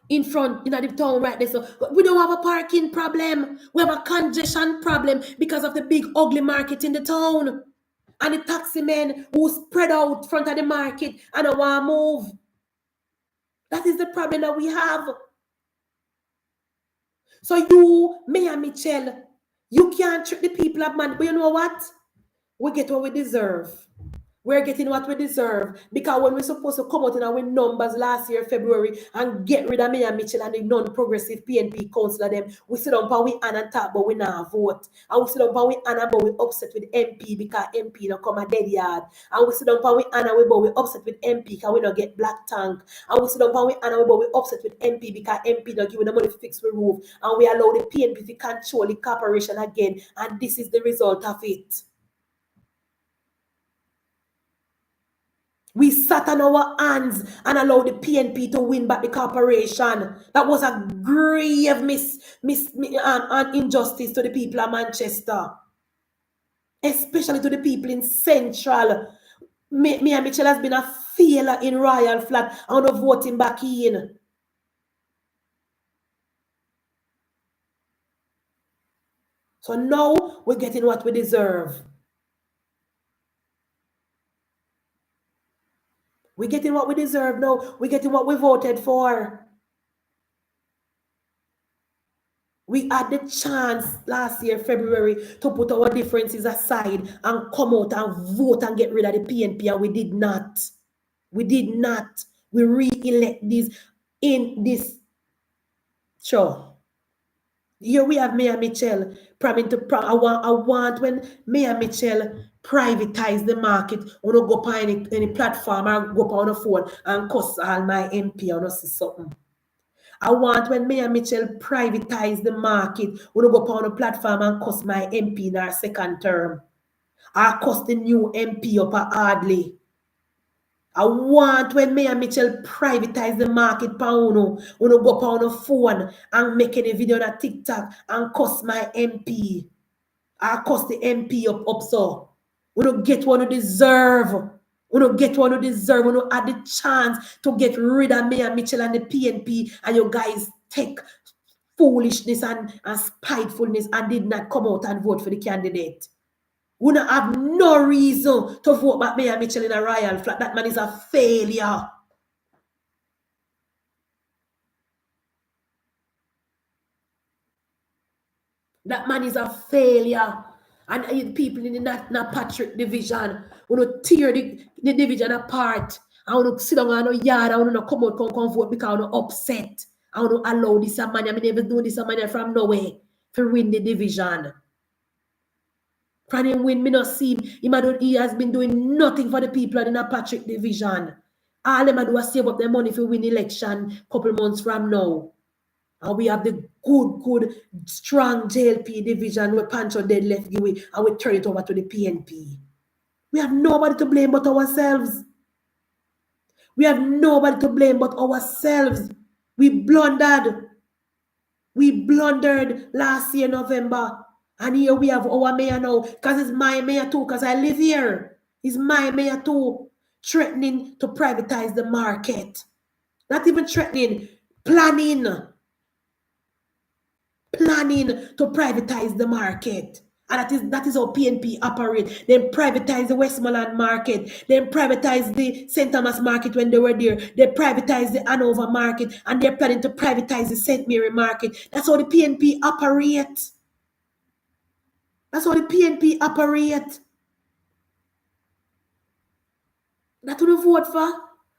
in front in the town right there. So we don't have a parking problem. We have a congestion problem because of the big ugly market in the town. And the taxi men who spread out front of the market and don't want to move. That is the problem that we have. So you, Mayor Mitchell, you can't trick the people of man. But you know what? We get what we deserve. We're getting what we deserve, because when we're supposed to come out in our numbers last year, February, and get rid of Mayor Mitchell and the non-progressive PNP councillor them, we sit down and we and talk, but we not vote. And we sit down and we and but we upset with MP because MP don't come a dead yard. And we sit down and we and but we upset with MP because we don't get black tank. And we sit down and we and but we upset with MP because MP don't give the money to fix the roof. And we allow the PNP to control the corporation again. And this is the result of it. We sat on our hands and allowed the PNP to win back the corporation. That was a grave injustice to the people of Manchester, especially to the people in Central. Mia Mitchell has been a failure in Royal Flat. I want to vote him back in. So now we're getting what we deserve. We're getting what we deserve now. We're getting what we voted for. We had the chance last year, February, to put our differences aside and come out and vote and get rid of the PNP, and we did not. We did not. We re-elect these in this show. Here we have Mayor Mitchell. I want when Mayor Mitchell privatize the market, I want to go on any platform or go on a phone and cuss all my MP and see something. I want when Mayor Mitchell privatize the market, we don't go on a platform and cuss my MP in our second term. I cuss the new MP up at Hardly. I want when Mayor Mitchell privatize the market pauno, we don't go on a phone and make any video on TikTok and cuss my MP. I cuss the MP up so. We don't get one who deserve. We don't get one who deserve. We don't have the chance to get rid of Mayor Mitchell and the PNP, and you guys take foolishness and spitefulness and did not come out and vote for the candidate. We don't have no reason to vote back Mayor Mitchell in a Royal Flat. That man is a failure. That man is a failure. And people in the Nat Patrick division want to tear the division apart. I want to sit down on a yard. I want to come out, come vote because I want to upset. I want to allow this man. I never do this man from nowhere to win the division. Can him win? Me not see him. He has been doing nothing for the people in the Patrick division. All them do is save up their money for win election couple months from now. And we have the good, strong JLP division where Pancho dead left giveaway, and we turn it over to the PNP. We have nobody to blame but ourselves. We have nobody to blame but ourselves. We blundered. We blundered last year, November. And here we have our mayor now, because it's my mayor too, because I live here. It's my mayor too, threatening to privatize the market. Not even threatening, planning to privatize the market. And that is how PNP operate. Then privatize the Westmoreland market. Then privatize the St. Thomas market when they were there. They privatize the Hanover market. And they're planning to privatize the St. Mary market. That's how the PNP operate. That's how the PNP operate. That's what you vote for.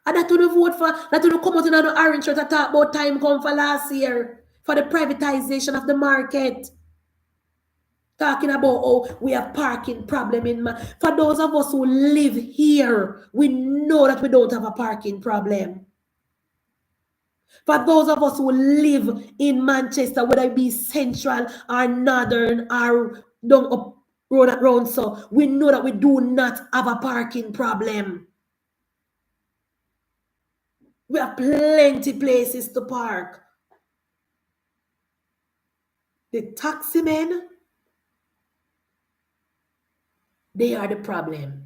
And that's what you vote for. That's what you come out in an orange shirt to talk about time come for last year. For the privatization of the market. Talking about, oh, we have parking problem for those of us who live here, we know that we don't have a parking problem. For those of us who live in Manchester, whether it be central or northern or down up road around, so we know that we do not have a parking problem. We have plenty places to park. The taxi men, they are the problem.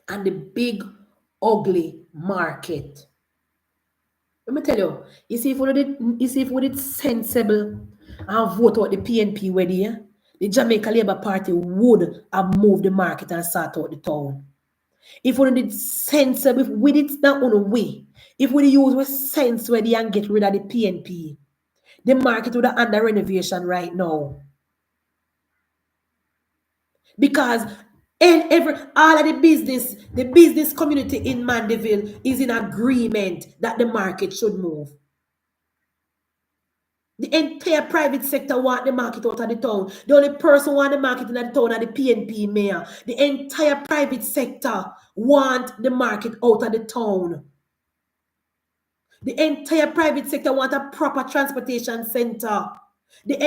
And the big, ugly market. Let me tell you, if we did sensible and vote out the PNP where the Jamaica Labour Party would have moved the market and sort out the town. If we did sensible, if we did not on a way, if we use with sense where they and get rid of the PNP, the market would have under renovation right now. Because all of the business community in Mandeville is in agreement that the market should move. The entire private sector want the market out of the town. The only person want the market in the town are the PNP mayor. The entire private sector want the market out of the town. The entire private sector want a proper transportation center. The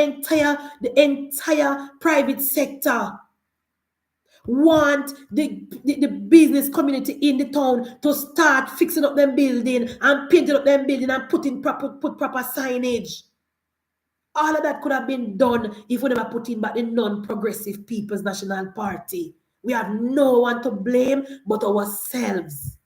entire private sector want the business community in the town to start fixing up them building and painting up them building and put proper signage. All of that could have been done if we never put in back the non-progressive People's National Party. We have no one to blame but ourselves.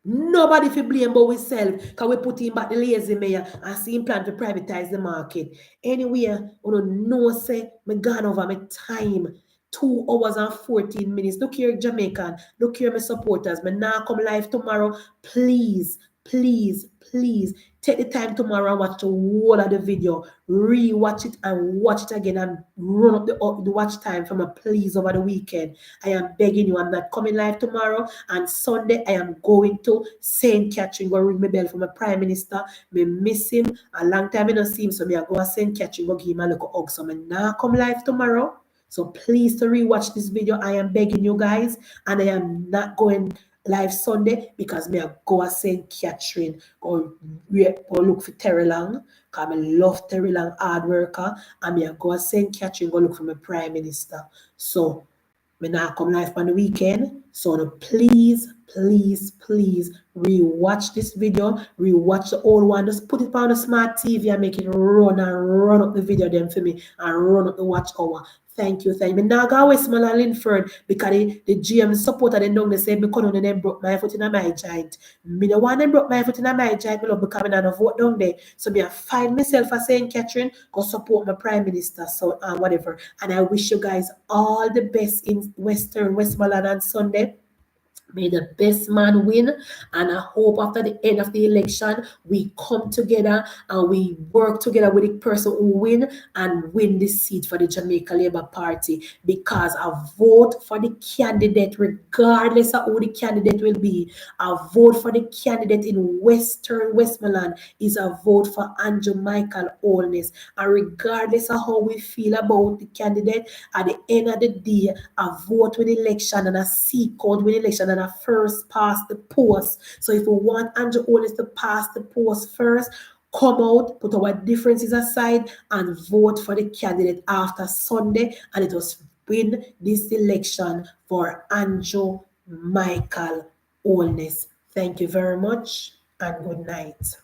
Nobody to blame but ourselves because we put in back the lazy mayor and see him plan to privatize the market. Anyway, I don't know, say, I gone over my time. 2 hours and 14 minutes. Look here, Jamaican. Look here, my supporters. I now come live tomorrow. Please, please, please take the time tomorrow and watch the whole of the video. Re-watch it and watch it again and run up the watch time from a please over the weekend. I am begging you. I'm not coming live tomorrow. And Sunday, I am going to St. Catherine. Go ring my bell for my Prime Minister. Me miss him. A long time I don't see him. So I go to St. Catherine. Go give him a little hug. So I now come live tomorrow. So please to rewatch this video. I am begging you guys. And I am not going live Sunday because me go to St. Catherine or look for Terry Long. Because I love Terry Long, hard worker. And me go to St. Catherine go look for my Prime Minister. So me now come live on the weekend. So please, please, please rewatch this video. Rewatch the old one. Just put it on the smart TV and make it run up the video then for me and run up the watch hour. Thank you, thank you. Now go Westmoreland and Linford because the GM supporter them down they say me come on and them broke my foot in my giant. Me the one them broke my foot in my giant, me love because I don't vote down there. So me I find myself as St. Catherine, go support my Prime Minister, so whatever. And I wish you guys all the best in Westmoreland on Sunday. May the best man win, and I hope after the end of the election we come together and we work together with the person who win and win the seat for the Jamaica Labour Party, because I vote for the candidate regardless of who the candidate will be. A vote for the candidate in Western Westmoreland is a vote for Andrew Michael Holness, and regardless of how we feel about the candidate, at the end of the day, a vote with election and a seat code with election and a first past the post. So if we want Andrew Holness to pass the post first, come out, put our differences aside, and vote for the candidate after Sunday, and it was win this election for Andrew Michael Holness. Thank you very much and good night.